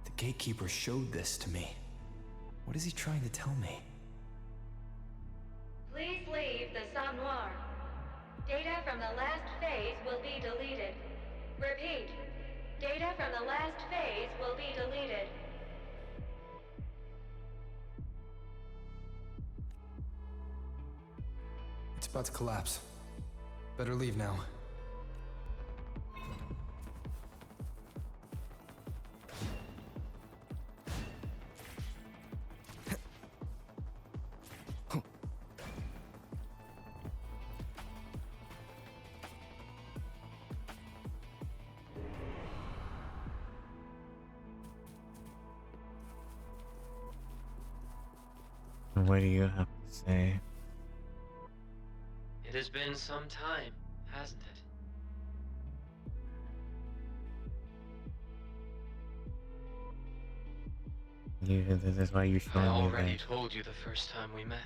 The gatekeeper showed this to me. What is he trying to tell me? Please leave the Somme Noir. Data from the last phase will be deleted. Repeat. Data from the last phase will be deleted. It's about to collapse. Better leave now. What do you have to say? It has been some time, hasn't This is why you it? I showed me already that. told you the first time we met.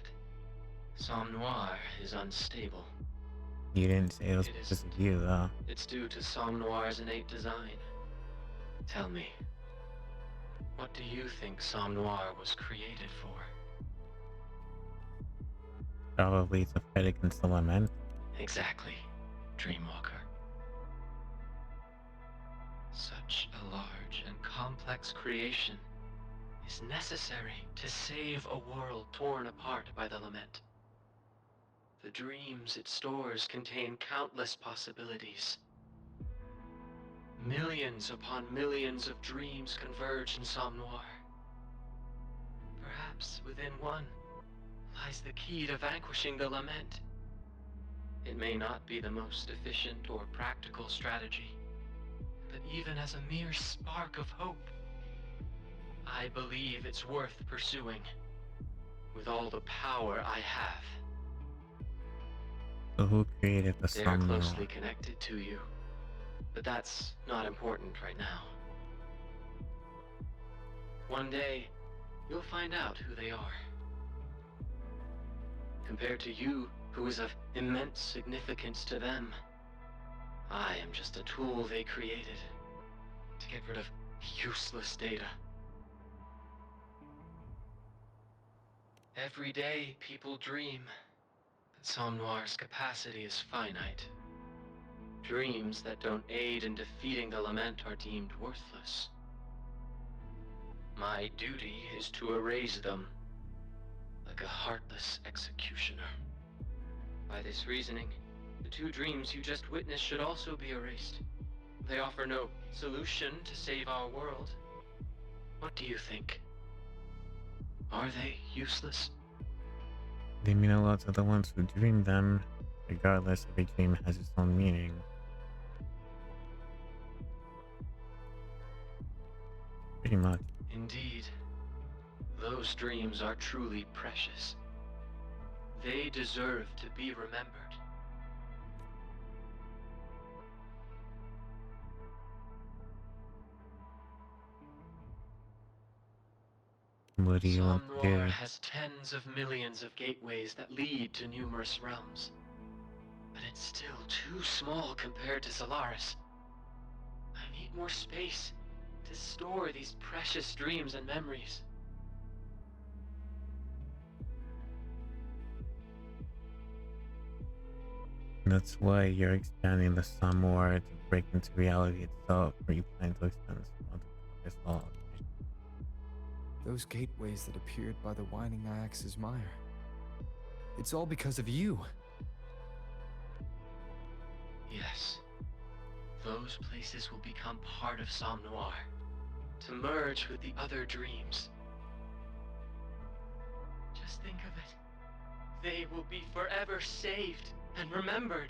Somme Noir is unstable. You didn't say it was It because isn't. of you, though. It's due to Somme Noir's innate design. Tell me, what do you think Somme Noir was created for? Probably to fight against the lament. Exactly, Dreamwalker. Such a large and complex creation is necessary to save a world torn apart by the lament. The dreams it stores contain countless possibilities. Millions upon millions of dreams converge in Somme Noir. Perhaps within one lies the key to vanquishing the lament. It may not be the most efficient or practical strategy, but even as a mere spark of hope, I believe it's worth pursuing with all the power I have. So who created the They are Somme Noir? closely connected to you, but that's not important right now. One day, you'll find out who they are. Compared to you, who is of immense significance to them, I am just a tool they created to get rid of useless data. Every day, people dream, but Somme Noir's capacity is finite. Dreams that don't aid in defeating the lament are deemed worthless. My duty is to erase them, like a heartless executioner. By this reasoning, the two dreams you just witnessed should also be erased. They offer no solution to save our world. What do you think? Are they useless? They mean a lot to the ones who dream them. Regardless, every dream has its own meaning. Pretty much. Indeed. Those dreams are truly precious. They deserve to be remembered. What do you Somme want to Noir do? has tens of millions of gateways that lead to numerous realms. But it's still too small compared to Solaris. I need more space to store these precious dreams and memories. That's why you're expanding the Somme Noir to break into reality itself, or you plan to expand this all. Those gateways that appeared by the winding Iax's mire. It's all because of you. Yes. Those places will become part of Somme Noir, to merge with the other dreams. Just think of it. They will be forever saved and remembered.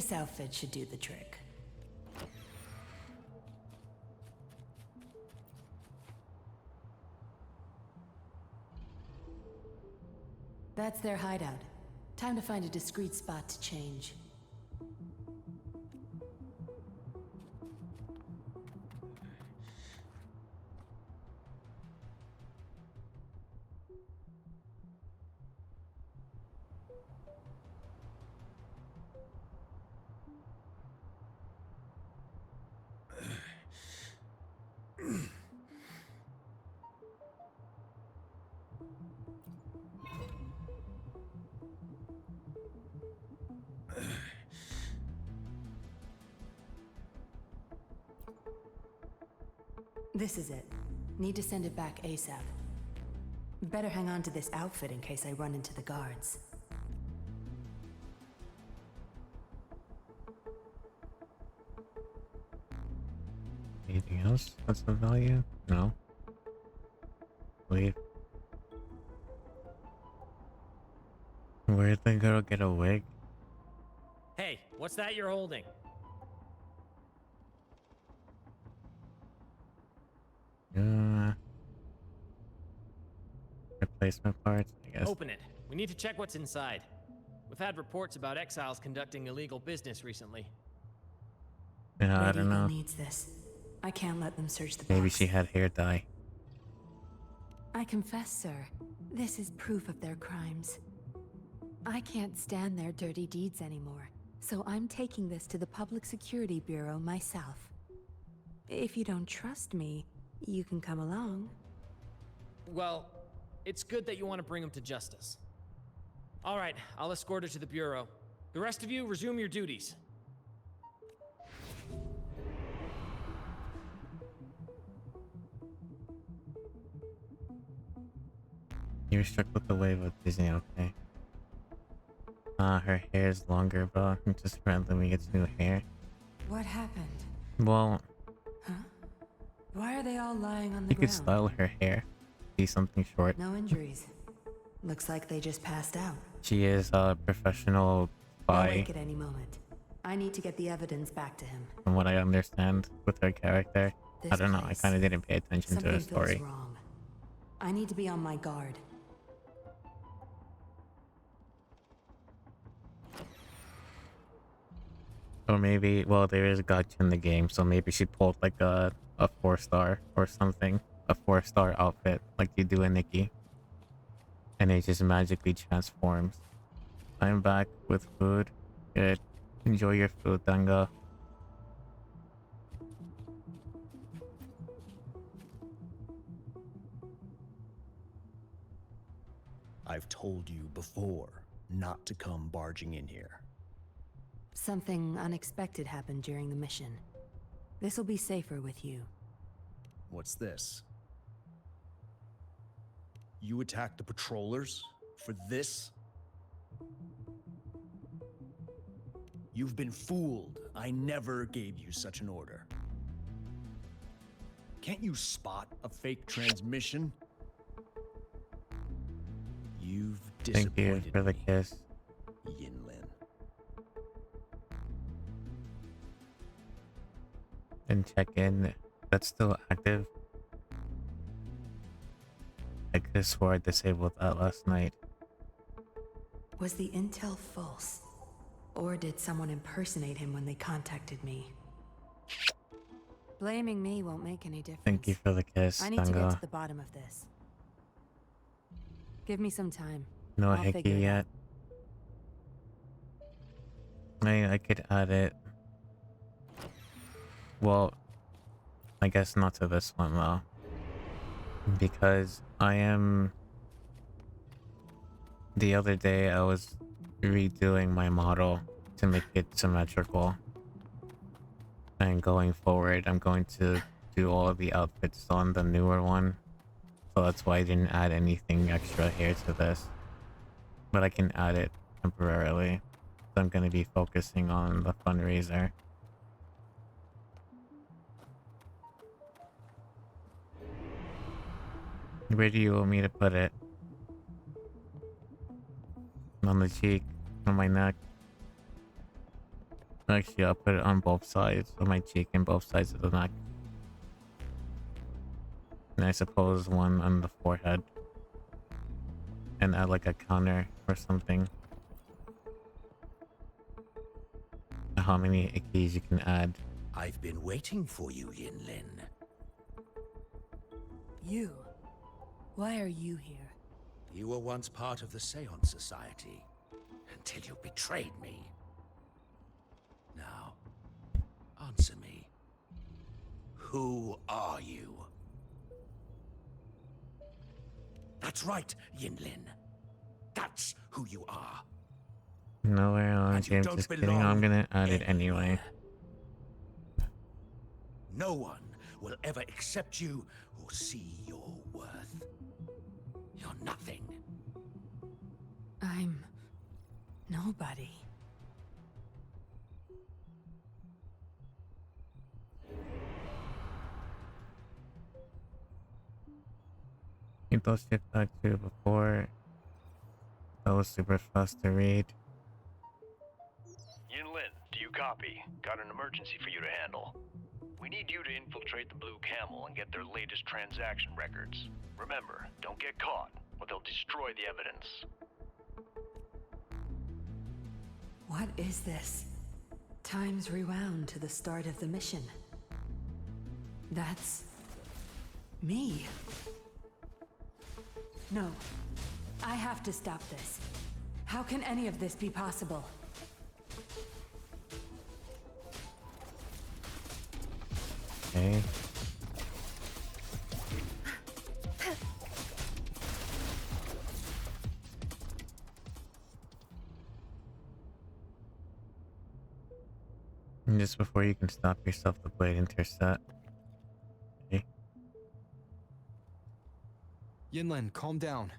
This outfit should do the trick. That's their hideout. Time to find a discreet spot to change. This is it. Need to send it back ASAP. Better hang on to this outfit in case I run into the guards. Anything else that's of value? No. Leave. Where'd the girl get a wig? Hey, what's that you're holding? Replacement parts, I guess. Open it. We need to check what's inside. We've had reports about exiles conducting illegal business recently. Yeah, I don't know. Needs this. I can't let them search the Maybe box. she had hair dye. I confess, sir, this is proof of their crimes. I can't stand their dirty deeds anymore, so I'm taking this to the Public Security Bureau myself. If you don't trust me, you can come along. Well, it's good that you want to bring him to justice. All right, I'll escort her to the Bureau. The rest of you, resume your duties. You're struck with the wave of Disney, okay? Her hair's longer, bro. Just randomly gets new hair. What happened? Well, Huh? Why are they all lying on the you could ground? style her hair. Be something short. No injuries. Looks like they just passed out. She is a professional They'll spy, wake at any moment. I need to get the evidence back to him. from what I understand with her character. I This don't know, I place. kind of didn't pay attention to Something her feels story. wrong. I need to be on my guard. Or maybe, well, there is a gotcha in the game, so maybe she pulled like a 4-star or something. A 4-star outfit, like you do in Nikki. And it just magically transforms. I'm back with food. Good. Enjoy your food, Danga. I've told you before not to come barging in here. Something unexpected happened during the mission. This'll be safer with you. What's this? You attacked the patrollers? For this? You've been fooled. I never gave you such an order. Can't you spot a fake transmission? You've Thank you disappointed for the me, kiss. Yinlin. And check in. That's still active. I could have swore I disabled that last night. Was the intel false? Or did someone impersonate him when they contacted me? Blaming me won't make any difference. Thank you for the kiss, I need to get Danga. to the bottom of this. Give me some time. No I'll hickey figure it yet. I could add it. Well, I guess not to this one though. Because I am... The other day I was redoing my model to make it symmetrical. And going forward, I'm going to do all of the outfits on the newer one. So that's why I didn't add anything extra here to this. But I can add it temporarily. So I'm going to be focusing on the fundraiser. Where do you want me to put it? On the cheek, on my neck. Actually, I'll put it on both sides of my cheek and both sides of the neck. And I suppose one on the forehead. And add like a counter or something. How many keys you can add. I've been waiting for you, Yinlin. You? Why are you here? You were once part of the Seance Society, until you betrayed me. Now, answer me. Who are you? That's right, Yinlin. That's who you are. Nowhere on James, just kidding. I'm gonna add it anyway. No one will ever accept you or see your worth. You're nothing. I'm nobody. Keep those shift back to before. That was super fast to read. Yinlin, do you copy? Got an emergency for you to handle. We need you to infiltrate the Blue Camel and get their latest transaction records. Remember, don't get caught, or they'll destroy the evidence. What is this? Time's rewound to the start of the mission. That's me. No, I have to stop this. How can any of this be possible? Okay. And just before you can stop yourself, the blade intercept. Okay. Yinlen, calm down.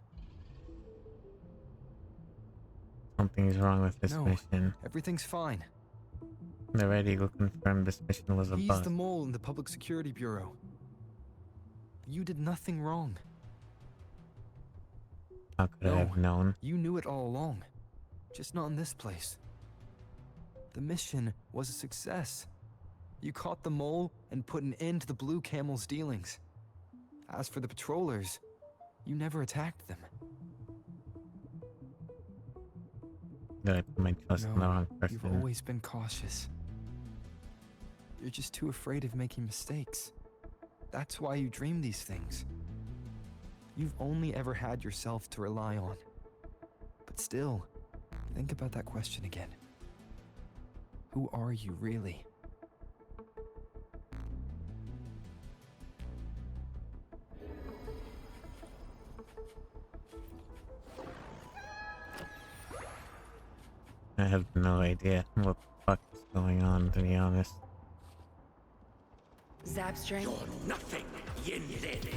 Something's wrong with this mission. Everything's fine. They're ready to confirm this mission was a He's bust. the mole in the Public Security Bureau. You did nothing wrong. How could I have known? You knew it all along. Just not in this place. The mission was a success. You caught the mole and put an end to the Blue Camel's dealings. As for the patrollers, you never attacked them. Did I put my trust in the wrong person? You've always been cautious. You're just too afraid of making mistakes. That's why you dream these things. You've only ever had yourself to rely on. But still, think about that question again. Who are you really? I have no idea what the fuck is going on, to be honest. Zapstring? You're nothing, Yinlin.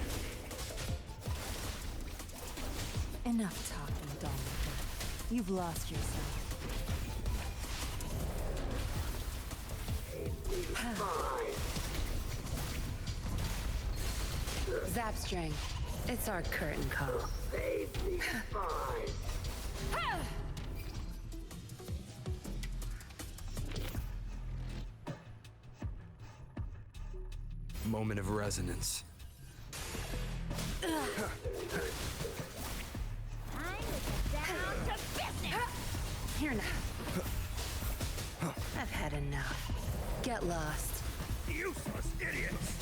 Enough talking, Donald. You've lost yourself. Zapstring, it's our curtain call. Moment of resonance. Here now. I've had enough. Get lost. Useless idiots!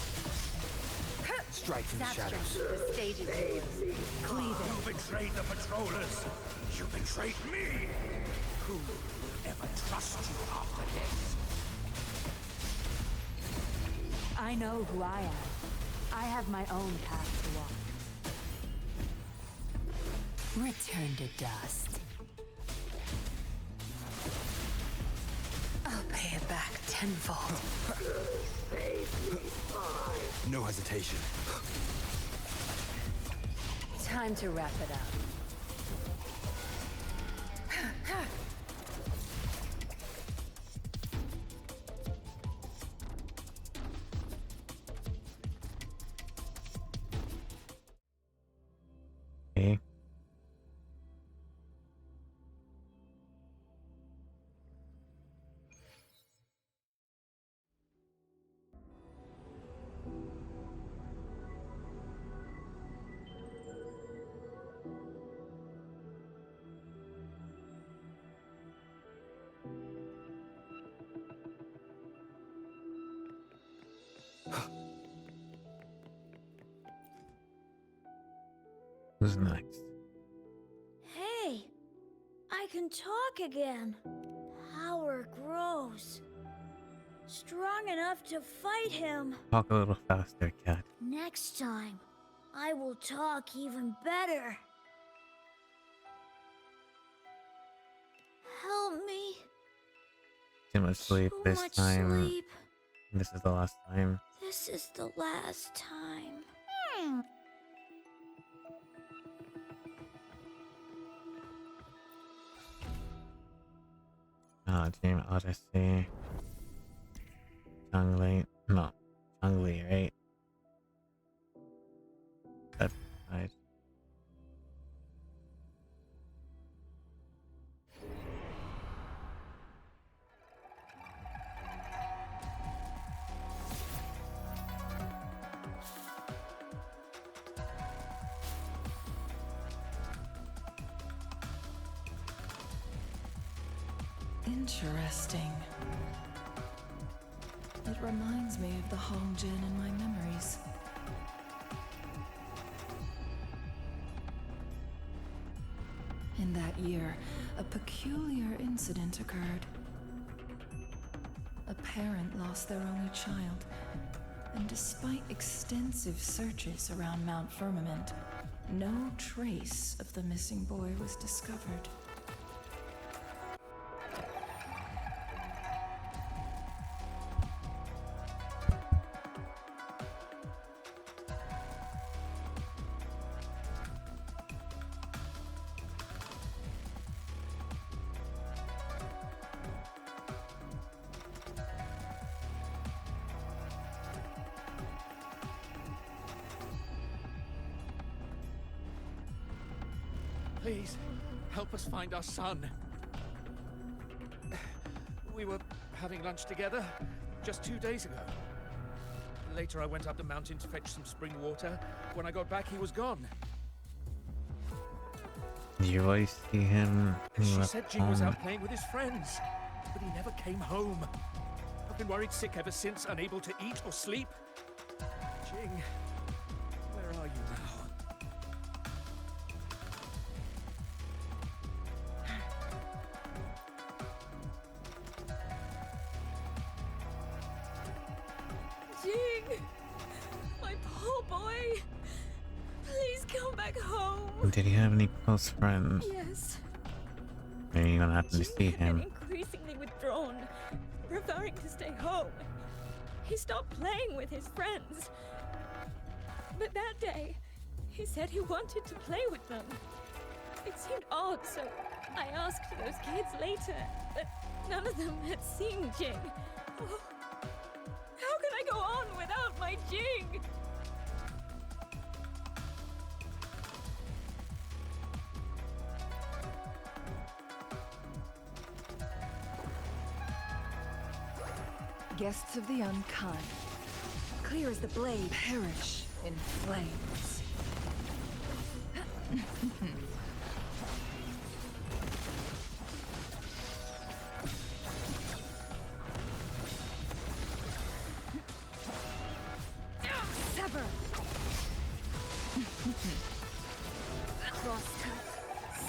Strike from the shadows. The stage is yours. Cleave it. You betrayed the patrollers. You betrayed me. Who will ever trust you after this? I know who I am. I have my own path to walk. Return to dust. I'll pay it back tenfold. No hesitation. Time to wrap it up. Okay. Who's next? Hey, I can talk again. Power grows. Strong enough to fight him. Talk a little faster, cat. Next time, I will talk even better. Help me. Too much sleep Too this much time. sleep. This is the last time. This is the last time. Dream Odyssey. Changli. No. Changli, right? That's right. Interesting. It reminds me of the Hongjin in my memories. In that year, a peculiar incident occurred. A parent lost their only child, and despite extensive searches around Mount Firmament, no trace of the missing boy was discovered. Please, help us find our son. We were having lunch together just 2 days ago. Later I went up the mountain to fetch some spring water. When I got back, he was gone. Did you always see him? She said Jing was out playing with his friends, but he never came home. I've been worried sick ever since, unable to eat or sleep. Jing, where are you now? Jing! My poor boy! Please come back home! Did he have any close friends? Yes. Maybe you're gonna have to Jing see had been him. increasingly withdrawn, preferring to stay home. He stopped playing with his friends. But that day, he said he wanted to play with them. It seemed odd, so I asked those kids later, but none of them had seen Jing. Oh, how can I go on without my Jing? Guests of the unkind, clear as the blade, perish in flames. Sever! Crosscut.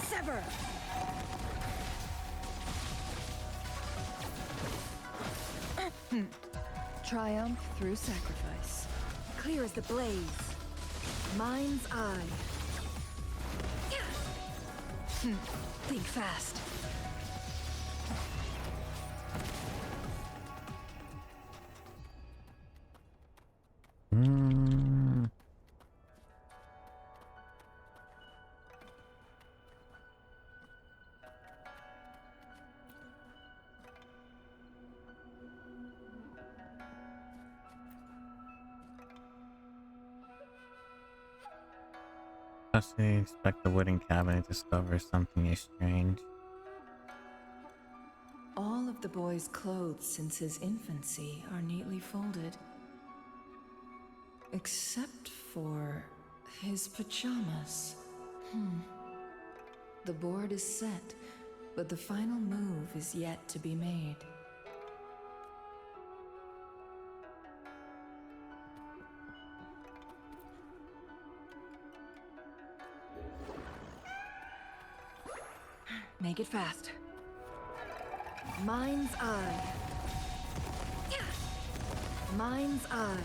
Sever! Triumph through sacrifice. Clear as the blaze. Mind's eye. Think fast. Especially expect the wooden cabinet to discover something strange. All of the boy's clothes since his infancy are neatly folded. Except for his pajamas. The board is set, but the final move is yet to be made. Make it fast. Mind's eye. Mind's eye.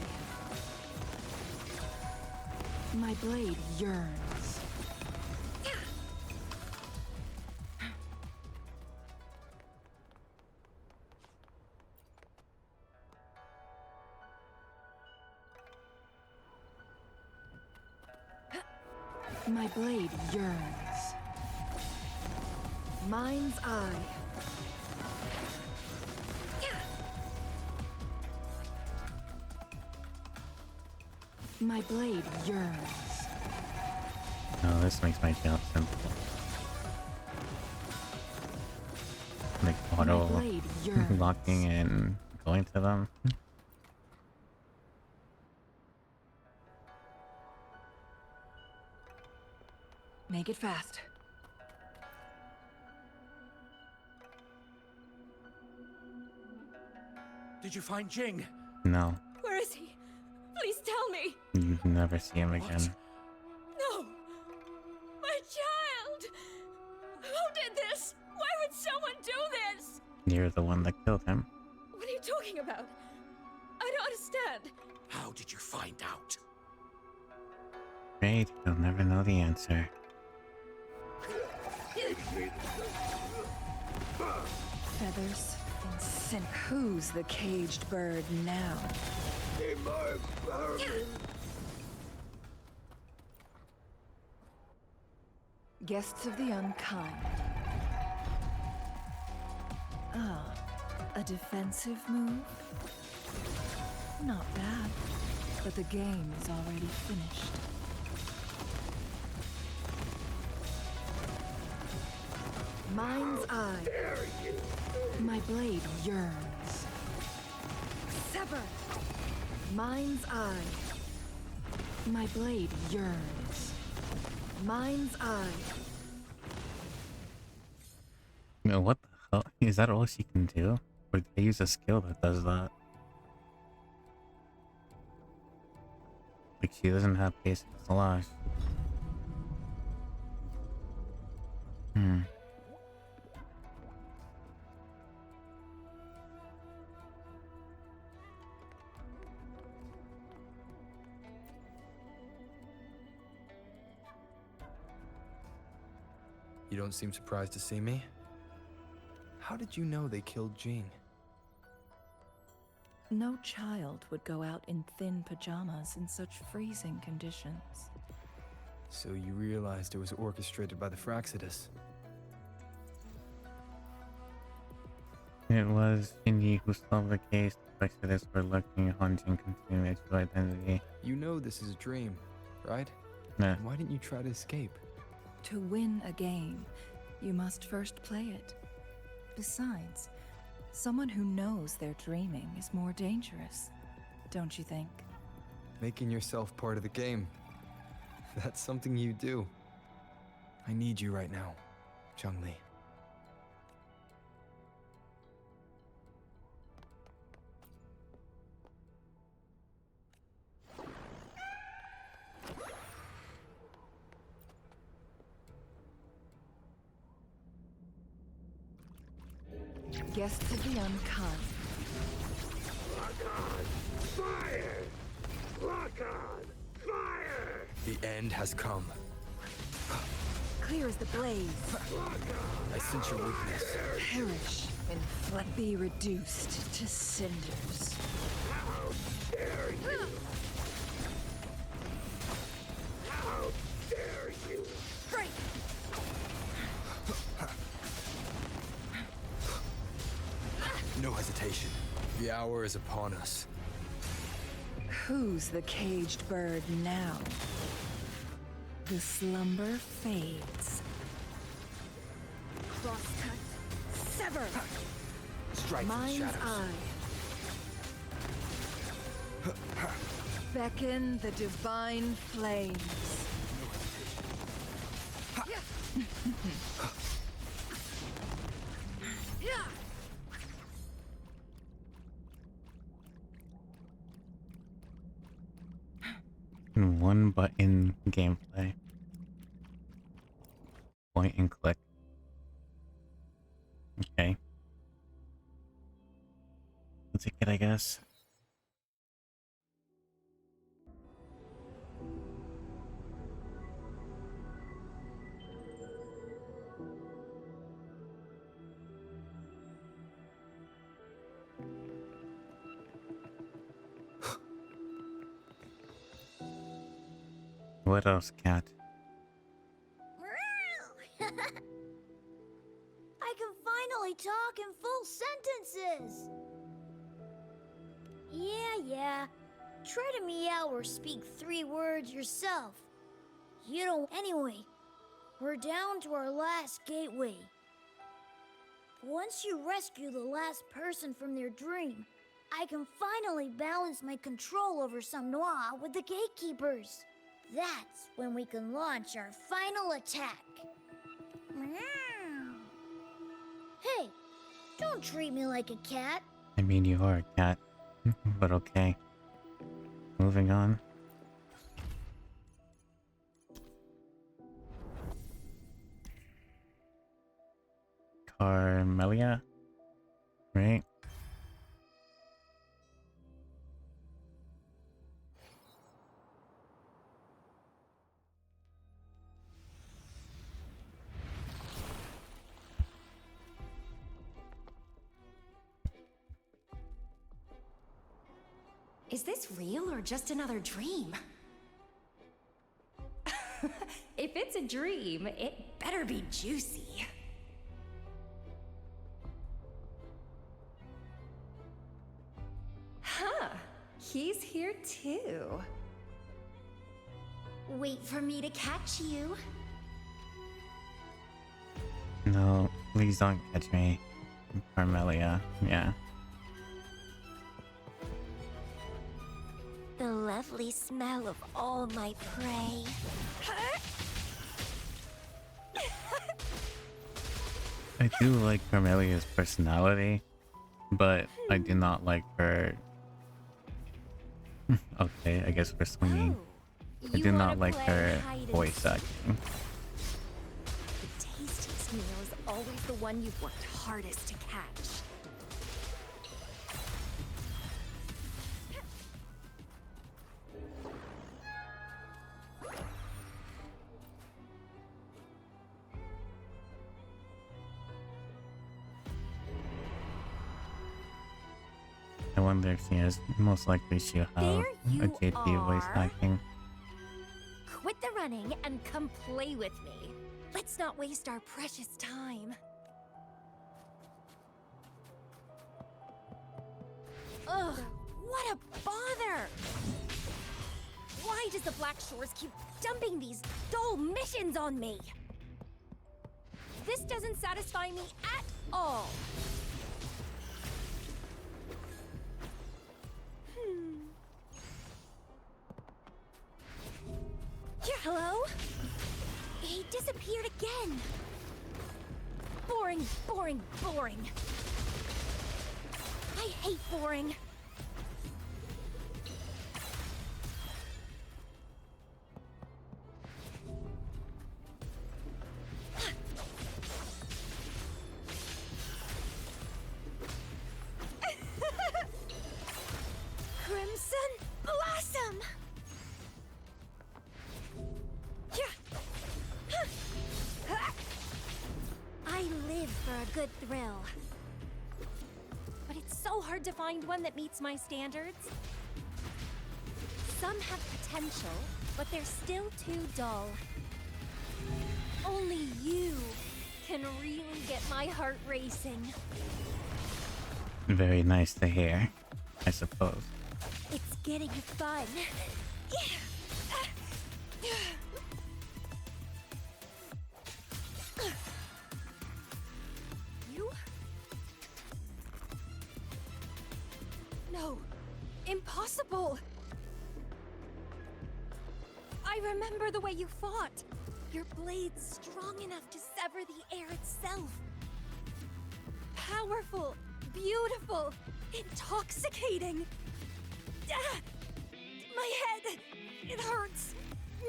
My blade yearns. My blade yearns. Mind's eye. My blade yearns. Oh, this makes my job simple. Like auto blade yearns. locking and going to them. Make it fast. Did you find Jing? No, Where is he? Please tell me. you never see him again. No! My child! Who did this? Why would someone do this? You're the one that killed him. What are you talking about? I don't understand. How did you find out? Great, you'll never know the answer. Feathers and sin. Who's the caged bird now? Guests of the unkind. Ah, a defensive move? Not bad, but the game is already finished. Mind's eye. My blade yearns. Sever. Mind's eye. My blade yearns. Mind's eye. No, what the hell? Is that all she can do? Or did they use a skill that does that? Like, she doesn't have basic slash. You don't seem surprised to see me? How did you know they killed Jing? No child would go out in thin pajamas in such freezing conditions. So you realized it was orchestrated by the Fraxidus? It was Shinji who solved the case. The Exodus were looking, hunting, continuing its true identity. You know this is a dream, right? Nah. Why didn't you try to escape? To win a game, you must first play it. Besides, someone who knows they're dreaming is more dangerous, don't you think? Making yourself part of the game. That's something you do. I need you right now, Chun-Li. Guests of the unkind. Lock on! Fire! Lock on! Fire! The end has come. Clear as the blaze. I sense your weakness. Perish in flame. Be reduced to cinders. How dare you! How dare you! Break! No hesitation. The hour is upon us. Who's the caged bird now? The slumber fades. Crosscut. Sever. Strike from the Mind's shadows. eye. Beckon the divine flames. One button gameplay. Point and click. I'll take it, I guess. What else, cat? I can finally talk in full sentences! Yeah. Try to meow or speak 3 words yourself. You don't anyway. We're down to our last gateway. Once you rescue the last person from their dream, I can finally balance my control over Samnoa with the gatekeepers. That's when we can launch our final attack. Meow. Hey, don't treat me like a cat. I mean, you are a cat, but okay. Moving on. Carmelia, right? Is this real or just another dream? If it's a dream, it better be juicy. Huh, he's here too. Wait for me to catch you. No, please don't catch me, Carmelia. Yeah. The lovely smell of all my prey. I do like Carmelia's personality, but I do not like her. Okay, I guess we're swinging. I do not like her voice acting. The tastiest meal is always the one you've worked hardest to catch. I wonder if she has, most likely she'll have a JP voice acting. Quit the running and come play with me. Let's not waste our precious time. Ugh, what a bother! Why does the Black Shores keep dumping these dull missions on me? This doesn't satisfy me at all. Yeah, hello? He disappeared again. Boring. I hate boring. Crimson Blossom! I live for a good thrill. But it's so hard to find one that meets my standards. Some have potential, but they're still too dull. Only you can really get my heart racing. Very nice to hear, I suppose. It's getting fun. You? No. Impossible! I remember the way you fought. Your blade's strong enough to sever the air itself. Powerful, beautiful, intoxicating. Ah! My head! It hurts!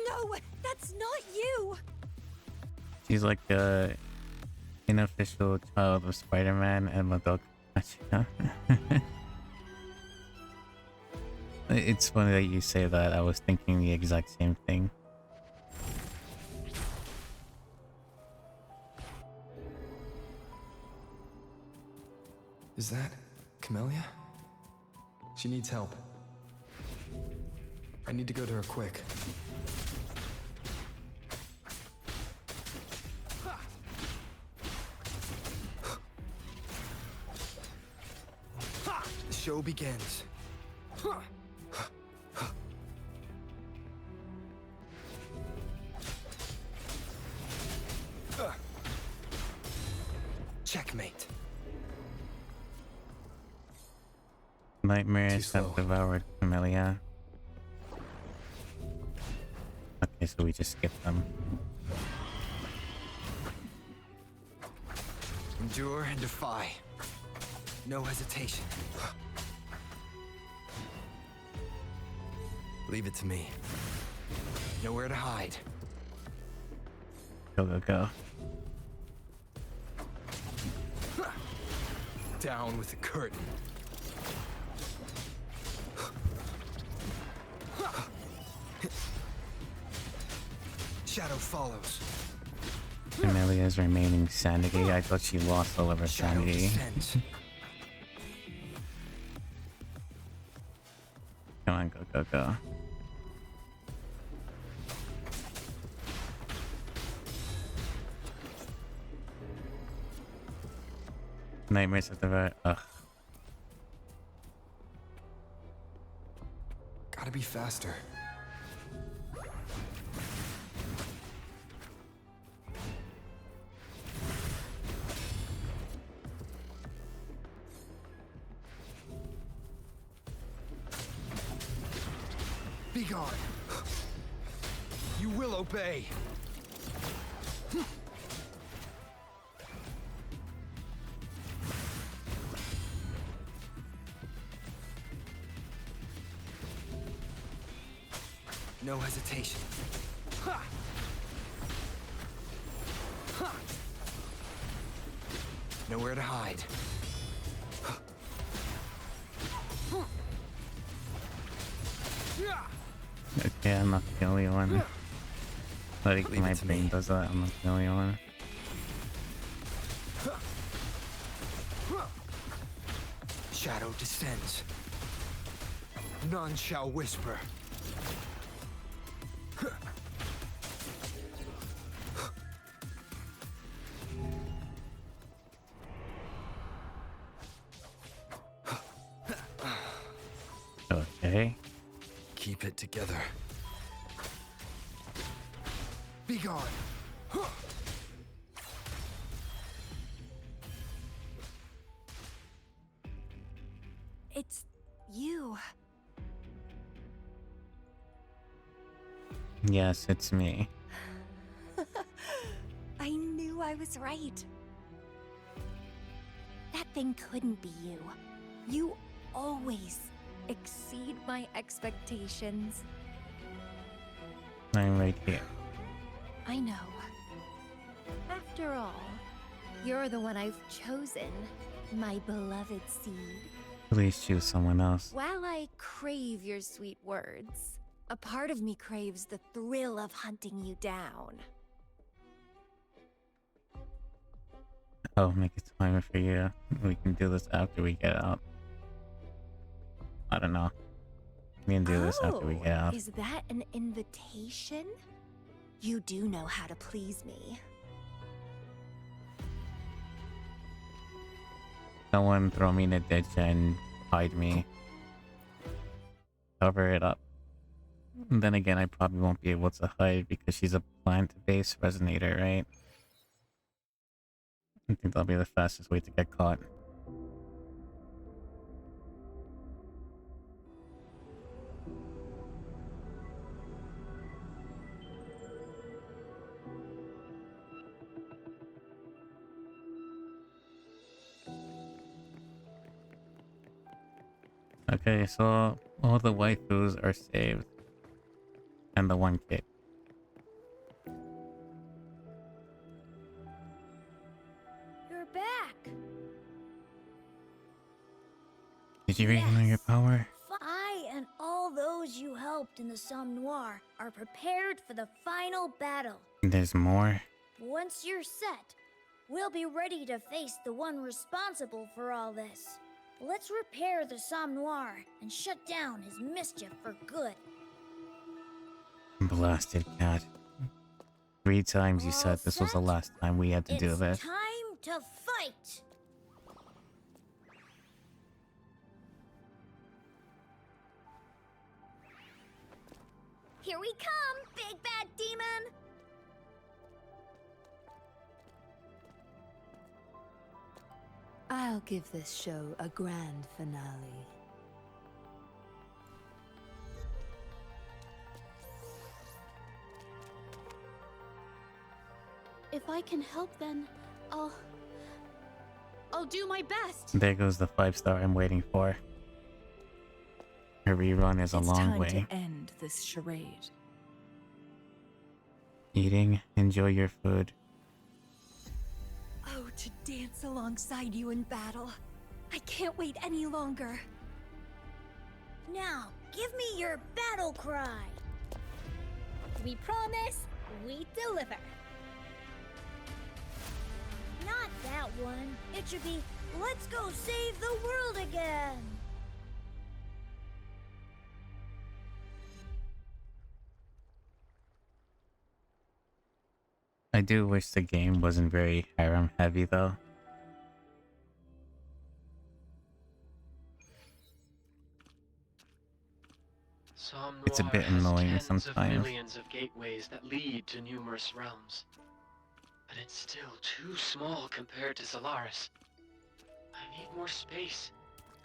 No, that's not you! She's like the unofficial child of Spider-Man and Madoka. It's funny that you say that. I was thinking the exact same thing. Is that Camellia? She needs help. I need to go to her quick. The show begins. Checkmate. Nightmares have devoured Camellia. Okay, so we just skip them. Endure and defy. No hesitation. Leave it to me. Nowhere to hide. Go, go, go. Down with the curtain. Shadow follows. Camelia's remaining sanity. I thought she lost all of her sanity. Come on, go, go, go. Nightmares at the very... Ugh. Gotta be faster. Be gone. You will obey. No hesitation. Ha! Ha! Nowhere to hide. Okay, I'm not the only one. Like, my brain does that, I'm not the only one. Shadow descends. None shall whisper. Okay. Keep it together. Be gone. It's you. Yes, it's me. I knew I was right. That thing couldn't be you. You always exceed my expectations. I'm right here. I know. After all, you're the one I've chosen, my beloved seed. Please choose someone else. While I crave your sweet words, a part of me craves the thrill of hunting you down. I'll make a timer for you. We can do this after we get out. I don't know. We can do this after we get out. Is that an invitation? You do know how to please me. Someone throw me in a ditch and hide me. Cover it up. And then again, I probably won't be able to hide because she's a plant-based resonator, right? I think that'll be the fastest way to get caught. Okay, so all the waifus are saved. And the one kid. You're back. Did you rekindle your power? I and all left in the Somme Noir are prepared for the final battle. There's more. Once you're set, we'll be ready to face the one responsible for all this. Let's repair the Somme Noir and shut down his mischief for good. Blasted cat. 3 times you said this was the last time we had to do this. It's time to fight! Here we come, big bad demon! I'll give this show a grand finale. If I can help, then I'll do my best. There goes the 5-star I'm waiting for. A rerun is a long way. It's time to end this charade. Eating, enjoy your food. Oh, to dance alongside you in battle. I can't wait any longer. Now, give me your battle cry. We promise, we deliver. Not that one. It should be, let's go save the world again. I do wish the game wasn't very harem heavy though. It's a bit annoying sometimes. Of millions of gateways that lead to numerous realms. But it's still too small compared to Solaris. I need more space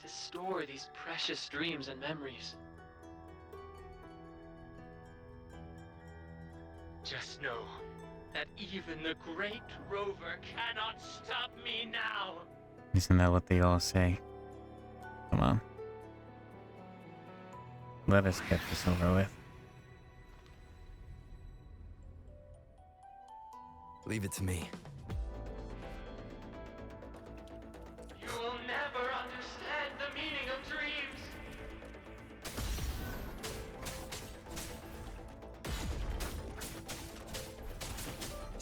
to store these precious dreams and memories. Just know that even the great rover cannot stop me now. Isn't that what they all say? Come on. Let us get this over with. Leave it to me. You will never understand the meaning of dreams.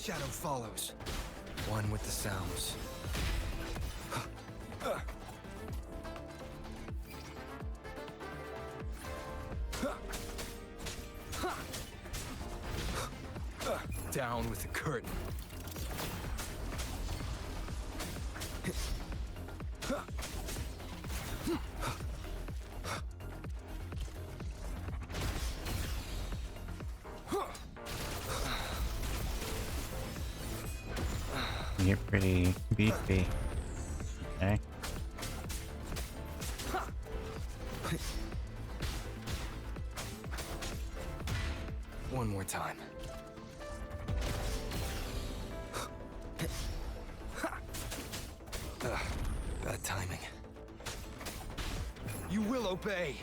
Shadow follows. One with the sounds. Down with the curtain. You're pretty beefy. Okay. One more time. Bad timing. You will obey.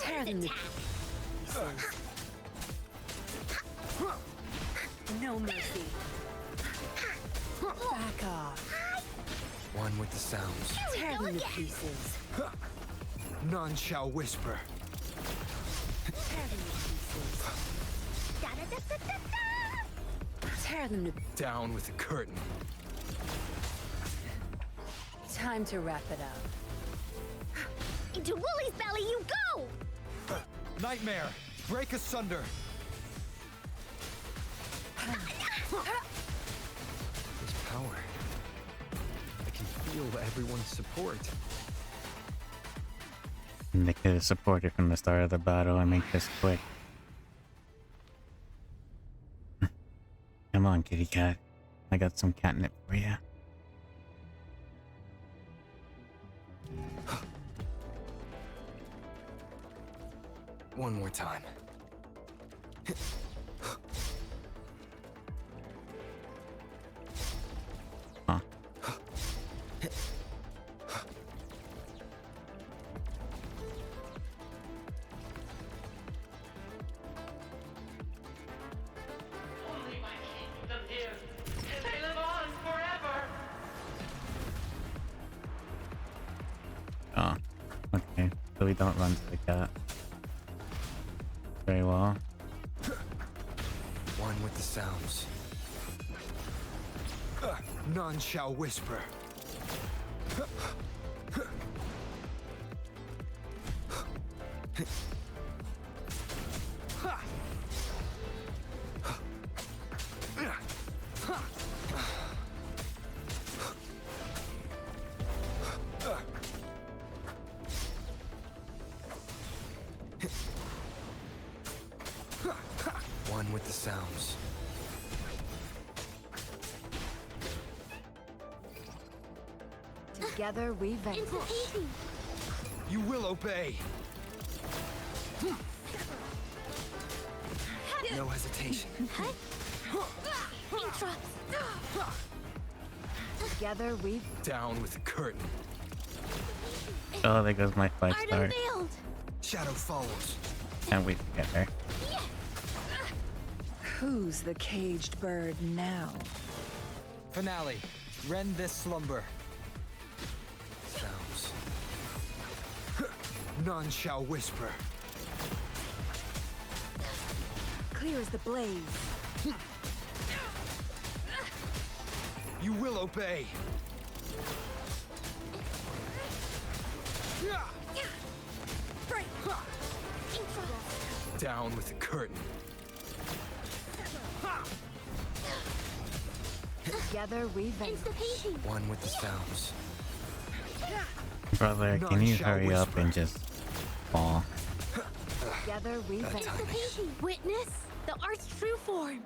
Tear them to pieces. No mercy. Back off. One with the sounds. Tear them to pieces. None shall whisper. Tear them to pieces. Tear them to... Down with the curtain. Time to wrap it up. Into Wooly's belly you go! Nightmare! Break asunder! This power. I can feel everyone's support. They could have supported from the start of the battle and make this quick. Come on, kitty cat. I got some catnip for you. One more time. Huh. Only by keeping them here can they live on forever. so we don't run to the cat. Very well. One with the sounds. None shall whisper. One with the sounds. Together we vanquish. You will obey. No hesitation. Together we Down with the curtain. Oh, there goes my 5-star. Shadow follows. Can't wait to get her. Who's the caged bird now? Finale. Rend this slumber. Sounds. None shall whisper. Clear as the blaze. You will obey. Down with the curtain. Together we vanquish. One with the sounds. Brother, can you hurry up and just fall? Together we vanquish. Witness the art's true form.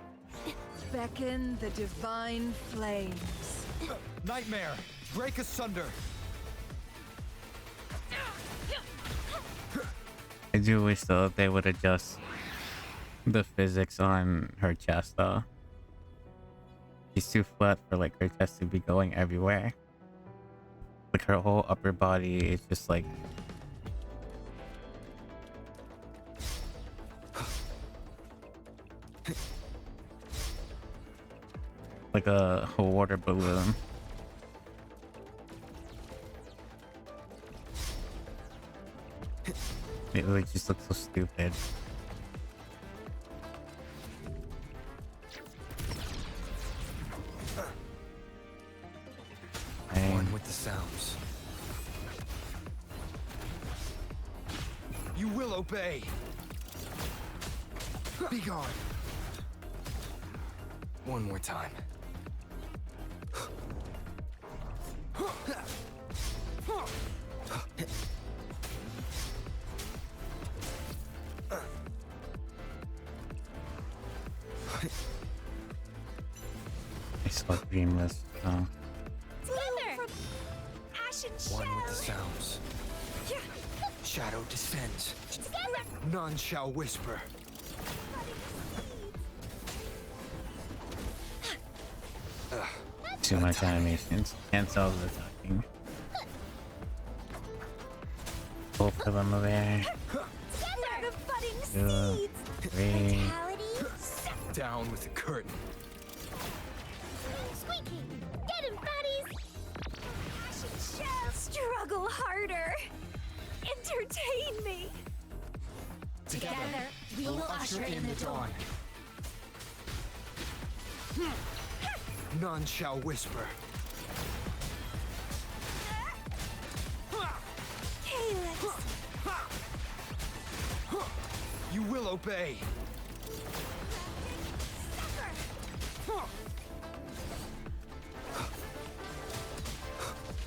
Beckon the divine flames. Nightmare, break asunder. I do wish though they would adjust the physics on her chest though. She's too flat for like her chest to be going everywhere. Like her whole upper body is just like a water balloon. It really just looks so stupid. One with the sounds. You will obey. Be gone. One more time. I saw Dreamless. Oh. One with the sounds. Shadow descends. None shall whisper. Too much animations. Can't tell the talking. Both of them are there. 2, 3. Down with the curtain. Squeaky, get him, fatties! Struggle harder. Entertain me. Together, we will usher in the dawn. None shall whisper. Calyx. You will obey.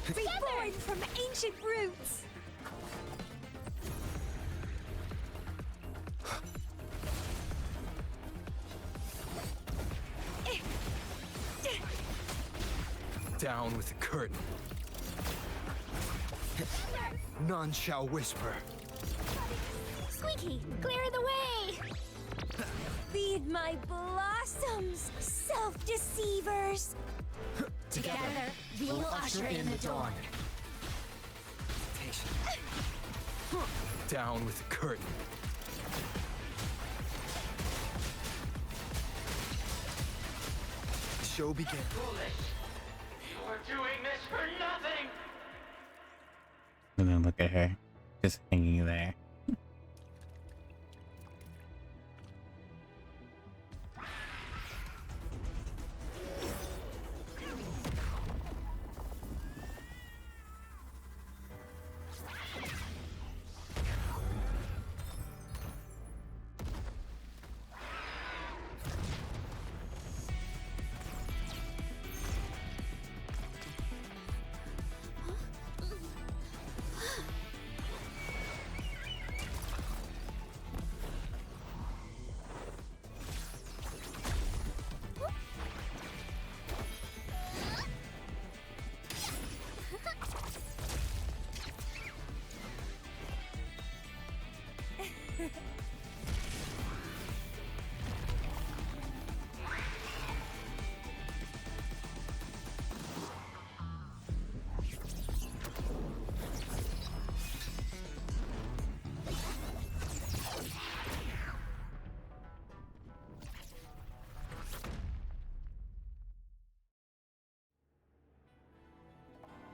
Reborn from ancient roots. Down with the curtain. None shall whisper. Squeaky, clear the way. Feed my blossoms, self-deceivers. Together, we will usher in the dawn. Down with the curtain. The show begins. You're doing this for nothing! And then look at her. just hanging there.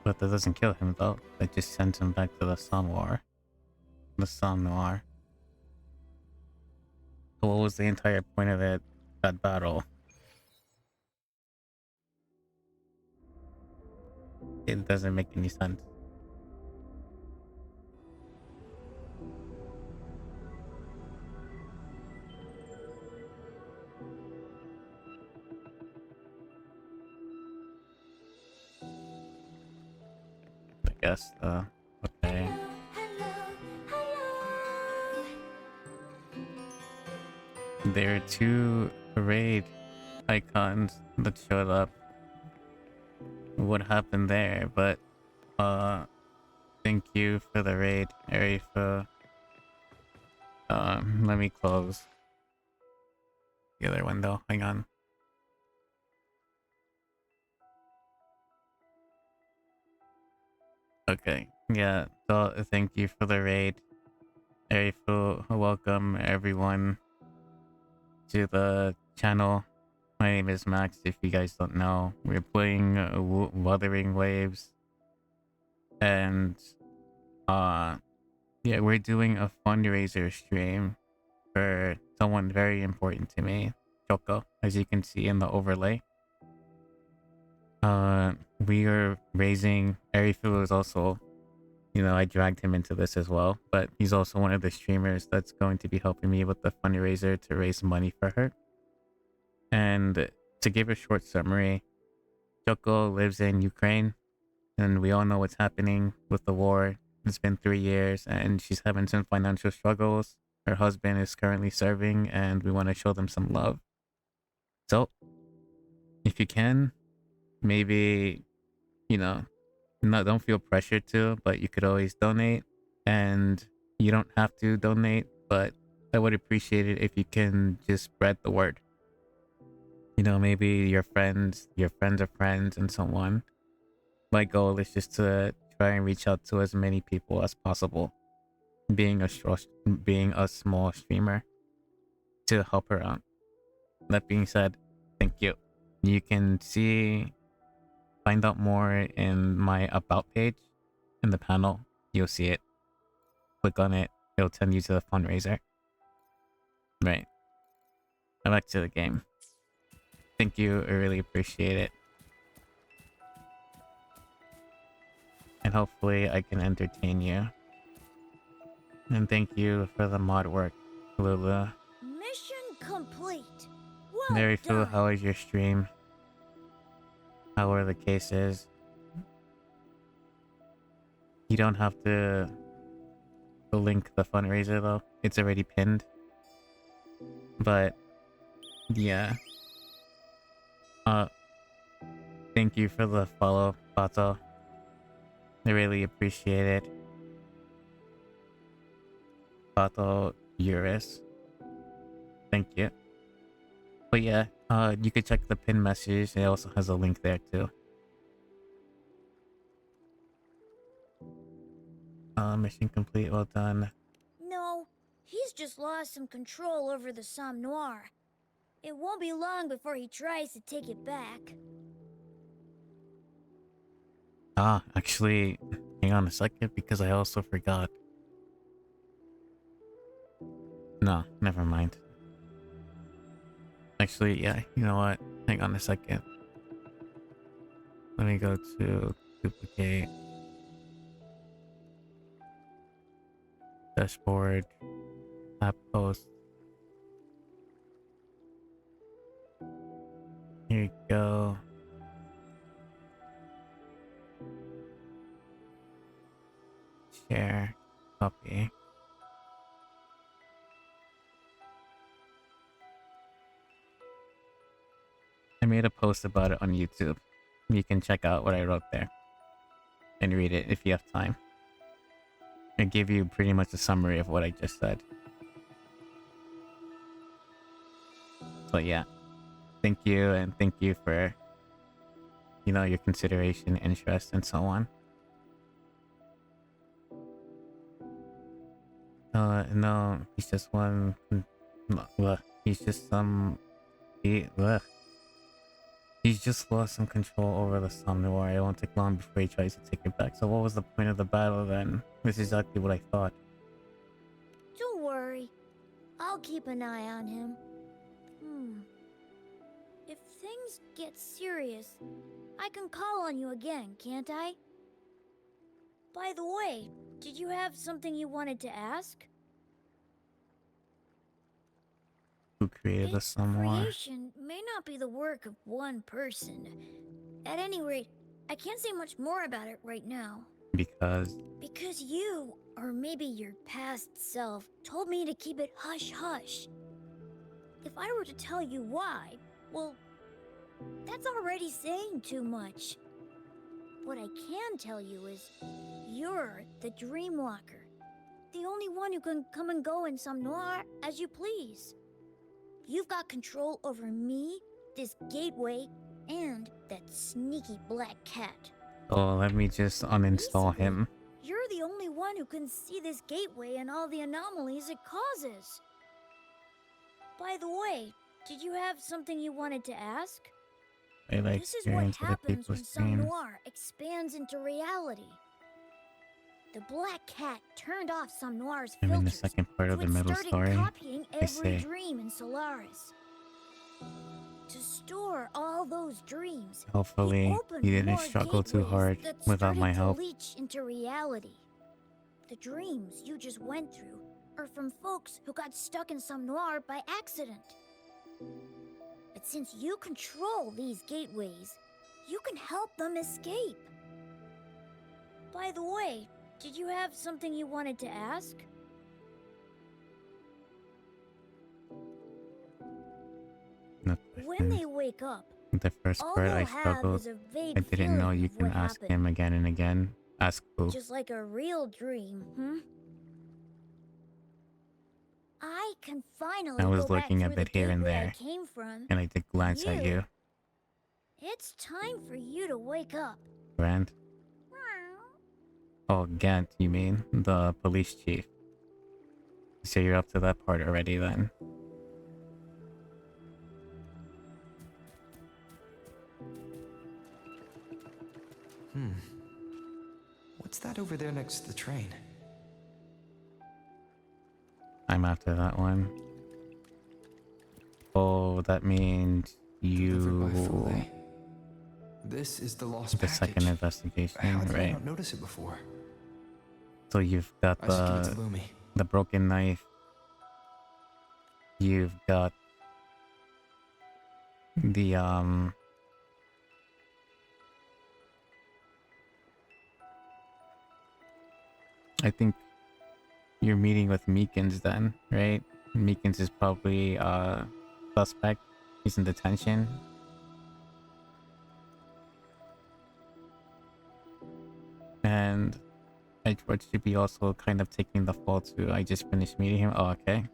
But that doesn't kill him though. That just sends him back to the Sun War. The Sun Noir. So what was the entire point of that battle? It doesn't make any sense. I guess, okay. There are two raid icons that showed up. What happened there? But, thank you for the raid, Arifa. Let me close the other window. Hang on. Okay, yeah, so thank you for the raid. Arifa, welcome everyone to the channel. My name is Max, if you guys don't know. We're playing Wuthering Waves. And, yeah, we're doing a fundraiser stream for someone very important to me, Choco, as you can see in the overlay. We are raising... Arifu is also... You know, I dragged him into this as well, but he's also one of the streamers that's going to be helping me with the fundraiser to raise money for her. And to give a short summary, Choco lives in Ukraine, and we all know what's happening with the war. It's been 3 years, and she's having some financial struggles. Her husband is currently serving, and we want to show them some love. So, if you can, maybe, you know, don't feel pressured to, but you could always donate. And you don't have to donate, but I would appreciate it if you can just spread the word. You know, maybe your friends of friends, and so on. My goal is just to try and reach out to as many people as possible. Being a small streamer to help her out. That being said, thank you. You can find out more in my about page in the panel. You'll see it. Click on it. It'll send you to the fundraiser. Right. Now back to the game. Thank you. I really appreciate it. And hopefully I can entertain you. And thank you for the mod work, Lulu. Mission complete. Well Very done. Fu, how is your stream? How are the cases? You don't have to link the fundraiser though. It's already pinned. But yeah. Thank you for the follow, Bato. I really appreciate it. Bato Eurus. Thank you. But yeah, you could check the pin message. It also has a link there too. Mission complete. Well done. No, he's just lost some control over the Somme Noir. It won't be long before he tries to take it back. Actually, hang on a second because I also forgot. No, never mind. Actually, yeah, you know what? Hang on a second. Let me go to duplicate. Dashboard. App post. Here you go. Share. Copy. I made a post about it on YouTube. You can check out what I wrote there and read it if you have time. I give you pretty much a summary of what I just said. So yeah, thank you, and thank you for, you know, your consideration, interest, and so on. No, he's just one. He's just some. He's just lost some control over the Somniwar. It won't take long before he tries to take it back. So what was the point of the battle then? This is exactly what I thought. Don't worry. I'll keep an eye on him. If things get serious, I can call on you again, can't I? By the way, did you have something you wanted to ask? Who created the Somniwar? Creation may not be the work of one person. At any rate, I can't say much more about it right now. Because you, or maybe your past self, told me to keep it hush-hush. If I were to tell you why, well, that's already saying too much. What I can tell you is, you're the Dreamwalker. The only one who can come and go in Somniwar as you please. You've got control over me, this gateway, and that sneaky black cat. oh, let me just uninstall him. You're the only one who can see this gateway and all the anomalies it causes. By the way, did you have something you wanted to ask? I like This is what experience other happens when people's dreams. Somniwar expands into reality. The black cat turned off Somniwar's I'm in the filters, second part of so the it middle started story. copying I every say. dream in Solaris. To store all those dreams, Hopefully, opened you didn't more struggle too gateways hard that without my started to help. leach into reality. The dreams you just went through are from folks who got stuck in Somniwar by accident. But since you control these gateways, you can help them escape. By the way, did you have something you wanted to ask? No When they wake up, The first all part I they'll have struggled. is a vague I didn't know feeling you of can what ask happened. him again and again. Ask who? Just like a real dream, I can finally I was go back looking a through the bit here and gateway I there, came from. and I did glance at you. It's time for you to wake up. Grant. Oh, Gant, you mean? The police chief. So you're up to that part already then. What's that over there next to the train? I'm after that one. Oh, that means you... This is the lost The package. second investigation, How did I right? not notice it before? So you've got I should give it to Lumi. the broken knife. You've got the I think you're meeting with Meekins then, right? Meekins is probably suspect. He's in detention. And Edward should be also kind of taking the fall too. I just finished meeting him. Oh, okay.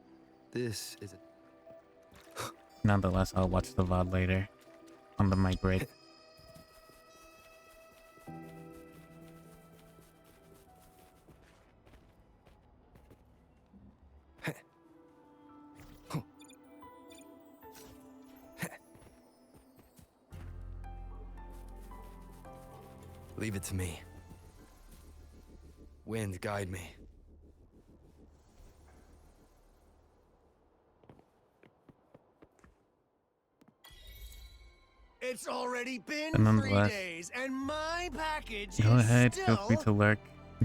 This is a... Nonetheless, I'll watch the VOD later on the mic break. Leave it to me. Wind, guide me. It's already been But 3 nonetheless, days, and my package go is ahead, still... feel free to lurk,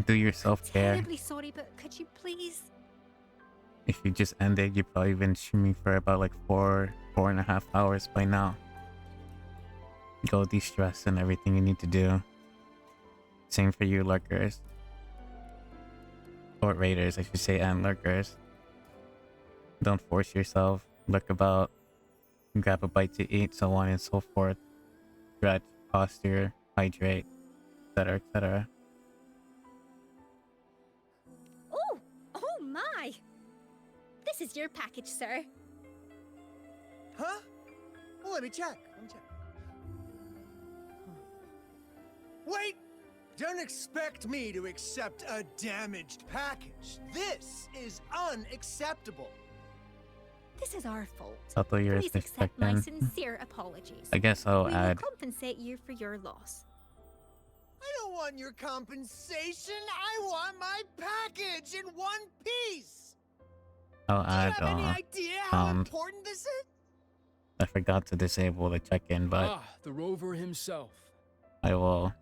do your self-care. Terribly sorry, but could you please? If you just ended, you've probably been streaming for about like 4.5 hours by now. Go de-stress and everything you need to do. Same for you lurkers. Or raiders, I should say, and lurkers. Don't force yourself. Lurk about. Grab a bite to eat, so on and so forth. Stretch, posture, hydrate, etc., etc. Oh my! This is your package, sir. Huh? Well, let me check. Wait! Don't expect me to accept a damaged package. This is unacceptable. This is our fault. I thought you were Please accept my expecting. sincere apologies. I guess I'll we add. will compensate you for your loss. I don't want your compensation. I want my package in one piece. I'll Do you add. have any idea how sound. important this is? I forgot to disable the check-in, but the rover himself. I will.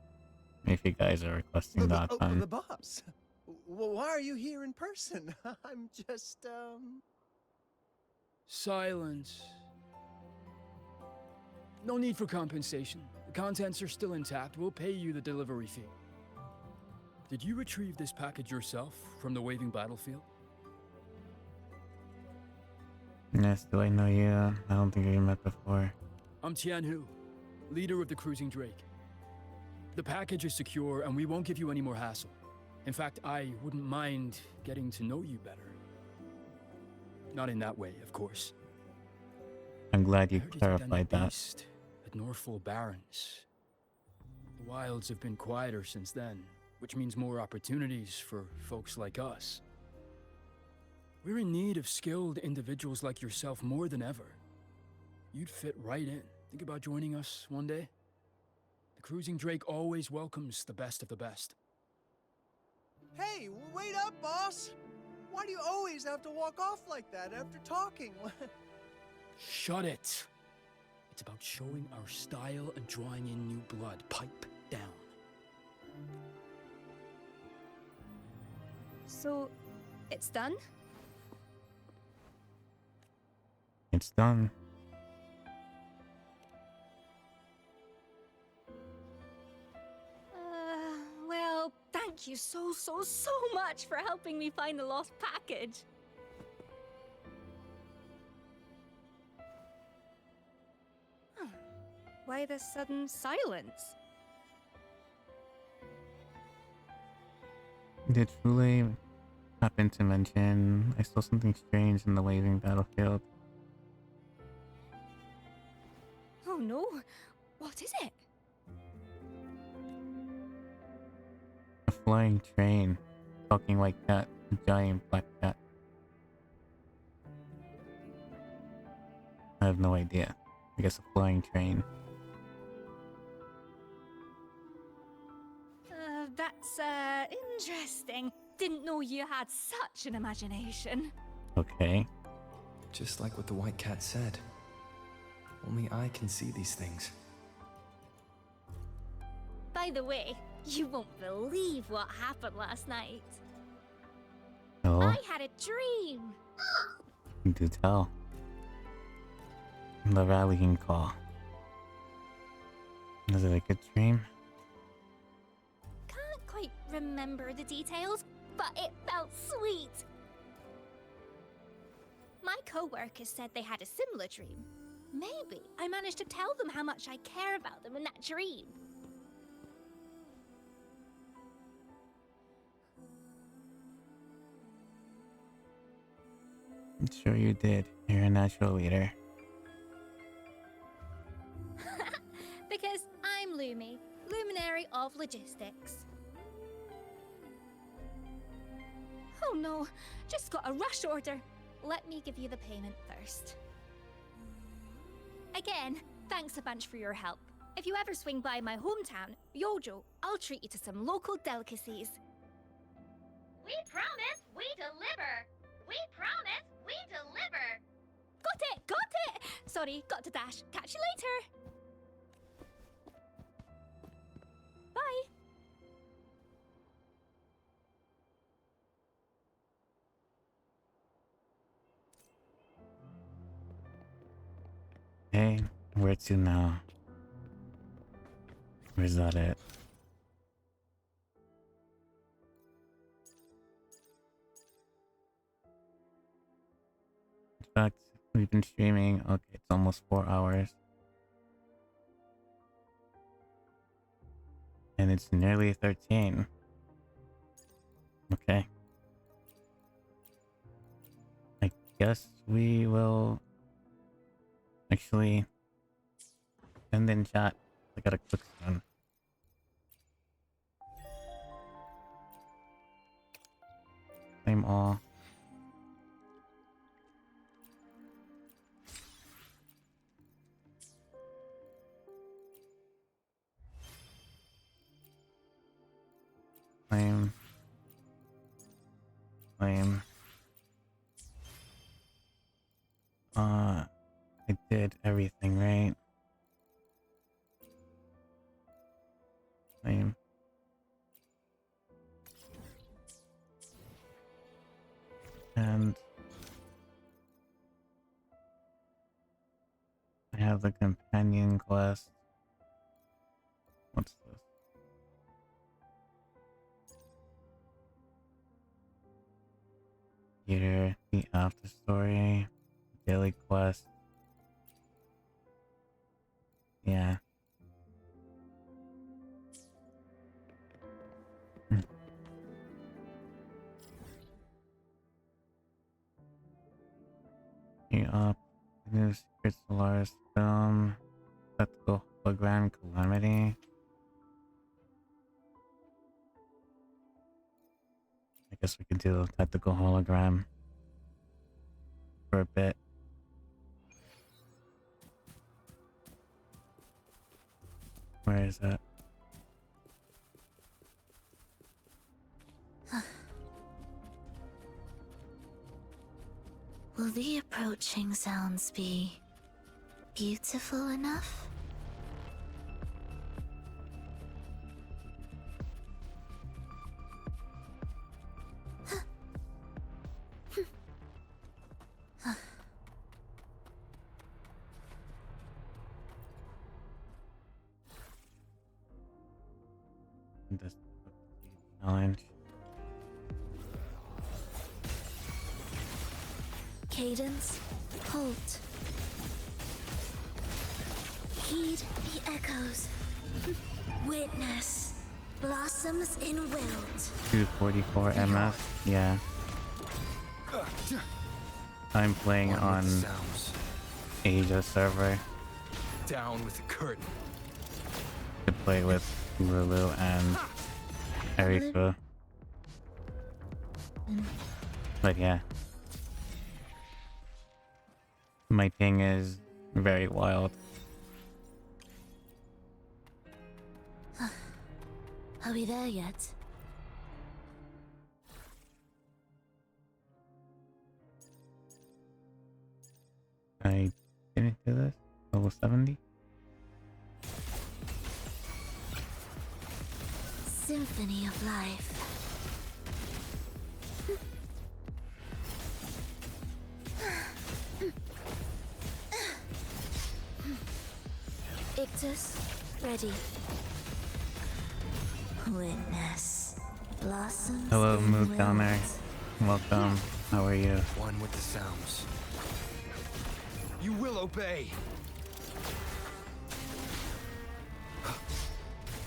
If you guys are requesting that, The boss. Well, why are you here in person? I'm just, Silence. No need for compensation. The contents are still intact. We'll pay you the delivery fee. Did you retrieve this package yourself from the waving battlefield? Yes, do I know you? I don't think we met before. I'm Tianhu, leader of the Cruising Drake. The package is secure, and we won't give you any more hassle. In fact, I wouldn't mind getting to know you better. Not in that way, of course. I'm glad you I heard you took down clarified that. beast at Northfall Barrens. The wilds have been quieter since then, which means more opportunities for folks like us. We're in need of skilled individuals like yourself more than ever. You'd fit right in. Think about joining us one day? The Cruising Drake always welcomes the best of the best. Hey, wait up, boss. Why do you always have to walk off like that after talking? Shut it! It's about showing our style and drawing in new blood. Pipe down. So, it's done? It's done. Well, thank you so much for helping me find the lost package. Why the sudden silence? Did Fule happen to mention I saw something strange in the waving battlefield? Oh no, what is it? A flying train. Talking white cat. A giant black cat. I have no idea. I guess a flying train. That's interesting. Didn't know you had such an imagination. Okay. Just like what the white cat said. Only I can see these things. By the way, you won't believe what happened last night. No? I had a dream. Do tell. The rallying call. Is it a good dream? Can't quite remember the details, but it felt sweet. My co-workers said they had a similar dream. Maybe I managed to tell them how much I care about them in that dream. I'm sure you did. You're a natural leader. Because I'm Lumi, Luminary of Logistics. Oh no, just got a rush order. Let me give you the payment first. Again, thanks a bunch for your help. If you ever swing by my hometown, Yojo, I'll treat you to some local delicacies. We promise we deliver. We promise we deliver. Got it! Sorry, got to dash. Catch you later. Okay, where to now? Where's that at? In fact, we've been streaming. Okay, it's almost 4 hours. And it's nearly 13. Okay. I guess we will actually end in chat. I gotta click on. Claim all. Claim. Claim. I did everything right. Claim. And I have the companion quest. What's this? Theater, the after story, daily quest. Yeah. You up. New Secret Solaris film. Tactical hologram calamity. I guess we can do the tactical hologram for a bit. Where is that? Will the approaching sounds be beautiful enough? This challenge. Cadence, halt. Heed the echoes. Witness blossoms in wilt. 244 MS. Yeah. I'm playing on Asia server. Down with the curtain. To play with Lulu and Erica. But yeah. My ping is very wild. Are we there yet? I didn't do this. Level 70. Symphony of life. Ictus, ready. Witness blossoms. Hello, in Mood down there. wilt. Welcome. How are you? One with the sounds. You will obey.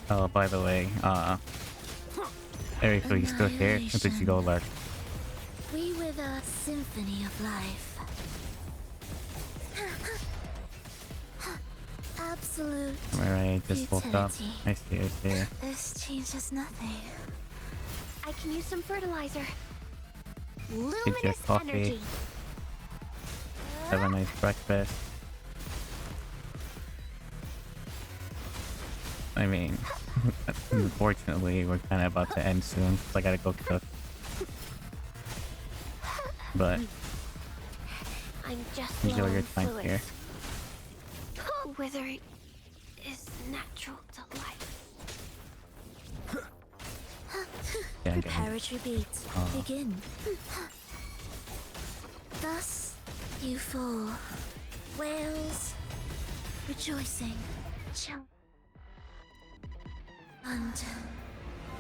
Oh, by the way, Erica, you still here? Or did you go lurk? We with a symphony of life. Absolute. Alright, just woke up. I see, I see. This changes nothing. I can use some fertilizer. Get your Luminous coffee. energy. Have a nice breakfast. I mean, unfortunately, we're kind of about to end soon, so I gotta go cook. But I'm just enjoy your flowing time here. fluids. Withering is natural to life. Yeah, I get it. Preparatory beats begin. Thus you fall, whales rejoicing, and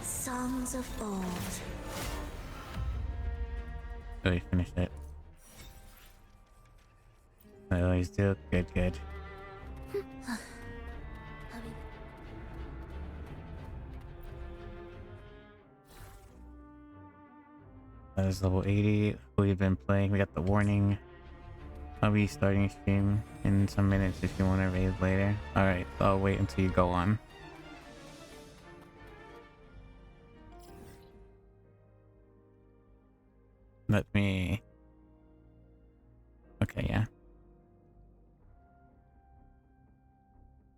songs of old. So we finished it. I always do. Good, good. That is level 80. We've been playing. We got the warning. I'll be starting stream in some minutes if you want to raid later. Alright, I'll wait until you go on. Let me... Okay, yeah.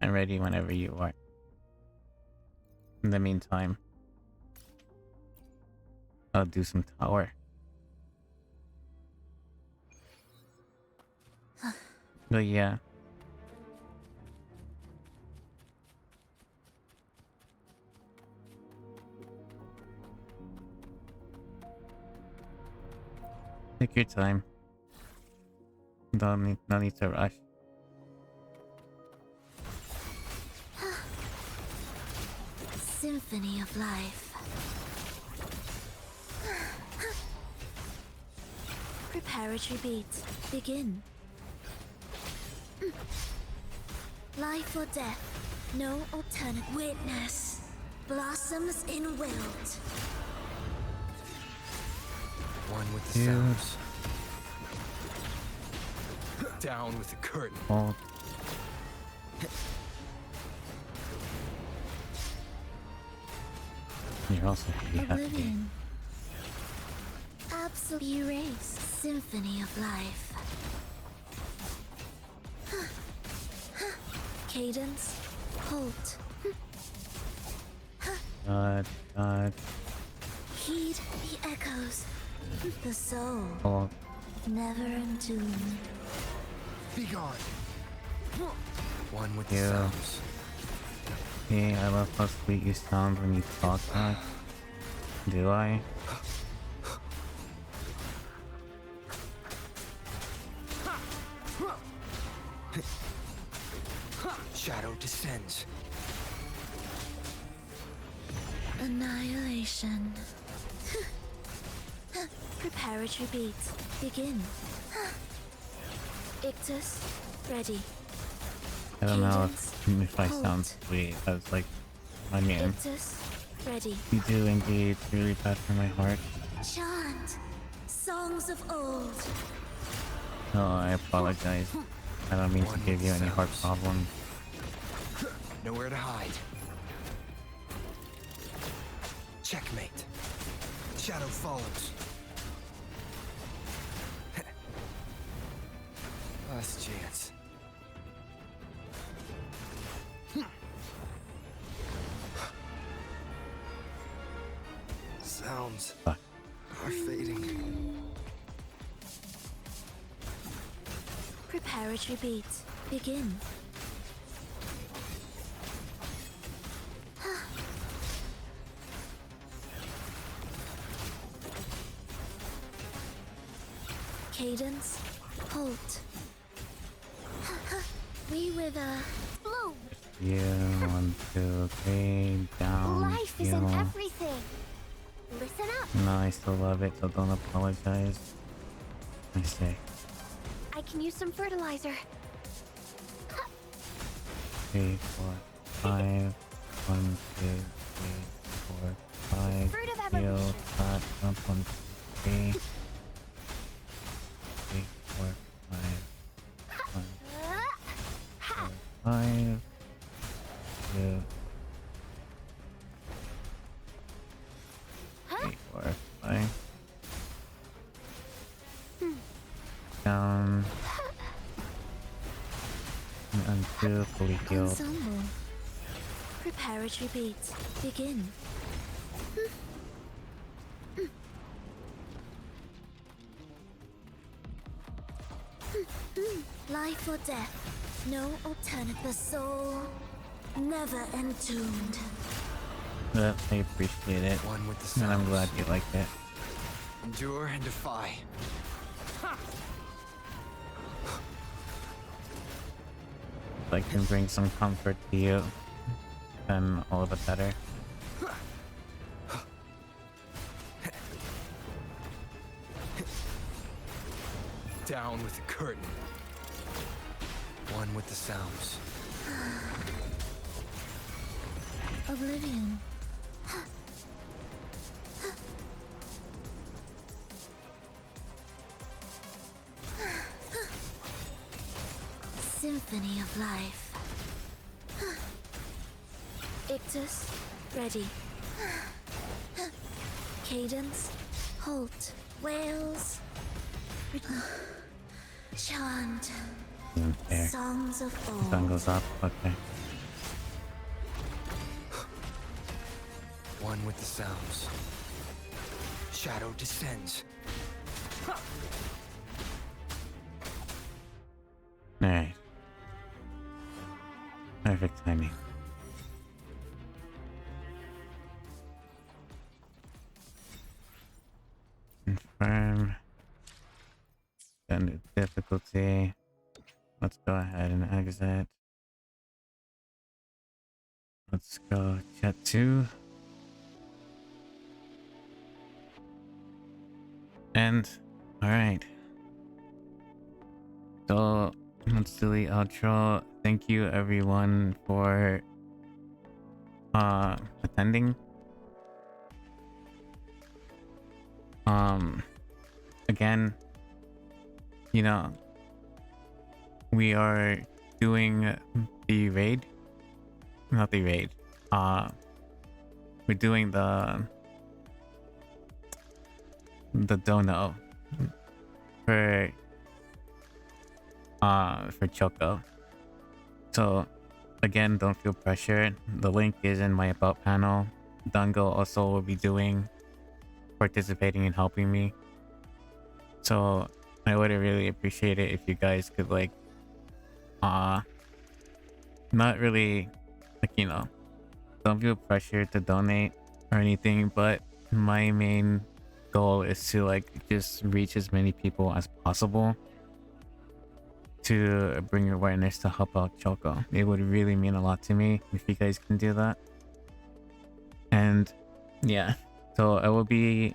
I'm ready whenever you are. In the meantime, I'll do some tower. But yeah. Take your time. No need to rush. Symphony of life. Preparatory beats. Begin. Life or death. No alternate. Witness. Blossoms in wilt. One with the sounds. Down with the curtain. Oh. You're also happy. Oblivion. Absolute erase. Symphony of life. Cadence. Halt. God. Heed the echoes. The soul. Oh. Never entombed. Be gone. One with the Yeah. sounds. Hey, I love how sweet you sound when you talk back. Do I? Shadow descends. Annihilation. Preparatory beats. Begin. Ictus, ready. I don't know if I sound sweet. That's like my name. Ictus, ready. You do indeed. It's really bad for my heart. Chant. Songs of old. No, I apologize. I don't mean to give you any heart problems. Nowhere to hide. Checkmate. Shadow follows. Last chance. Sounds are fading. Preparatory beats. Begin. Cadence. Halt. We with a bloom. You 1, 2, 3, down. Life is in everything. Listen up. No, I still love it, so don't apologize. I say. I can use some fertilizer. 3, 4, 5. 1, 2, 3, 4, 5. Fruit of Heal, evolution. flat, jump, 1, 2, 3. 3, 4, 5. 1, 4, 5. 2. 3, 4, 5. Down. And 2, fully healed. Ensemble. Preparatory beats. Begin. Life or death. No alternate. The soul. Never entombed. But I appreciate it. One with the And I'm sounds. glad you liked it. Endure and defy. I can bring some comfort to you, then all the better. Down with the curtain. One with the sounds. Oblivion. Symphony of life. Ictus, ready. Cadence, halt. Wails. Chant. There. Songs of old. Sun goes up. Okay. One with the sounds. Shadow descends. Alright. Perfect timing. Confirm. Then the difficulty. Let's go ahead and exit. Let's go chat 2. And alright. So let's do the outro. Thank you everyone for attending. Again, you know, we are doing the raid. Not the raid. We're doing the dono for Choco. So again, don't feel pressured. The link is in my about panel. Dango also will be participating and helping me. So I would really appreciate it if you guys could like not really like, you know, don't feel pressured to donate or anything, but my main goal is to like just reach as many people as possible to bring awareness to help out Choco. It would really mean a lot to me if you guys can do that. And yeah, so I will be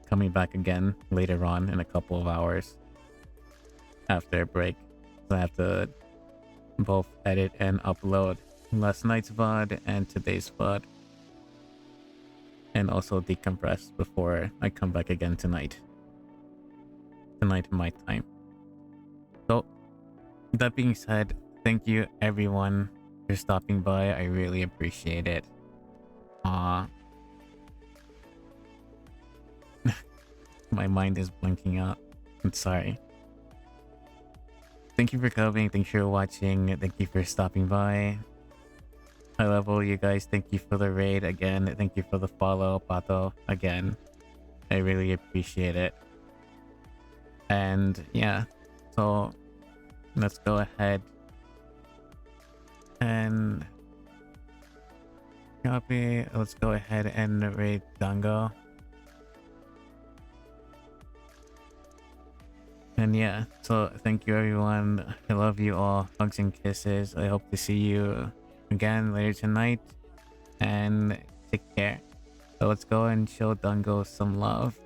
coming back again later on in a couple of hours after a break. So I have to both edit and upload last night's VOD and today's VOD, and also decompress before I come back again tonight my time. So that being said, thank you everyone for stopping by. I really appreciate it. My mind is blinking out. I'm sorry. Thank you for coming. Thank you for watching. Thank you for stopping by. I love all you guys. Thank you for the raid again. Thank you for the follow, Pato, again. I really appreciate it. And yeah, so let's go ahead and copy. Let's go ahead and raid Dango. And yeah, so thank you everyone. I love you all. Hugs and kisses. I hope to see you again later tonight. And take care. So let's go and show Dango some love.